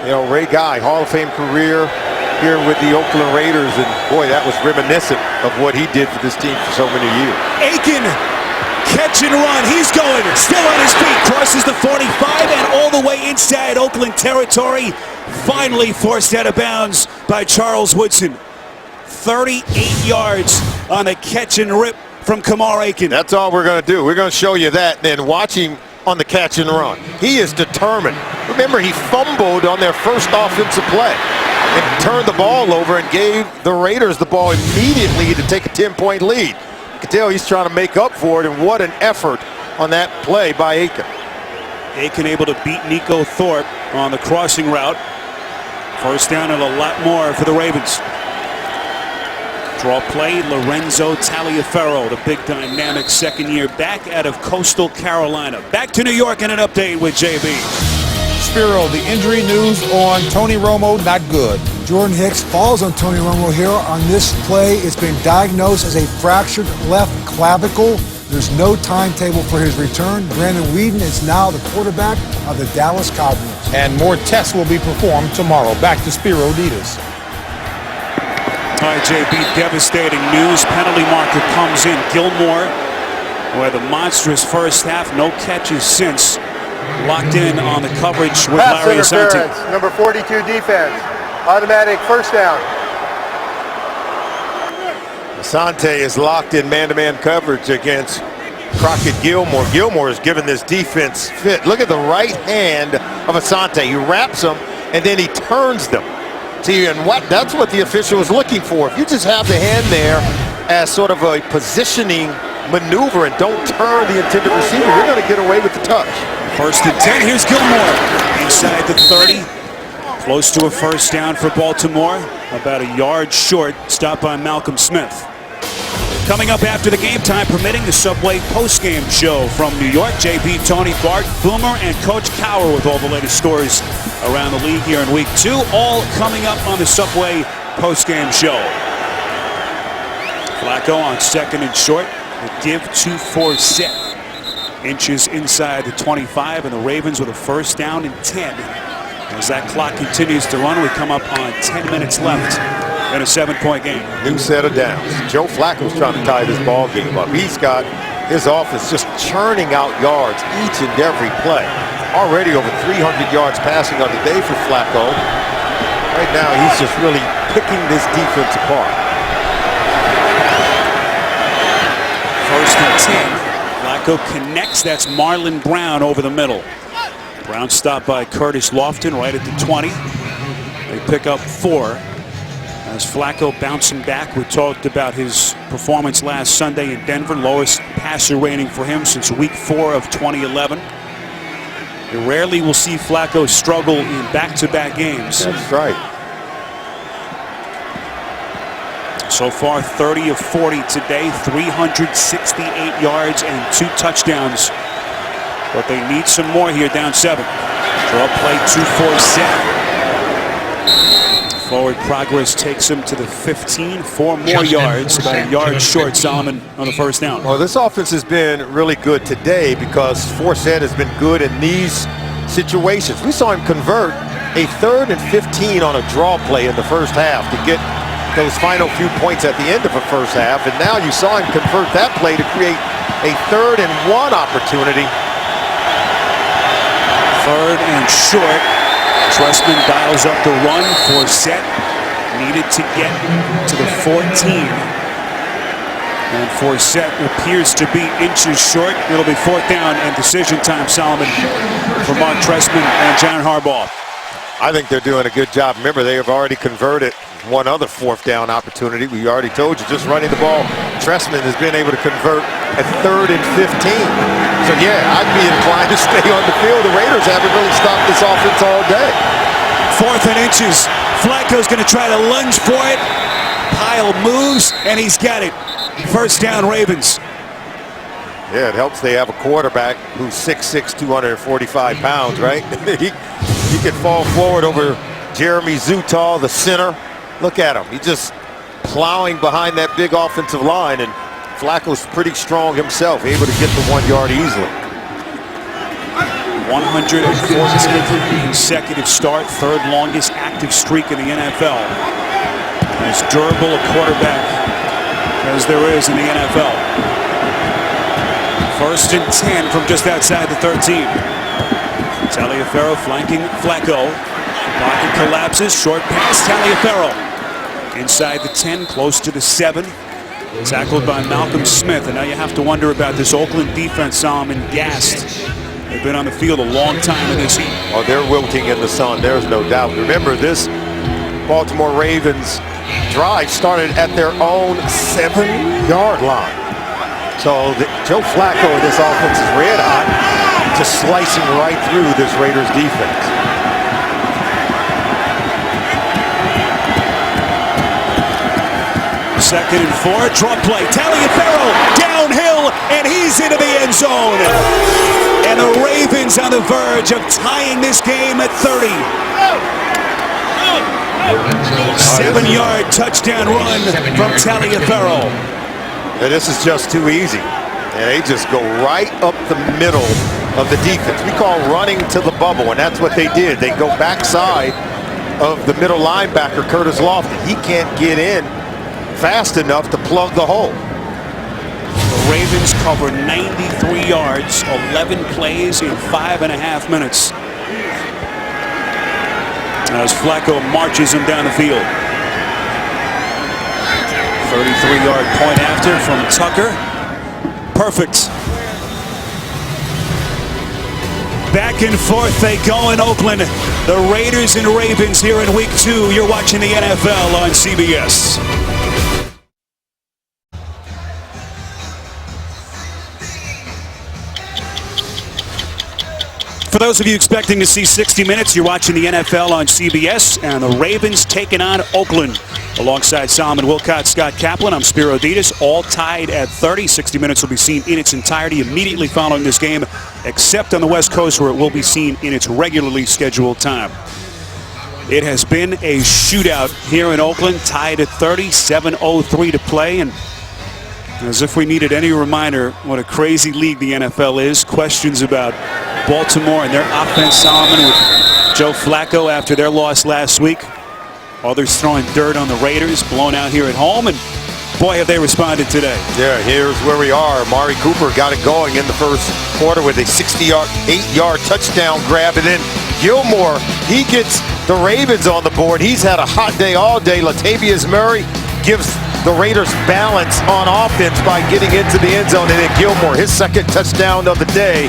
You know, Ray Guy, Hall of Fame career here with the Oakland Raiders, and boy, that was reminiscent of what he did for this team for so many years. Aiken, catch and run. He's going, still on his feet, crosses the 45 and all the way inside Oakland territory. Finally forced out of bounds by Charles Woodson. 38 yards on a catch and rip from Kamar Aiken. That's all we're going to do. We're going to show you that, and then watch him on the catch and run. He is determined. Remember, he fumbled on their first offensive play and turned the ball over and gave the Raiders the ball immediately to take a 10-point lead. You can tell he's trying to make up for it, and what an effort on that play by Aiken. Aiken able to beat Nico Thorpe on the crossing route. First down and a lot more for the Ravens. Draw play, Lorenzo Taliaferro, the big dynamic second year back out of Coastal Carolina. Back to New York and an update with JB. Spiro, the injury news on Tony Romo, not good. Jordan Hicks falls on Tony Romo here on this play. It's been diagnosed as a fractured left clavicle. There's no timetable for his return. Brandon Weeden is now the quarterback of the Dallas Cowboys. And more tests will be performed tomorrow. Back to Spiro Ditas. All right, JB, devastating news. Penalty marker comes in. Gilmore, who had the monstrous first half, no catches since. Locked in on the coverage with Pass Larry Asante. interference, number 42 defense. Automatic first down. Asante is locked in man-to-man coverage against Crockett Gilmore. Gilmore is giving this defense fit. Look at the right hand of Asante. He wraps them and then he turns them. See, and that's what the official is looking for. If you just have the hand there as sort of a positioning maneuver and don't turn the intended receiver, you're going to get away with the touch. First and 10. Here's Gilmore inside the 30. Close to a first down for Baltimore. About a yard short. Stopped by Malcolm Smith. Coming up after the game, time permitting, the Subway postgame show from New York. JB, Tony, Bart, Boomer, and Coach Cower with all the latest scores around the league here in Week 2. All coming up on the Subway postgame show. Flacco on second and short. The give to Forsett. Inches inside the 25, and the Ravens with a first down and 10. As that clock continues to run, we come up on 10 minutes left in a 7-point game. New set of downs. Joe Flacco's trying to tie this ball game up. He's got his offense just churning out yards each and every play. Already over 300 yards passing on the day for Flacco. Right now, he's just really picking this defense apart. First and 10. Flacco connects. That's Marlon Brown over the middle. Brown stopped by Curtis Lofton right at the 20. They pick up 4. As Flacco bouncing back, we talked about his performance last Sunday in Denver. Lowest passer rating for him since Week 4 of 2011. You rarely will see Flacco struggle in back-to-back games. That's right. So far, 30 of 40 today, 368 yards and 2 touchdowns. But they need some more here, down 7. Draw play 2-4-7. Forward progress takes him to the 15. 4 more yards, about a yard short, Solomon, on the first down. Well, this offense has been really good today because Forsett has been good in these situations. We saw him convert a 3rd and 15 on a draw play in the first half to get those final few points at the end of the first half, and now you saw him convert that play to create a 3rd and 1 opportunity. 3rd and short. Trestman dials up the run. Forsett needed to get to the 14. And Forsett appears to be inches short. It'll be 4th down and decision time, Solomon, for Mark Trestman and John Harbaugh. I think they're doing a good job. Remember, they have already converted one other 4th down opportunity. We already told you, just running the ball. Trestman has been able to convert a 3rd and 15. So, yeah, I'd be inclined to stay on the field. The Raiders haven't really stopped this offense all day. 4th and inches. Flacco's going to try to lunge for it. Pile moves, and he's got it. First down, Ravens. Yeah, it helps they have a quarterback who's 6'6", 245 pounds, right? he can fall forward over Jeremy Zutall, the center. Look at him. He's just plowing behind that big offensive line, and Flacco's pretty strong himself, able to get the 1 yard easily. 114th consecutive start, 3rd longest active streak in the NFL. As durable a quarterback as there is in the NFL. First and 10 from just outside the 13. Taliaferro flanking Flacco. Pocket collapses, short pass, Taliaferro. Inside the 10, close to the 7. Tackled by Malcolm Smith. And now you have to wonder about this Oakland defense, Solomon, gassed. They've been on the field a long time in this heat. Oh, they're wilting in the sun, there's no doubt. Remember, this Baltimore Ravens drive started at their own 7-yard line. So Joe Flacco and this offense is red hot, just slicing right through this Raiders defense. Second and 4, draw play. Taliaferro downhill, and he's into the end zone. And the Ravens on the verge of tying this game at 30. 7-yard touchdown run from Taliaferro. And this is just too easy. And they just go right up the middle of the defense. We call running to the bubble, and that's what they did. They go backside of the middle linebacker, Curtis Lofton. He can't get in fast enough to plug the hole. The Ravens cover 93 yards, 11 plays in 5.5 minutes. As Flacco marches him down the field. 33-yard point after from Tucker. Perfect. Back and forth they go in Oakland. The Raiders and Ravens here in Week 2. You're watching the NFL on CBS. For those of you expecting to see 60 minutes, you're watching the NFL on CBS, and the Ravens taking on Oakland. Alongside Solomon Wilcott, Scott Kaplan, I'm Spiro Dedes, all tied at 30. 60 minutes will be seen in its entirety immediately following this game, except on the West Coast where it will be seen in its regularly scheduled time. It has been a shootout here in Oakland, tied at 30, 7:03 to play, and as if we needed any reminder what a crazy league the NFL is. Questions about Baltimore and their offense, Solomon, with Joe Flacco after their loss last week. Others throwing dirt on the Raiders, blown out here at home, and boy, have they responded today. Yeah, here's where we are. Amari Cooper got it going in the first quarter with a 8-yard touchdown grab, and then Gilmore, he gets the Ravens on the board. He's had a hot day all day. Latavius Murray gives the Raiders balance on offense by getting into the end zone, and then Gilmore, his second touchdown of the day.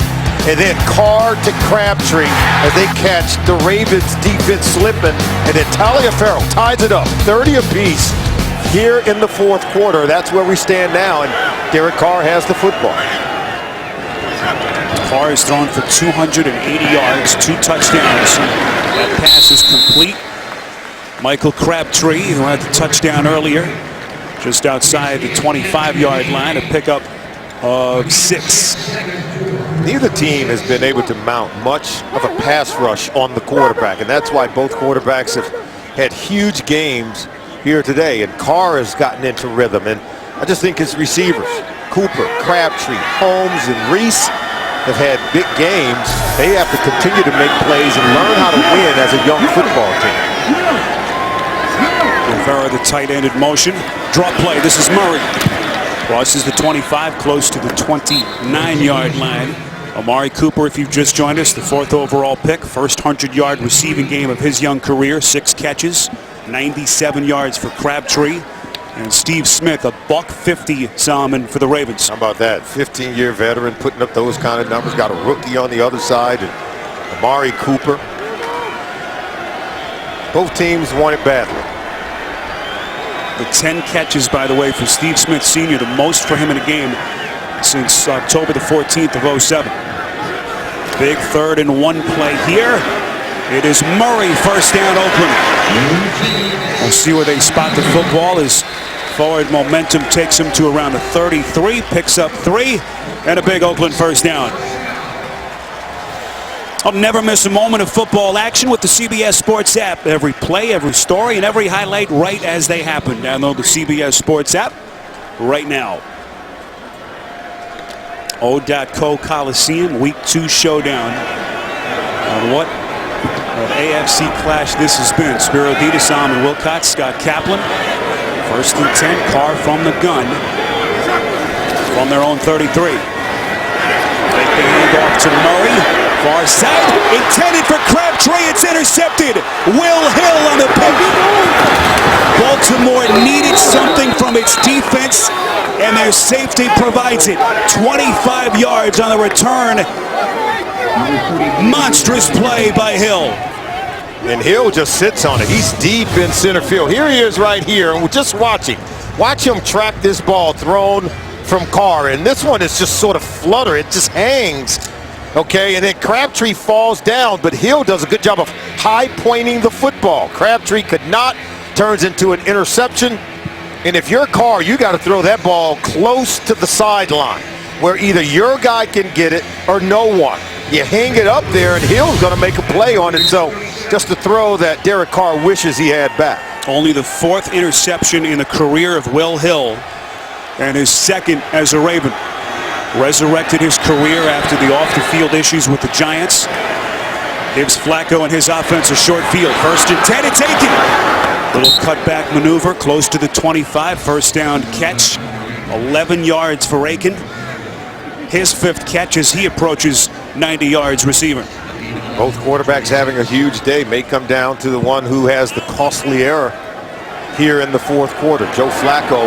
And then Carr to Crabtree as they catch the Ravens defense slipping. And then Taliaferro ties it up, 30 apiece here in the fourth quarter. That's where we stand now, and Derek Carr has the football. Carr has thrown for 280 yards, 2 touchdowns. That pass is complete. Michael Crabtree, who had the touchdown earlier, just outside the 25-yard line, a pickup of 6. Neither team has been able to mount much of a pass rush on the quarterback, and that's why both quarterbacks have had huge games here today, and Carr has gotten into rhythm, and I just think his receivers, Cooper, Crabtree, Holmes, and Reese, have had big games. They have to continue to make plays and learn how to win as a young football team. Rivera, the tight-ended motion. Draw play. This is Murray. Crosses the 25, close to the 29-yard line. Amari Cooper, if you've just joined us, the 4th overall pick. First 100-yard receiving game of his young career. 6 catches, 97 yards for Crabtree. And Steve Smith, a $150 Solomon for the Ravens. How about that? 15-year veteran putting up those kind of numbers. Got a rookie on the other side, and Amari Cooper. Both teams want it badly. The 10 catches, by the way, for Steve Smith Sr., the most for him in a game since October the 14th of 07. Big 3rd and 1 play here. It is Murray, first down, Oakland. We'll see where they spot the football as forward momentum takes him to around the 33, picks up 3, and a big Oakland first down. I'll never miss a moment of football action with the CBS Sports app. Every play, every story, and every highlight right as they happen. Download the CBS Sports app right now. O.co Coliseum, Week 2 showdown. And what an AFC clash this has been. Spiro Dedes, Solomon Wilcott, Scott Kaplan. 1st and 10, Carr from the gun. From their own 33. Take the handoff to Murray. Far side, intended for Crabtree. It's intercepted. Will Hill on the pick. Baltimore needed something from its defense, and their safety provides it. 25 yards on the return. Monstrous play by Hill. And Hill just sits on it. He's deep in center field. Here he is right here, and we're just watching. Watch him track this ball thrown from Carr, and this one is just sort of flutter. It just hangs. Okay, and then Crabtree falls down, but Hill does a good job of high-pointing the football. Crabtree could not, turns into an interception. And if you're Carr, you got to throw that ball close to the sideline where either your guy can get it or no one. You hang it up there, and Hill's going to make a play on it. So just a throw that Derek Carr wishes he had back. Only the 4th interception in the career of Will Hill, and his 2nd as a Raven. Resurrected his career after the off-the-field issues with the Giants. Gives Flacco and his offense a short field. 1st and 10, it's taken. Little cutback maneuver close to the 25. 1st down catch. 11 yards for Aiken. His 5th catch as he approaches 90 yards receiving. Both quarterbacks having a huge day. May come down to the one who has the costly error here in the 4th quarter. Joe Flacco,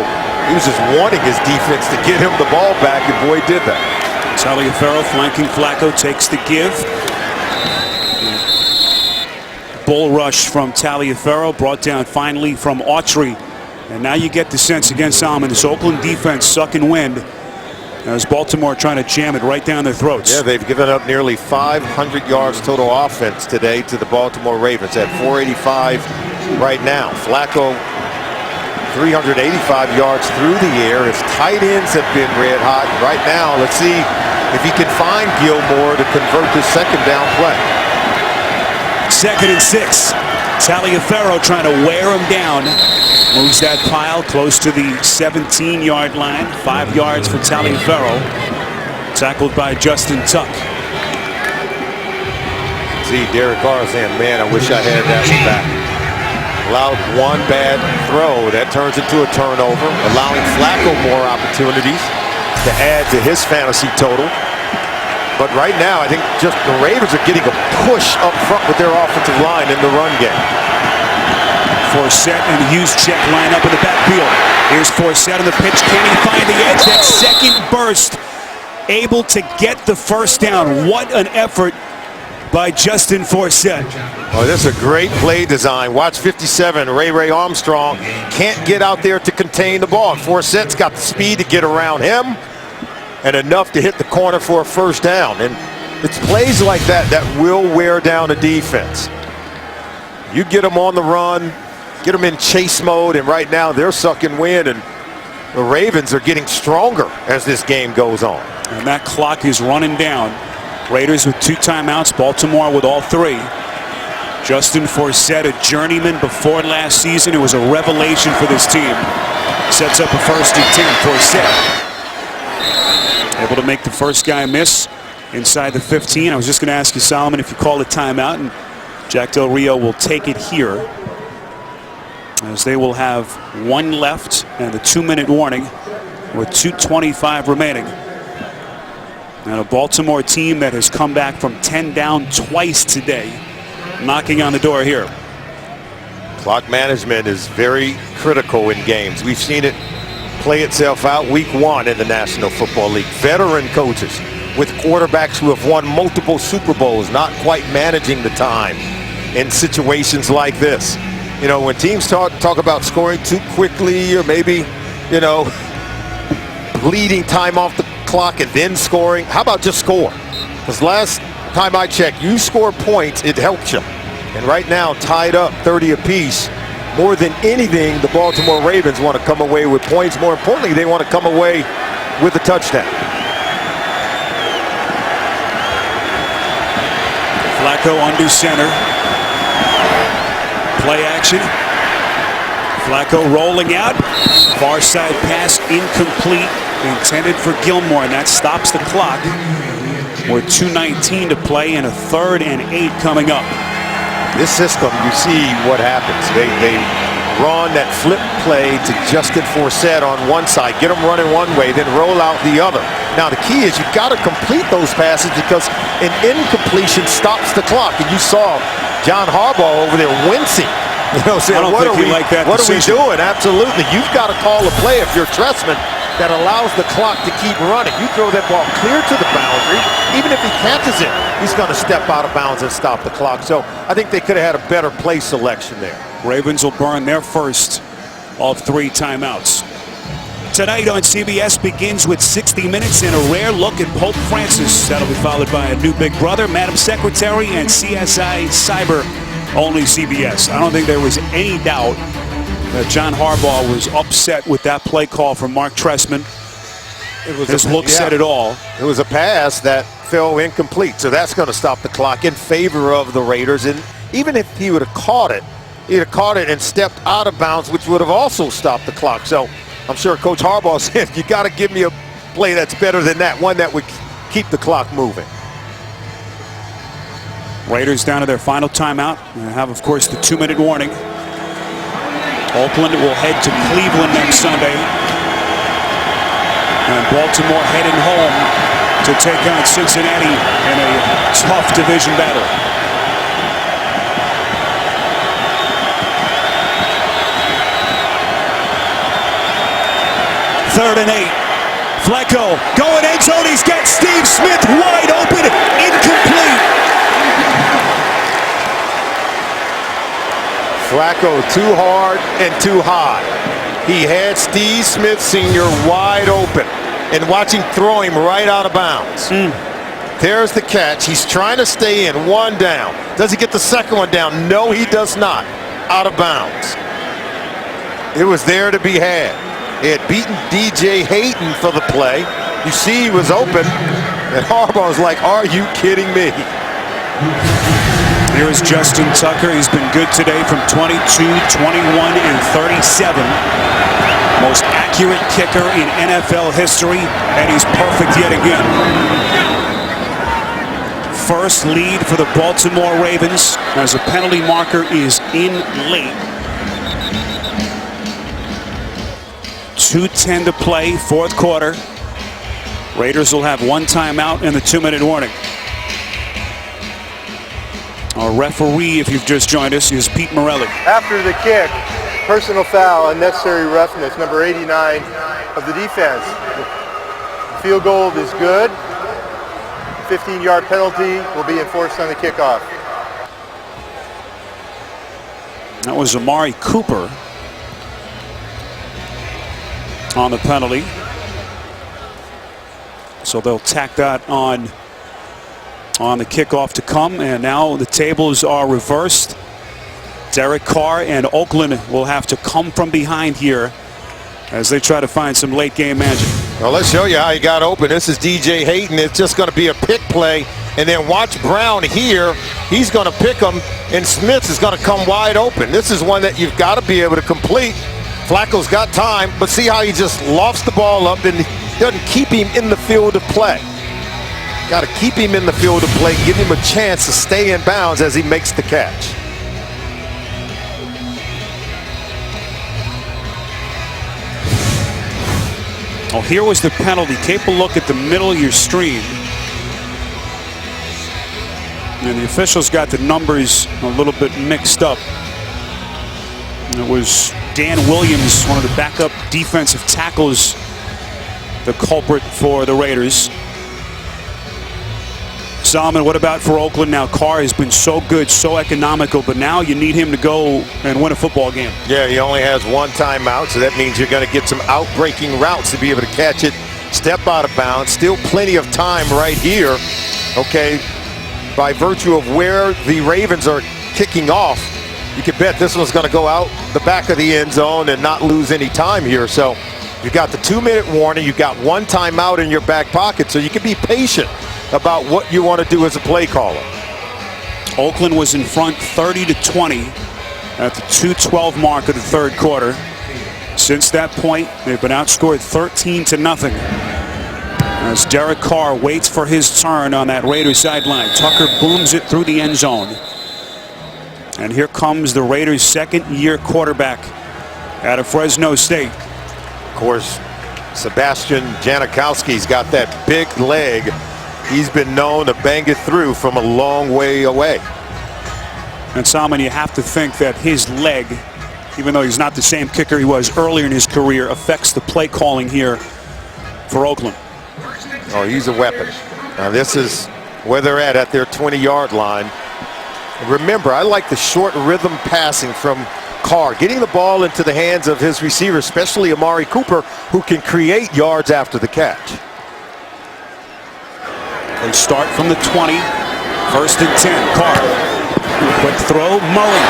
he was just wanting his defense to get him the ball back, and boy, did that. Taliaferro flanking Flacco, takes the give. Bull rush from Taliaferro, brought down finally from Autry. And now you get the sense against Solomon, this Oakland defense sucking wind as Baltimore trying to jam it right down their throats. Yeah, they've given up nearly 500 yards total offense today to the Baltimore Ravens at 485 right now. Flacco 385 yards through the air. His tight ends have been red hot. Right now, let's see if he can find Gilmore to convert this 2nd down play. 2nd and 6. Taliaferro trying to wear him down. Moves that pile close to the 17-yard line. 5 yards for Taliaferro. Tackled by Justin Tuck. See, Derek Carr saying, man, I wish I had that one back. Allowed one bad throw. That turns into a turnover, allowing Flacco more opportunities to add to his fantasy total. But right now, I think just the Ravens are getting a push up front with their offensive line in the run game. Forsett and Hughes check line up in the backfield. Here's Forsett on the pitch. Can he find the edge? That 2nd burst, able to get the 1st down. What an effort by Justin Forsett. Oh, this is a great play design. Watch 57, Ray Armstrong can't get out there to contain the ball. Forsett's got the speed to get around him and enough to hit the corner for a 1st down. And it's plays like that that will wear down a defense. You get them on the run, get them in chase mode, and right now they're sucking wind, and the Ravens are getting stronger as this game goes on. And that clock is running down. Raiders with 2 timeouts, Baltimore with all 3. Justin Forsett, a journeyman before last season. It was a revelation for this team. Sets up a 1st and 10. Forsett able to make the first guy miss inside the 15. I was just going to ask you, Solomon, if you call a timeout, and Jack Del Rio will take it here, as they will have 1 left and a 2-minute warning with 2:25 remaining. And a Baltimore team that has come back from 10 down twice today, knocking on the door here. Clock management is very critical in games. We've seen it play itself out week 1 in the National Football League. Veteran coaches with quarterbacks who have won multiple Super Bowls not quite managing the time in situations like this. You know, when teams talk about scoring too quickly, or maybe, you know, bleeding time off the clock and then scoring, how about just score? Because last time I checked, you score points, it helps you. And right now, tied up 30 apiece. More than anything, the Baltimore Ravens want to come away with points. More importantly, they want to come away with a touchdown. Flacco under center. Play action. Flacco rolling out. Far side pass incomplete. Intended for Gilmore, and that stops the clock. With 2:19 to play and a 3rd and 8 coming up. This system, you see what happens. They run that flip play to Justin Forsett on one side, get them running one way, then roll out the other. Now the key is you've got to complete those passes, because an incompletion stops the clock. And you saw John Harbaugh over there wincing. You know, saying, what are we doing? Absolutely. You've got to call a play if you're Trestman that allows the clock to keep running. You throw that ball clear to the boundary, even if he catches it, he's going to step out of bounds and stop the clock. So I think they could have had a better play selection there. Ravens will burn their first of 3 timeouts. Tonight on CBS begins with 60 Minutes and a rare look at Pope Francis. That'll be followed by a new Big Brother, Madam Secretary, and CSI Cyber, only CBS. I don't think there was any doubt that John Harbaugh was upset with that play call from Mark Trestman. His look said it all. It was a pass that fell incomplete, so that's going to stop the clock in favor of the Raiders. And Even if he would have caught it, he'd have caught it and stepped out of bounds, which would have also stopped the clock. So I'm sure Coach Harbaugh said, you got to give me a play that's better than that, one that would keep the clock moving. Raiders down to their final timeout. And have, of course, the 2-minute warning. Oakland will head to Cleveland next Sunday. And Baltimore heading home to take on Cincinnati in a tough division battle. Third and 8. Flacco going end zone. He's got Steve Smith wide open. Incomplete. Flacco too hard and too high. He had Steve Smith Sr. wide open. And watch him throw him right out of bounds. There's the catch. He's trying to stay in. One down. Does he get the second one down? No, he does not. Out of bounds. It was there to be had. He had beaten DJ Hayden for the play. You see he was open. And Harbaugh's like, are you kidding me? Here is Justin Tucker. He's been good today from 22, 21, and 37. Most accurate kicker in NFL history, and he's perfect yet again. First lead for the Baltimore Ravens as a penalty marker is in late. 2:10 to play, fourth quarter. Raiders will have one timeout and the 2-minute warning. Our referee, if you've just joined us, is Pete Morelli. After the kick, personal foul, unnecessary roughness, number 89 of the defense. The field goal is good. 15-yard penalty will be enforced on the kickoff. That was Amari Cooper on the penalty. So they'll tack that on the kickoff to come. And now the tables are reversed. Derek Carr and Oakland will have to come from behind here as they try to find some late game magic. Well, let's show you how he got open. This is DJ Hayden. It's just going to be a pick play. And then watch Brown here. He's going to pick him, and Smith is going to come wide open. This is one that you've got to be able to complete. Flacco's got time, but see how he just lofts the ball up and doesn't keep him in the field of play. Got to keep him in the field of play, give him a chance to stay in bounds as he makes the catch. Oh, here was the penalty. Take a look at the middle of your screen. And the officials got the numbers a little bit mixed up. And it was Dan Williams, one of the backup defensive tackles, the culprit for the Raiders. Solomon, what about for Oakland now? Carr has been so good, so economical, but now you need him to go and win a football game. Yeah, he only has one timeout, so that means you're going to get some out-breaking routes to be able to catch it, step out of bounds. Still plenty of time right here, okay, by virtue of where the Ravens are kicking off. You can bet this one's going to go out the back of the end zone and not lose any time here. So you've got the 2-minute warning. You've got one timeout in your back pocket, so you can be patient about what you want to do as a play caller. Oakland was in front 30-20 at the 2:12 mark of the third quarter. Since that point, they've been outscored 13-0. As Derek Carr waits for his turn on that Raiders sideline, Tucker booms it through the end zone. And here comes the Raiders' second-year quarterback out of Fresno State. Of course, Sebastian Janikowski's got that big leg. He's been known to bang it through from a long way away. And Salmon, you have to think that his leg, even though he's not the same kicker he was earlier in his career, affects the play calling here for Oakland. Oh, he's a weapon. Now this is where they're at their 20-yard line. Remember, I like the short rhythm passing from Carr, getting the ball into the hands of his receiver, especially Amari Cooper, who can create yards after the catch. They start from the 20, 1st and 10. Carr, quick throw, Mullen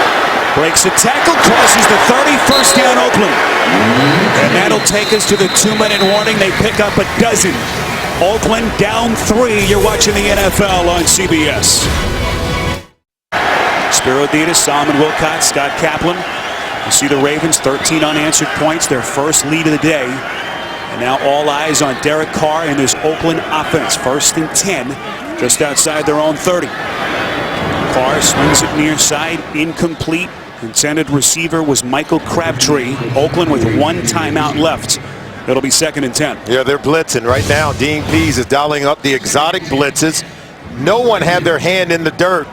breaks a tackle, crosses the 30, first down Oakland. And that'll take us to the 2-minute warning. They pick up a dozen. Oakland down 3. You're watching the NFL on CBS. Spiro Ditas, Solomon Wilcott, Scott Kaplan. You see the Ravens, 13 unanswered points, their first lead of the day. And now all eyes on Derek Carr and this Oakland offense. 1st and 10, just outside their own 30. Carr swings it near side, incomplete. Intended receiver was Michael Crabtree. Oakland with 1 timeout left. It'll be 2nd and 10. Yeah, they're blitzing right now. Dean Pease is dialing up the exotic blitzes. No one had their hand in the dirt,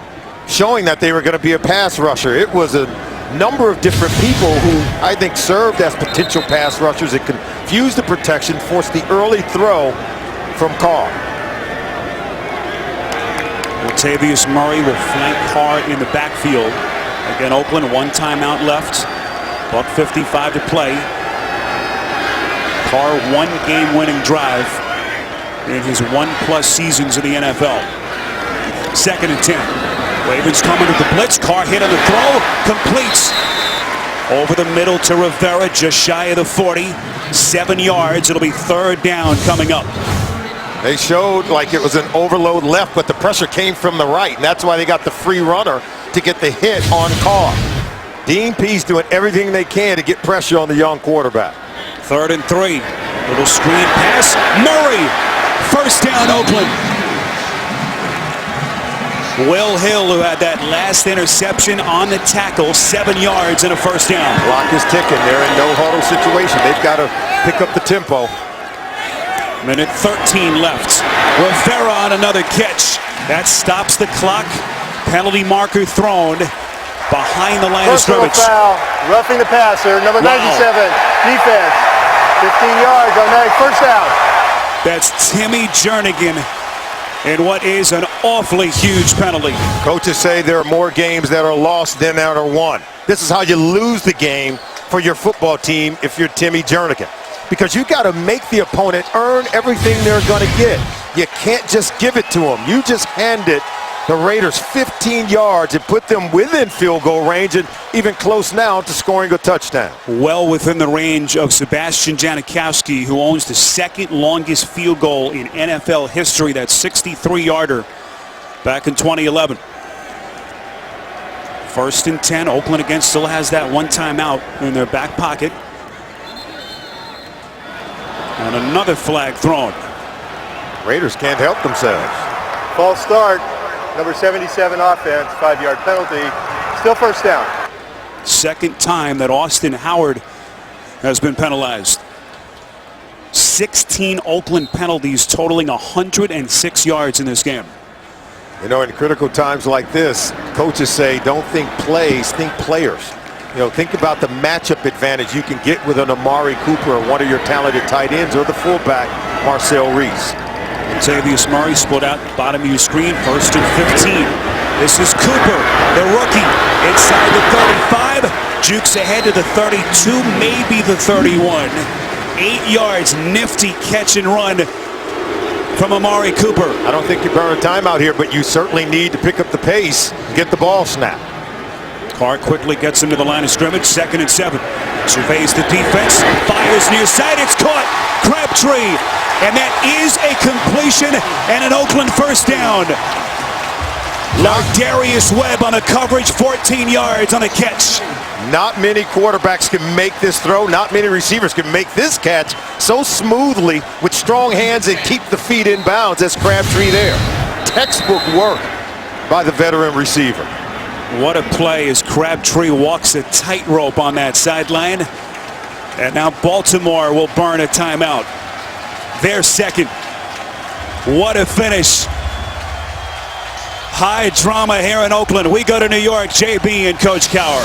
showing that they were going to be a pass rusher. It was a number of different people who I think served as potential pass rushers. It confused the protection, forced the early throw from Carr. Latavius Murray will flank Carr in the backfield. Again, Oakland, 1 timeout left. $1:55 to play. Carr, 1 game-winning drive in his 1+ seasons in the NFL. 2nd and 10. Ravens coming with the blitz. Carr hit on the throw. Completes. Over the middle to Rivera, just shy of the 40. 7 yards. It'll be 3rd down coming up. They showed like it was an overload left, but the pressure came from the right, and that's why they got the free runner to get the hit on Carr. Dean Pease doing everything they can to get pressure on the young quarterback. 3rd and 3. Little screen pass. Murray. 1st down, Oakland. Will Hill, who had that last interception on the tackle, 7 yards and a 1st down. Clock is ticking. They're in no huddle situation. They've got to pick up the tempo. Minute 13 left. Rivera on another catch. That stops the clock. Penalty marker thrown behind the line of scrimmage. Foul, roughing the passer, number 97, defense. 15 yards, automatic 1st down. That's Timmy Jernigan in what is an awfully huge penalty. Coaches say there are more games that are lost than that are won. This is how you lose the game for your football team if you're Timmy Jernigan. Because you got to make the opponent earn everything they're going to get. You can't just give it to them. You just hand it the Raiders 15 yards and put them within field goal range and even close now to scoring a touchdown. Well within the range of Sebastian Janikowski, who owns the 2nd longest field goal in NFL history. That 63-yarder back in 2011. 1st and 10. Oakland again still has that 1 timeout in their back pocket. And another flag thrown. Raiders can't help themselves. False start, number 77 offense, 5-yard penalty. Still 1st down. 2nd time that Austin Howard has been penalized. 16 Oakland penalties totaling 106 yards in this game. You know, in critical times like this, coaches say don't think plays, think players. You know, think about the matchup advantage you can get with an Amari Cooper or one of your talented tight ends or the fullback, Marcel Reese. Latavius Murray split out bottom of your screen. 1st and 15. This is Cooper, the rookie, inside the 35. Jukes ahead to the 32, maybe the 31. 8 yards, nifty catch and run from Amari Cooper. I don't think you burn a timeout here, but you certainly need to pick up the pace and get the ball snapped. Carr quickly gets him to the line of scrimmage. 2nd and 7. Surveys the defense. Fires near side. It's caught. Crabtree. And that is a completion and an Oakland 1st down. Darius Webb on a coverage. 14 yards on a catch. Not many quarterbacks can make this throw. Not many receivers can make this catch so smoothly with strong hands and keep the feet in bounds as Crabtree there. Textbook work by the veteran receiver. What a play as Crabtree walks a tightrope on that sideline. And now Baltimore will burn a timeout. Their 2nd. What a finish. High drama here in Oakland. We go to New York. JB and Coach Cowher.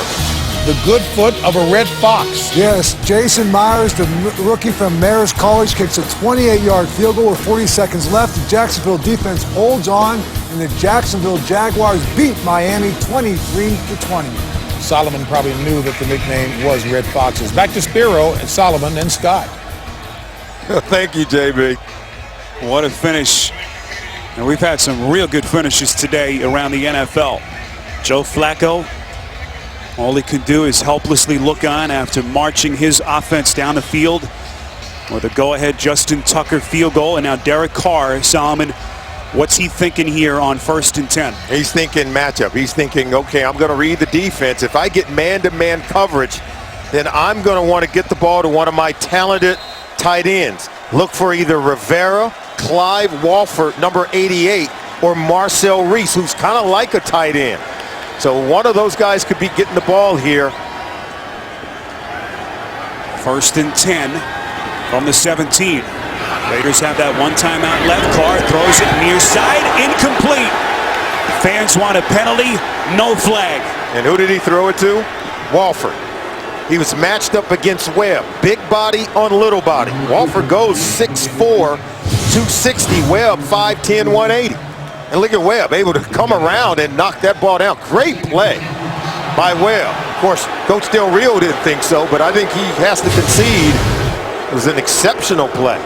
The good foot of a red fox. Yes, Jason Myers, the rookie from Marist College, kicks a 28-yard field goal with 40 seconds left. The Jacksonville defense holds on, and the Jacksonville Jaguars beat Miami 23-20. Solomon probably knew that the nickname was Red Foxes. Back to Spiro and Solomon and Scott. Thank you, JB. What a finish. And we've had some real good finishes today around the NFL. Joe Flacco, all he could do is helplessly look on after marching his offense down the field with a go-ahead Justin Tucker field goal. And now Derek Carr, Solomon, What's he thinking here on 1st and 10? He's thinking matchup. He's thinking, okay, I'm going to read the defense. If I get man-to-man coverage, then I'm going to want to get the ball to one of my talented tight ends. Look for either Rivera, Clive Walford, number 88, or Marcel Reese, who's kind of like a tight end. So one of those guys could be getting the ball here. 1st and 10 from the 17. Raiders have that one timeout left. Carr throws it near side, incomplete. Fans want a penalty, no flag. And who did he throw it to? Walford. He was matched up against Webb. Big body on little body. Walford goes 6'4", 260. Webb 5'10", 180. And look at Webb, able to come around and knock that ball down. Great play by Webb. Of course, Coach Del Rio didn't think so, but I think he has to concede. It was an exceptional play.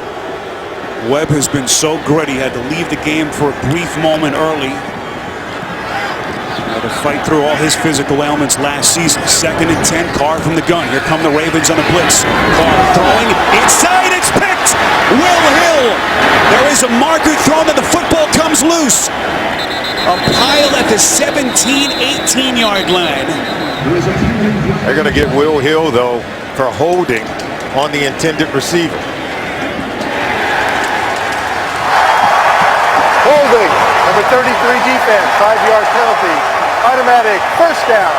Webb has been so good, he had to leave the game for a brief moment early. Had to fight through all his physical ailments last season. 2nd and 10, Carr from the gun. Here come the Ravens on a blitz. Carr throwing inside, it's picked! Will Hill! There is a marker thrown and the football comes loose. A pile at the 17, 18-yard line. They're going to get Will Hill, though, for holding on the intended receiver. Holding, number 33 defense, 5-yard penalty, automatic first down.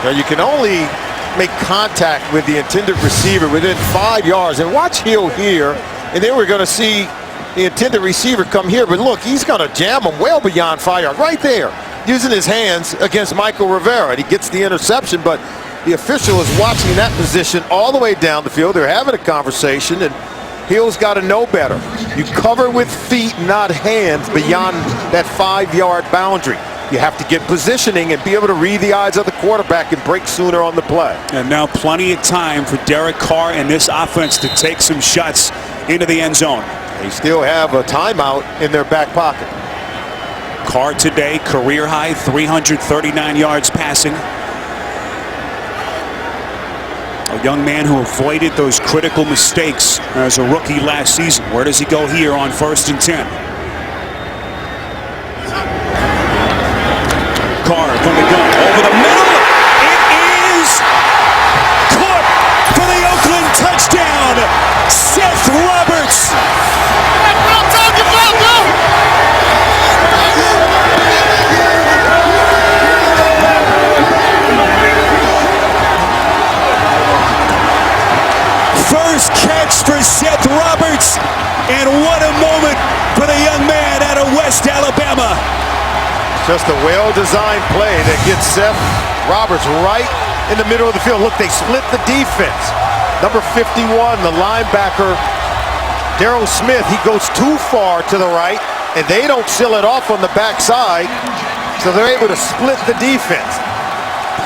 Now you can only make contact with the intended receiver within 5 yards. And watch Hill here, and then we're going to see the intended receiver come here. But look, he's going to jam him well beyond 5 yards, right there, using his hands against Michael Rivera. And he gets the interception, but the official is watching that position all the way down the field. They're having a conversation, and Hill's got to know better. You cover with feet, not hands, beyond that 5-yard boundary. You have to get positioning and be able to read the eyes of the quarterback and break sooner on the play. And now plenty of time for Derek Carr and this offense to take some shots into the end zone. They still have a timeout in their back pocket. Carr today, career high, 339 yards passing. A young man who avoided those critical mistakes as a rookie last season. Where does he go here on 1st and 10? Carr from the gun over the middle. It is caught for the Oakland touchdown. Seth Roberts. First catch for Seth Roberts, and what a moment for the young man out of West Alabama. Just a well-designed play that gets Seth Roberts right in the middle of the field. Look, they split the defense. Number 51, the linebacker, Darryl Smith, he goes too far to the right, and they don't seal it off on the backside, so they're able to split the defense.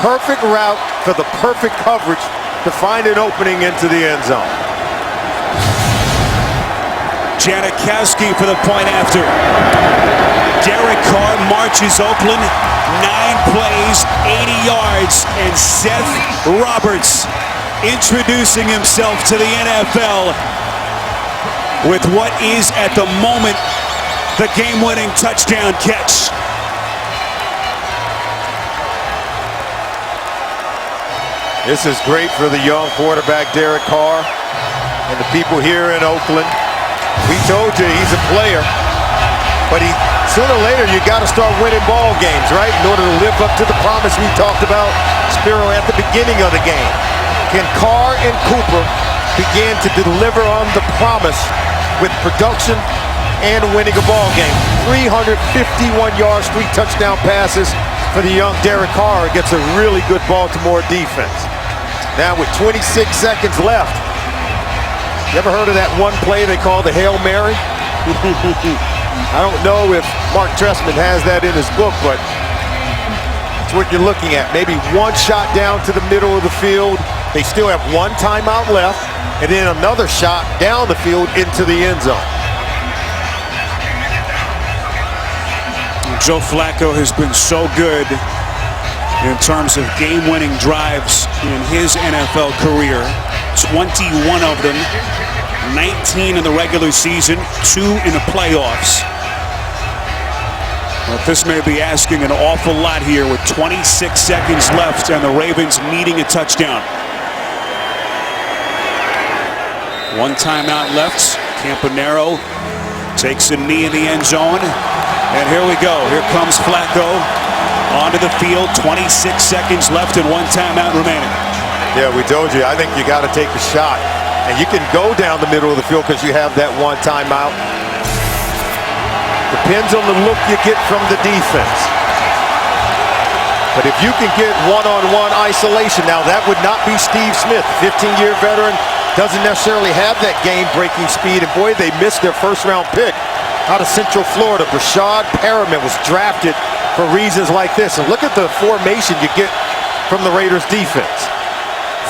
Perfect route for the perfect coverage to find an opening into the end zone. Janikowski for the point after. Derek Carr marches Oakland 9 plays, 80 yards, and Seth Roberts introducing himself to the NFL with what is at the moment the game-winning touchdown catch. This is great for the young quarterback, Derek Carr, and the people here in Oakland. We told you he's a player, but sooner or later you got to start winning ball games, right? In order to live up to the promise we talked about, Spiro, at the beginning of the game. Can Carr and Cooper begin to deliver on the promise with production and winning a ball game? 351 yards, 3 touchdown passes for the young Derek Carr against a really good Baltimore defense. Now with 26 seconds left, you ever heard of that one play they call the Hail Mary? I don't know if Mark Trestman has that in his book, but it's what you're looking at. Maybe one shot down to the middle of the field. They still have one timeout left, and then another shot down the field into the end zone. Joe Flacco has been so good in terms of game-winning drives in his NFL career. 21 of them 19 in the regular season, 2 in the playoffs. But this may be asking an awful lot here with 26 seconds left and the Ravens needing a touchdown. 1 timeout left. Campanaro takes a knee in the end zone. And here we go. Here comes Flacco onto the field. 26 seconds left and 1 timeout remaining. Yeah, we told you. I think you got to take a shot. And you can go down the middle of the field because you have that 1 timeout. Depends on the look you get from the defense. But if you can get one-on-one isolation, now that would not be Steve Smith, 15-year veteran, doesn't necessarily have that game-breaking speed. And boy, they missed their first-round pick out of Central Florida. Brashad Perriman was drafted for reasons like this. And look at the formation you get from the Raiders defense.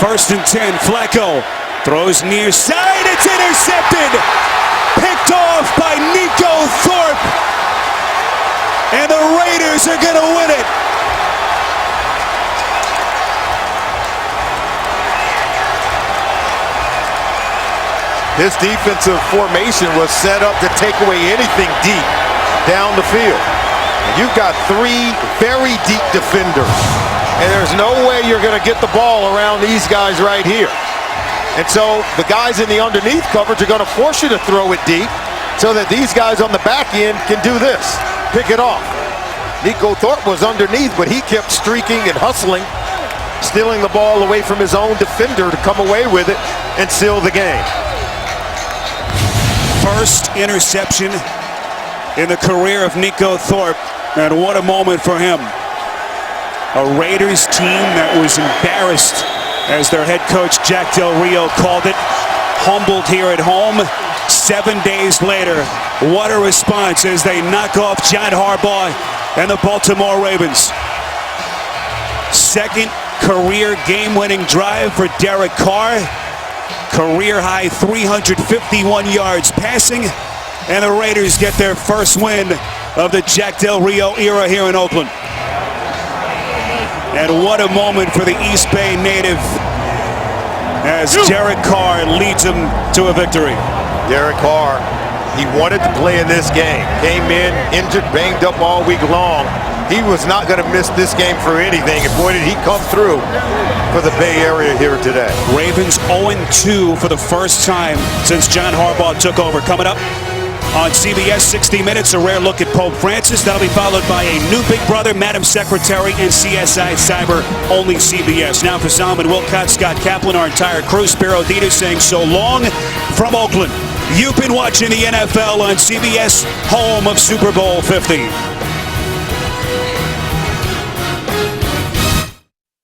1st and 10, Flacco throws near side, it's intercepted! Picked off by Nico Thorpe! And the Raiders are gonna win it! His defensive formation was set up to take away anything deep down the field. And you've got 3 very deep defenders. And there's no way you're going to get the ball around these guys right here. And so the guys in the underneath coverage are going to force you to throw it deep so that these guys on the back end can do this, pick it off. Nico Thorpe was underneath, but he kept streaking and hustling, stealing the ball away from his own defender to come away with it and seal the game. First interception in the career of Nico Thorpe, and what a moment for him. A Raiders team that was embarrassed, as their head coach Jack Del Rio called it, humbled here at home. 7 days later, what a response as they knock off John Harbaugh and the Baltimore Ravens. 2nd career game-winning drive for Derek Carr. Career-high 351 yards passing, and the Raiders get their first win of the Jack Del Rio era here in Oakland. And what a moment for the East Bay native as Derek Carr leads them to a victory. Derek Carr, he wanted to play in this game. Came in, injured, banged up all week long. He was not going to miss this game for anything, and boy, did he come through for the Bay Area here today. Ravens 0-2 for the first time since John Harbaugh took over. Coming up on CBS 60 Minutes, a rare look at Pope Francis. That'll be followed by a new Big Brother, Madam Secretary, and CSI Cyber, only CBS. Now for Solomon Wilcott, Scott Kaplan, our entire crew, Spiro Dieter saying so long from Oakland. You've been watching the NFL on CBS, home of Super Bowl 50.